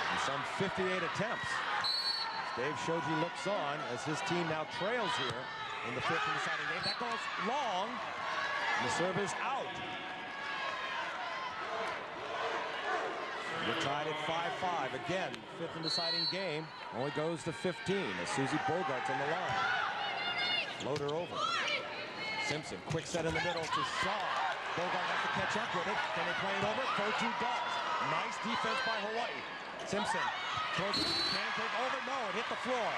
in some 58 attempts. As Dave Shoji looks on as his team now trails here in the fifth and deciding game. That goes long. The serve is out. We're tied at 5-5. Again, fifth and deciding game. Only goes to 15 as Susie Bogart's on the line. Floater over. Simpson, quick set in the middle to Shaw. Bogart has to catch up with it. Can they play it over? Fotu does. Nice defense by Hawaii. Simpson throws it. Can it take over? No, it hit the floor.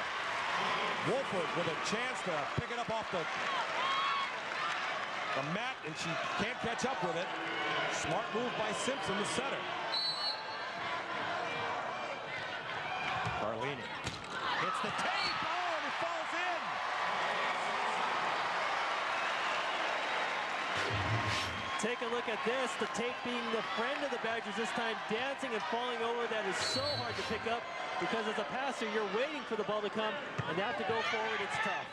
Wolford with a chance to pick it up off the mat, and she can't catch up with it. Smart move by Simpson, the setter. Carlini hits the tape. Oh, and it falls in. Take a look at this. The tape being the friend of the Badgers this time, dancing and falling over. That is so hard to pick up because as a passer, you're waiting for the ball to come, and you have to go forward. It's tough.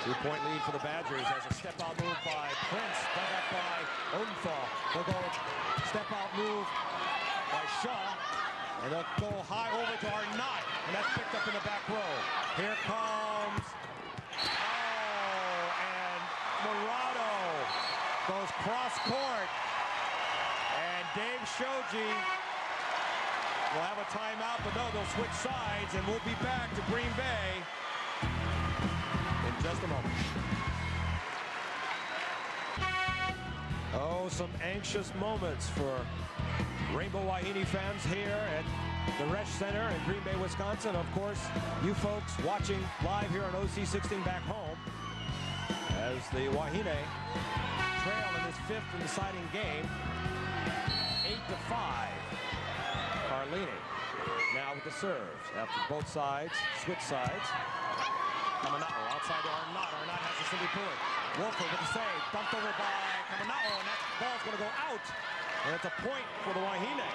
2-point lead for the Badgers as a step-out move by Prince, dug up by Odenthal. They'll go step-out move by Shaw, and they'll go high over to Arnott, and that's picked up in the back row. Here comes, and Morado goes cross court, and Dave Shoji will have a timeout, but no, they'll switch sides, and we'll be back to Green Bay in just a moment. Oh, some anxious moments for Rainbow Wahine fans here at the Resch Center in Green Bay, Wisconsin. Of course, you folks watching live here on OC16 back home as the Wahine trail in this fifth and deciding game, 8-5. Carlini now with the serves after both sides, switch sides. Kamanao outside to Arnott. Arnott has to simply pull it. Wolford with the save, dumped over by Kamanao, and that ball's going to go out. And it's a point for the Wahine.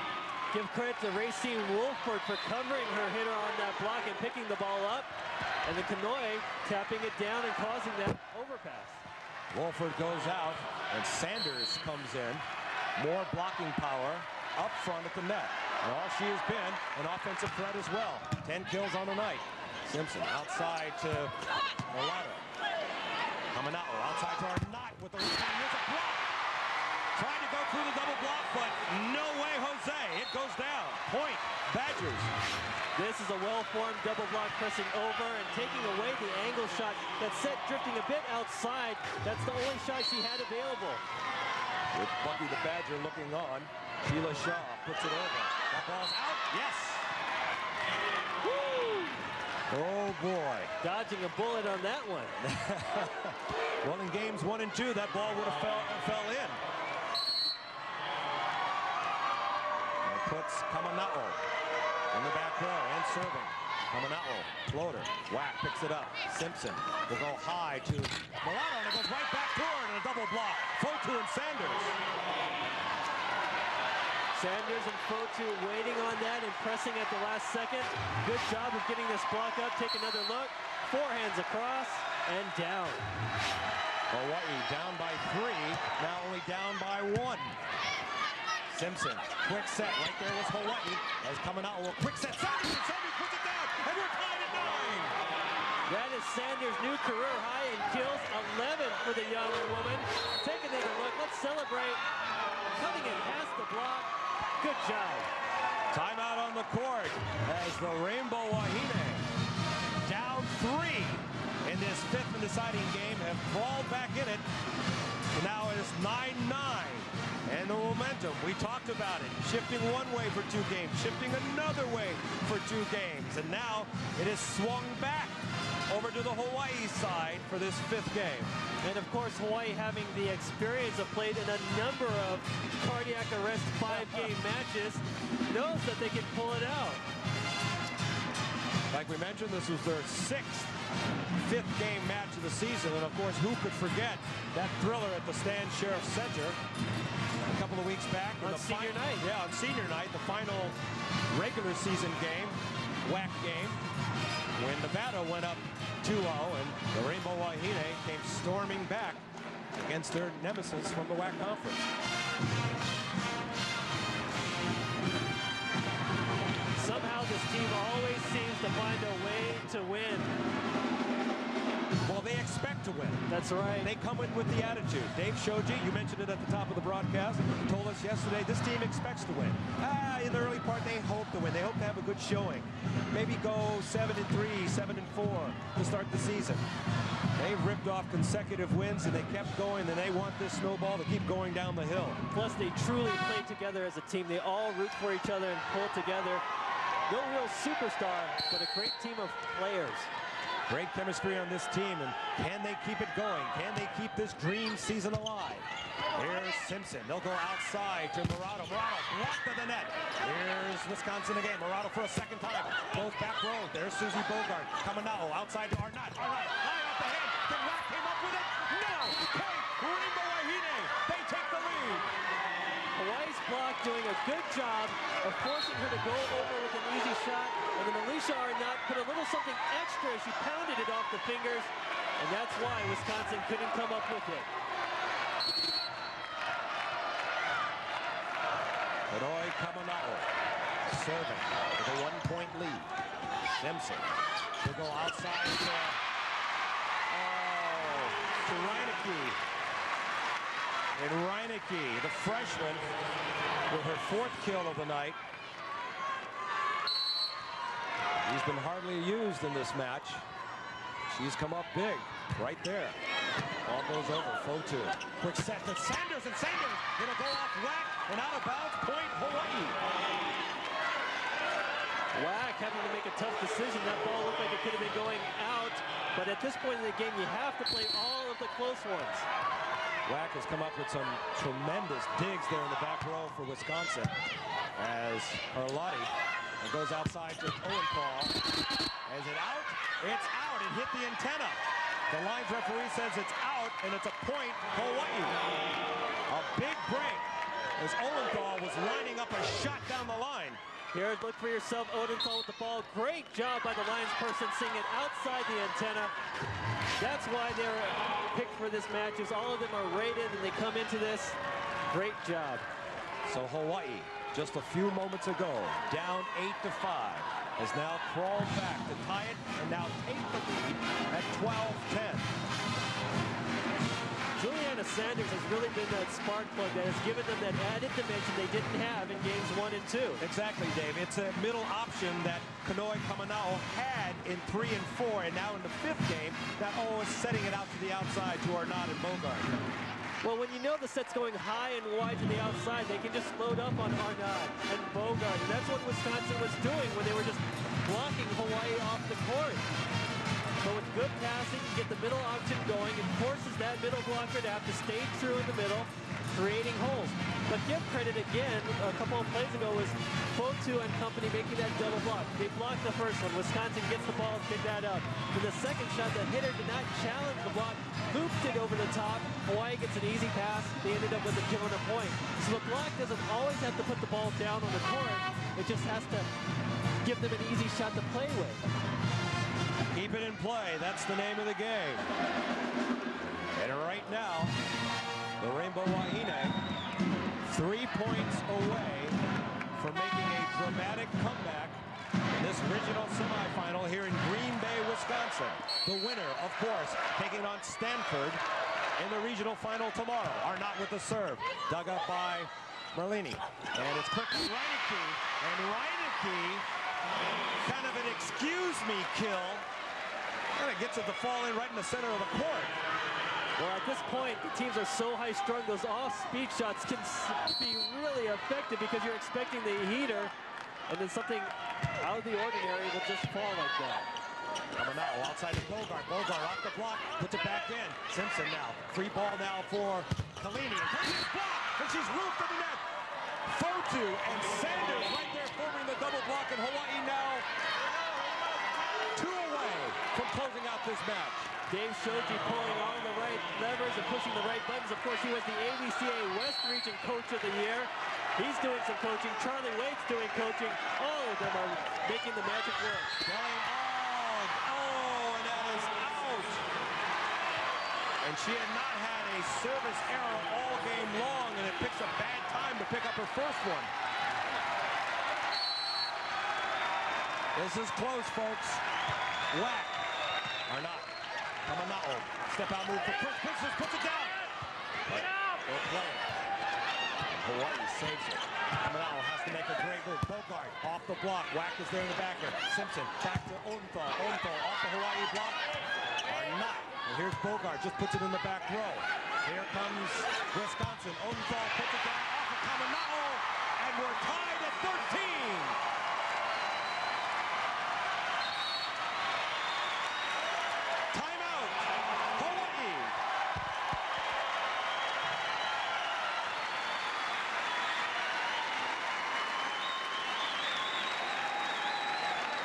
Give credit to Racine Wolford for covering her hitter on that block and picking the ball up. And the Kanoi tapping it down and causing that overpass. Wolford goes out, and Sanders comes in. More blocking power up front at the net. And all she has been, an offensive threat as well. 10 kills on the night. Simpson outside to Morado. Kamanao outside to Arnott with the return. Here's a block. Trying to go through the double block, but no way, Jose. It goes down. Point, Badgers. This is a well-formed double block pressing over and taking away the angle shot that's set drifting a bit outside. That's the only shot she had available. With Bucky the Badger looking on, Sheila Shaw puts it over. That ball's out. Yes. Woo! Oh boy. Dodging a bullet on that one. Well, in games 1 and 2, that ball would have fell in. And it puts Kamanao in the back row and serving. Kamanao, floater, whack, picks it up. Simpson will go high to Morado, and it goes right back to her in a double block. Fotu and Sanders. Sanders and Fotu waiting on that and pressing at the last second. Good job of getting this block up. Take another look. Forehands across and down. Hawaii down by 3, now only down by 1. Simpson, quick set, right there was Hawaii. As coming out, a quick set, Sanders puts it down, and we're tied at 9. That is Sanders' new career high in kills, 11 for the young woman. Take another look, let's celebrate. Cutting it past the block, good job. Timeout on the court as the Rainbow Wahine, down 3 in this fifth and deciding game, have crawled back in it. So now it is 9-9. And the momentum, we talked about it, shifting one way for 2 games, shifting another way for 2 games, and now it is swung back over to the Hawaii side for this 5th game. And of course, Hawaii having the experience of played in a number of cardiac arrest 5-game matches, knows that they can pull it out. Like we mentioned, this was their 6th 5th game match of the season, and of course, who could forget that thriller at the Stan Sheriff Center a couple of weeks back on senior night. Yeah, on senior night, the final regular season game, WAC game, when Nevada went up 2-0, and the Rainbow Wahine came storming back against their nemesis from the WAC conference. Somehow this team always seems to find a way to win. Well, they expect to win. That's right. They come in with the attitude. Dave showed you mentioned it at the top of the broadcast, told us yesterday this team expects to win. In the early part, they hope to win. They hope to have a good showing. Maybe go 7-3, 7-4 to start the season. They've ripped off consecutive wins, and they kept going, and they want this snowball to keep going down the hill. Plus, they truly play together as a team. They all root for each other and pull together. No real superstar, but a great team of players. Great chemistry on this team, and can they keep it going? Can they keep this dream season alive? Here's Simpson. They'll go outside to Morado. Morado blocked to the net. Here's Wisconsin again. Morado for a second time. Goes back row. There's Susie Bogart. Caminao outside to Arnott. Arnott high off the head. Can Rack came up with it? No! Point! Rainbow Wahine. They take the lead. Hawaii's block doing a good job of forcing her to go over with an easy shot. And then Alicia Arnott put a little something extra as she pounded it off the fingers. And that's why Wisconsin couldn't come up with it. Hanoi Caminao serving with a 1-point lead. Simpson will go outside to Reineke. And Reineke, the freshman, with her 4th kill of the night. He's been hardly used in this match. She's come up big right there. Ball goes over. Fotu. Quick set to Sanders, and Sanders gonna go off whack and out of bounds. Point Hawaii. Wack having to make a tough decision. That ball looked like it could have been going out. But at this point in the game, you have to play all of the close ones. Wack has come up with some tremendous digs there in the back row for Wisconsin. As Arlotti goes outside to Owenthal. Is it out? It's out. It hit the antenna. The lines referee says it's out, and it's a point Hawaii. A big break as Owenthal was lining up a shot down the line. Here, look for yourself, Odenthal with the ball. Great job by the Lions person seeing it outside the antenna. That's why they're picked for this match, is all of them are rated and they come into this. Great job. So Hawaii, just a few moments ago, down 8-5, has now crawled back to tie it and now take the lead at 12-10. Juliana Sanders has really been that spark plug that has given them that added dimension they didn't have in games 1 and 2. Exactly, Dave. It's a middle option that Kanoi Caminao had in 3 and 4, and now in the 5th game, that is setting it out to the outside to Arnott and Bogart. Well, when you know the set's going high and wide to the outside, they can just load up on Arnott and Bogart. And that's what Wisconsin was doing when they were just blocking Hawaii off the court. But with good passing, you get the middle option going. It forces that middle blocker to have to stay true in the middle, creating holes. But give credit again, a couple of plays ago was Fotu and company making that double block. They blocked the first one. Wisconsin gets the ball and pick that up. For the second shot, the hitter did not challenge the block, looped it over the top. Hawaii gets an easy pass. They ended up with a kill and a point. So the block doesn't always have to put the ball down on the court. It just has to give them an easy shot to play with. Keep it in play. That's the name of the game. And right now, the Rainbow Wahine 3 points away from making a dramatic comeback in this regional semifinal here in Green Bay, Wisconsin. The winner, of course, taking on Stanford in the regional final tomorrow. Arnott with the serve. Dug up by Merlini. And it's quickly Reineke. And Reineke, kind of an excuse me kill. And it gets it to fall in right in the center of the court. Well, at this point, the teams are so high-strung, those off-speed shots can be really effective because you're expecting the heater, and then something out of the ordinary will just fall like that. Caminao outside of Bogart. Bogart off the block, puts it back in. Simpson now. Free ball now for Kalini. And Kalini's blocked, and she's roofed to the net. Fotu and Sanders right there forming the double block, and Hawaii now 2 away from closing out this match. Dave Shoji pulling all the right levers and pushing the right buttons. Of course, he was the ABCA West Region Coach of the Year. He's doing some coaching. Charlie Waite's doing coaching. All of them are making the magic work. Going on. Oh, and that is out. And she had not had a service error all game long, and it picks a bad time to pick up her first one. This is close, folks. Whack. Or not. Kamana'o, step out move for Prince. Prince puts it down. But they're playing. Hawaii saves it. Kamana'o has to make a great move. Bogart off the block. Whack is there in the backer. Simpson back to Odenthal. Odenthal off the Hawaii block. Are not. And here's Bogart, just puts it in the back row. Here comes Wisconsin. Odenthal puts it down off of Kamana'o. And we're tied at 13.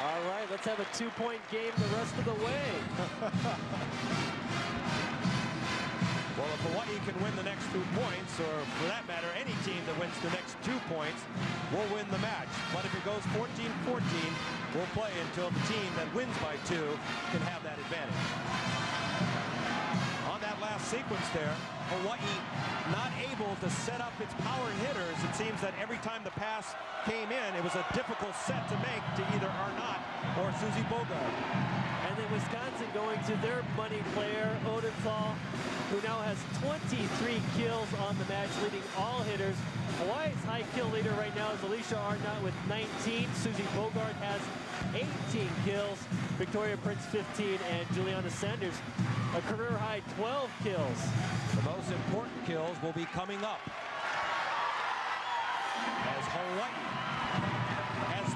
All right, let's have a 2-point game the rest of the way. Well, if Hawaii can win the next 2 points, or for that matter, any team that wins the next 2 points, will win the match. But if it goes 14-14, we'll play until the team that wins by 2 can have that advantage. On that last sequence there, Hawaii not able to set up its power hitters. It seems that every time the pass came in, it was a difficult set to make to either Arnott or Susie Bogart. And then Wisconsin going to their money player, Odenthal, who now has 23 kills on the match, leading all hitters. Hawaii's high kill leader right now is Alicia Arnott with 19. Susie Bogart has 18 kills. Victoria Prince 15, and Juliana Sanders a career-high 12 kills. The most important kills will be coming up, as Hawaii has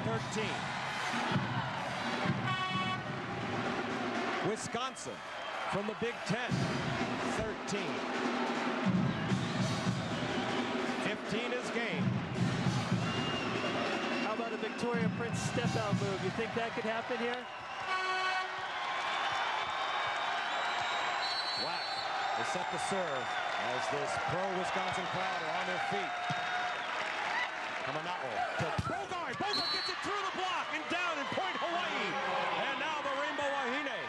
13. Wisconsin from the Big Ten, 13. 15 is game. How about a Victoria Prince step-out move? You think that could happen here? Whack is set to serve as this pro-Wisconsin crowd are on their feet. Kamana'o to Bogart. Bogart gets it through the block and down and point Hawaii. And now the Rainbow Wahine,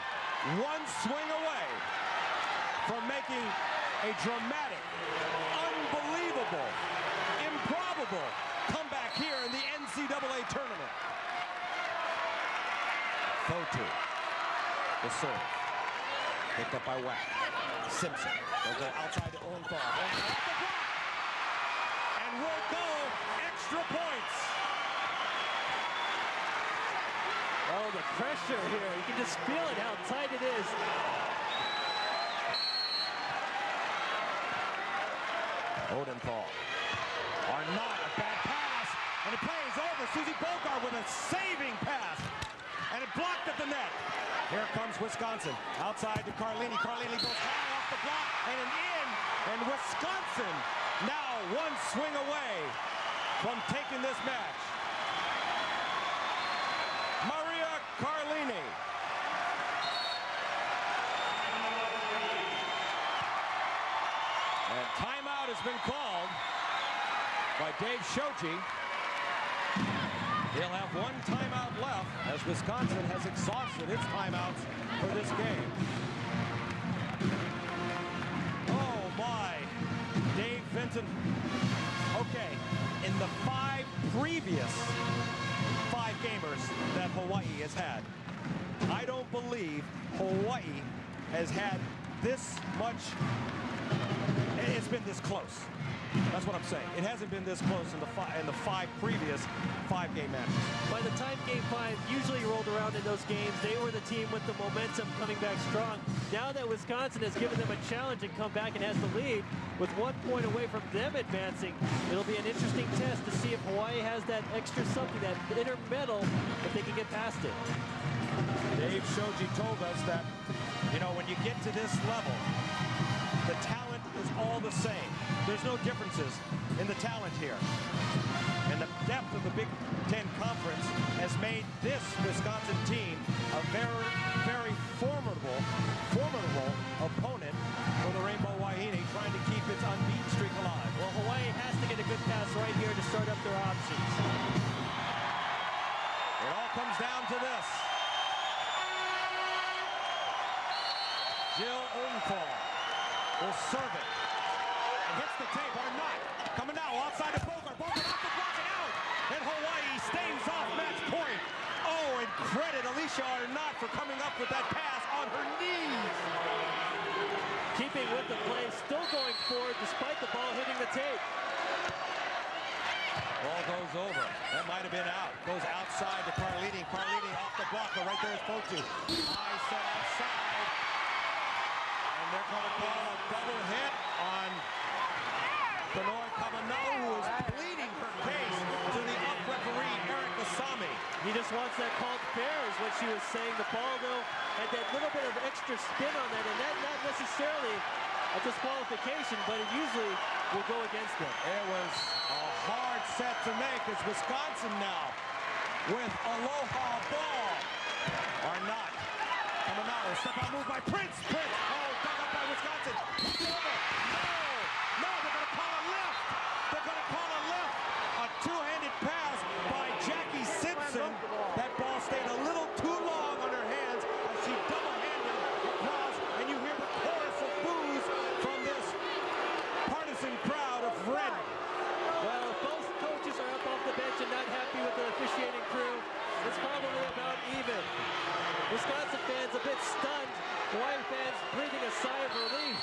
one swing away from making a dramatic, unbelievable, improbable comeback here in the NCAA tournament. Fotu, the serve. Picked up by Whack. Simpson will go outside to Odenthal. Off the block. And we'll go extra points. Oh, the pressure here. You can just feel it, how tight it is. Odenthal. Arnott, a bad pass. And the play is over. Susie Bogart with a saving pass. And it blocked at the net. Here comes Wisconsin. Outside to Carlini. Carlini goes high off the block and in. And Wisconsin now one swing away from taking this match. Maria Carlini. And timeout has been called by Dave Shoji. He'll have one timeout left as Wisconsin has exhausted its timeouts for this game. Oh my, Dave Vinton. Okay, in the 5 previous 5 gamers that Hawaii has had, I don't believe Hawaii has had this much, it's been this close. That's what I'm saying. It hasn't been this close in the 5 previous 5-game matches. By the time Game 5 usually rolled around in those games, they were the team with the momentum coming back strong. Now that Wisconsin has given them a challenge and come back and has the lead, with 1 point away from them advancing, it'll be an interesting test to see if Hawaii has that extra something, that inner medal, if they can get past it. Dave Shoji told us that, you know, when you get to this level, the talent is all the same. There's no differences in the talent here. And the depth of the Big Ten Conference has made this Wisconsin team a very, very formidable opponent for the Rainbow Wahine, trying to keep its unbeaten streak alive. Well, Hawaii has to get a good pass right here to start up their options. It all comes down to this. Jill Odenthal will serve it. And hits the tape, or not. Coming now, outside of Bogart. Bogart off the block and out. And Hawaii staves off match point. Oh, and credit Alicia Arnott for coming up with that pass on her knees. Keeping with the play, still going forward despite the ball hitting the tape. Ball goes over. That might have been out. Goes outside to Carlini. Carlini off the block, but right there is Fotu. High set outside. And they're going to call a double hit on Benoit Kamanau, who is pleading her case to the up referee, Eric Asami. He just wants that called fair, is what she was saying. The ball, though, had that little bit of extra spin on that, and that not necessarily a disqualification, but it usually will go against them. It was a hard set to make. It's Wisconsin now with Aloha ball. Or not. Kamanau, step out move by Prince. Prince, oh, dug up by Wisconsin. Over. No, they're going to call a lift. They're going to call a lift. A two-handed pass by Jackie Simpson. That ball stayed a little too long on her hands as she double-handed across, and you hear the chorus of boos from this partisan crowd of red. Well, if both coaches are up off the bench and not happy with the officiating crew, it's probably about even. Wisconsin fans a bit stunned. Hawaii fans breathing a sigh of relief.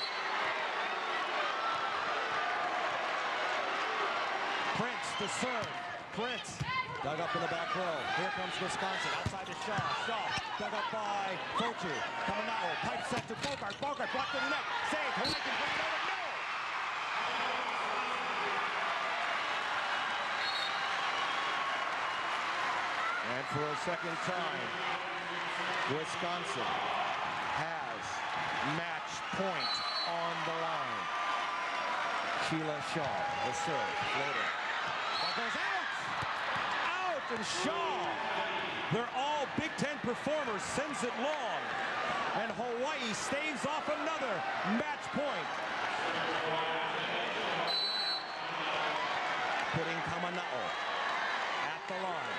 Prince to serve. Prince dug up in the back row. Here comes Wisconsin outside to Shaw. Shaw dug up by Fotu. Kamanau, pipe set to Bogart. Bogart blocked in the net. Saved. Hawaii can bring it over. No! And for a second time, Wisconsin has match point on the line. Sheila Shaw, the serve, floater. That goes out! Out! And Shaw, they're all Big Ten performers, sends it long. And Hawaii staves off another match point. Putting Kamanau at the line.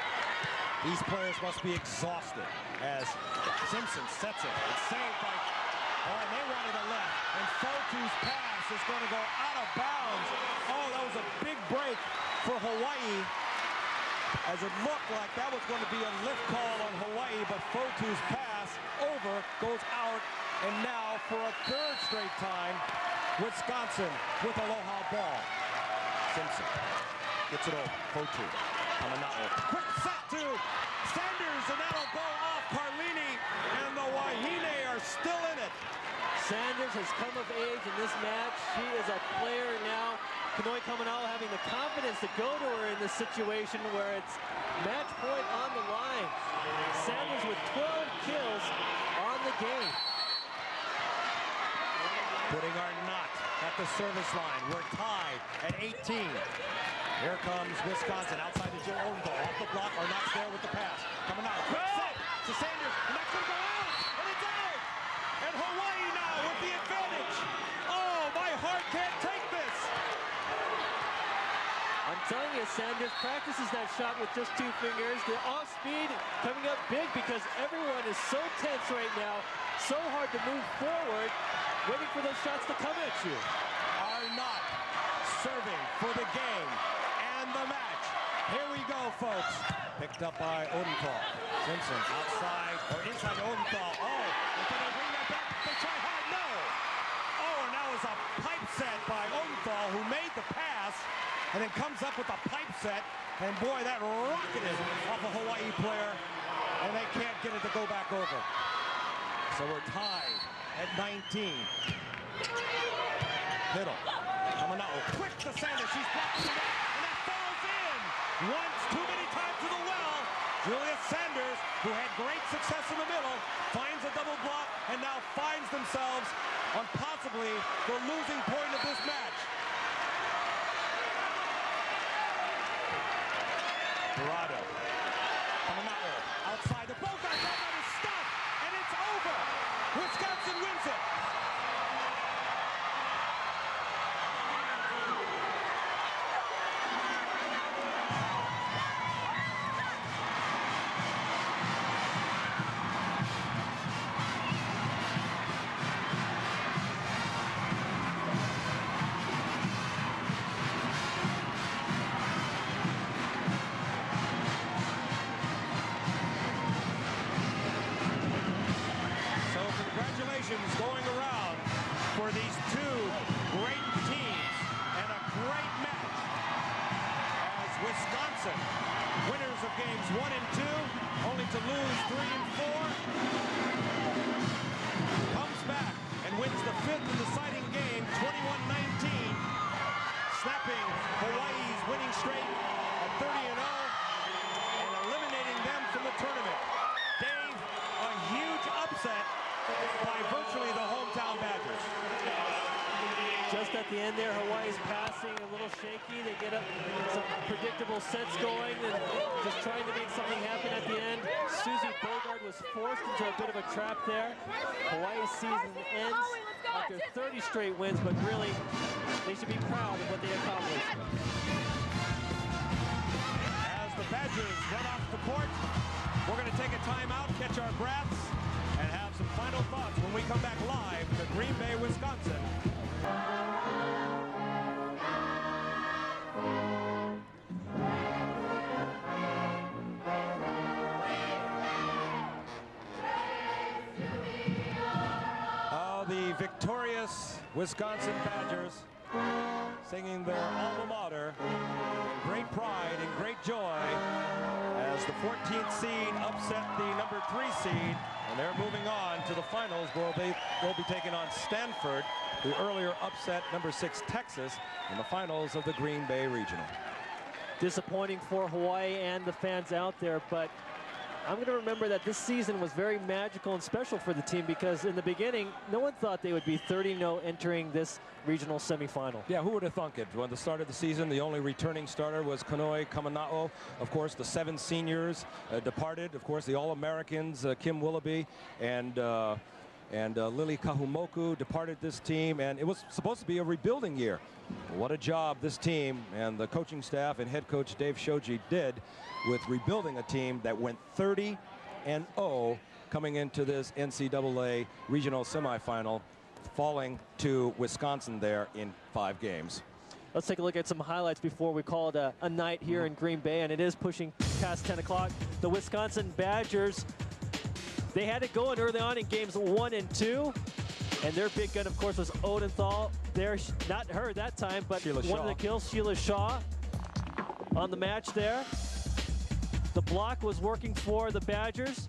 These players must be exhausted as Simpson sets it. It's saved by, oh, and they wanted a left. And Fotu's pass is going to go out of bounds. Oh, that was a big break for Hawaii, as it looked like that was going to be a lift call on Hawaii, but Fotu's pass over goes out. And now, for a third straight time, Wisconsin with Aloha ball. Simpson gets it over. Fotu. Kamanau. Quick set to Sanders, and that'll go off Carlini, and the Wahine are still in it. Sanders has come of age in this match. She is a player now. Kanoe Kamanau having the confidence to go to her in this situation where it's match point on the line. Sanders with 12 kills on the game. Putting our knot at the service line. We're tied at 18. Here comes Wisconsin outside to Jill Odendahl. Off the block, or not there with the pass. Coming out. Quick set to Sanders. And that's going to go out. And it's out. And Hawaii now with the advantage. Oh, my heart can't take this. I'm telling you, Sanders practices that shot with just 2 fingers. The off speed coming up big because everyone is so tense right now. So hard to move forward, waiting for those shots to come at you. Are not serving for the game and the match. Here we go, folks. Picked up by Odendahl. Simpson outside or inside Odendahl. Oh, and can they bring that back? They try hard. No. Oh, and that was a pipe set by Odendahl, who made the pass and then comes up with a pipe set. And boy, that rocketed off a Hawaii player, and they can't get it to go back over. So we're tied at 19. Hiddle. Kamanau. Quick to Sanders. She's blocked the net, and that falls in. Once too many times to the well. Julia Sanders, who had great success in the middle, finds a double block and now finds themselves on possibly the losing point of this match. Dorado. Kamanau outside the Bogart. Bogart is stopped, and it's over. Wisconsin wins it. Hawaii's passing a little shaky. They get up some predictable sets going and just trying to make something happen at the end. Susie Bogard was forced into a bit of a trap there. Hawaii's season ends after 30 straight wins, but really, they should be proud of what they accomplished. As the Badgers run off the court, we're going to take a timeout, catch our breaths, and have some final thoughts when we come back live to Green Bay, Wisconsin. The victorious Wisconsin Badgers singing their alma mater in great pride and great joy as the 14th seed upset the number 3 seed, and they're moving on to the finals where they will be taking on Stanford, the earlier upset number 6 Texas, in the finals of the Green Bay Regional. Disappointing for Hawaii and the fans out there, but I'm going to remember that this season was very magical and special for the team, because in the beginning, no one thought they would be 30-0 entering this regional semifinal. Yeah, who would have thunk it? When the start of the season, the only returning starter was Kanoi Kamana'o. Of course, the 7 seniors departed. Of course, the All-Americans, Kim Willoughby and Lily Kahumoku departed this team, and it was supposed to be a rebuilding year. What a job this team and the coaching staff and head coach Dave Shoji did with rebuilding a team that went 30-0 coming into this NCAA regional semifinal, falling to Wisconsin there in 5 games. Let's take a look at some highlights before we call it a night here in Green Bay, and it is pushing past 10 o'clock. The Wisconsin Badgers, they had it going early on in games 1 and 2. And their big gun, of course, was Odenthal. There, not her that time, but one of the kills, Sheila Shaw, on the match there. The block was working for the Badgers.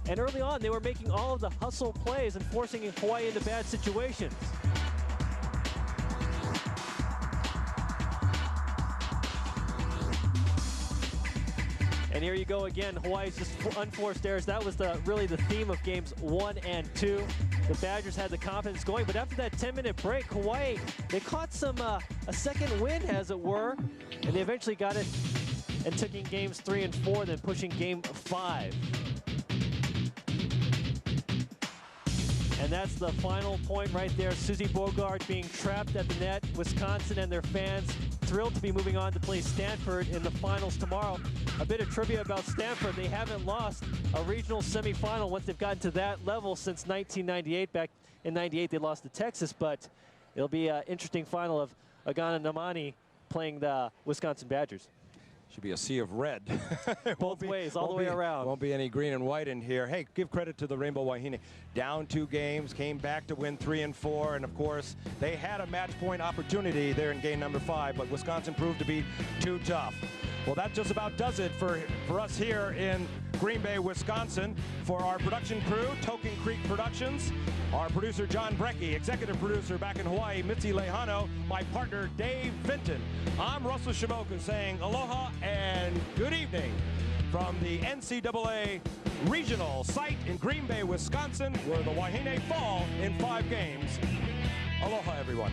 And early on, they were making all of the hustle plays and forcing Hawaii into bad situations. And here you go again, Hawaii's just unforced errors. That was really the theme of games 1 and 2. The Badgers had the confidence going, but after that 10-minute break, Hawaii, they caught a second win, as it were, and they eventually got it and took in games 3 and 4, then pushing game 5. And that's the final point right there. Susie Bogard being trapped at the net. Wisconsin and their fans thrilled to be moving on to play Stanford in the finals tomorrow. A bit of trivia about Stanford: they haven't lost a regional semifinal once they've gotten to that level since 1998. Back in '98, they lost to Texas, but it'll be an interesting final of Agana Namani playing the Wisconsin Badgers. Should be a sea of red. Both ways, all the way around. Won't be any green and white in here. Hey, give credit to the Rainbow Wahine. Down 2 games, came back to win 3 and 4, and of course, they had a match point opportunity there in game number 5, but Wisconsin proved to be too tough. Well, that just about does it for us here in Green Bay, Wisconsin. For our production crew, Token Creek Productions, our producer, John Brecky, executive producer back in Hawaii, Mitzi Lejano, my partner, Dave Vinton. I'm Russell Shimoku saying aloha and good evening from the NCAA regional site in Green Bay, Wisconsin, where the Wahine fall in 5 games. Aloha, everyone.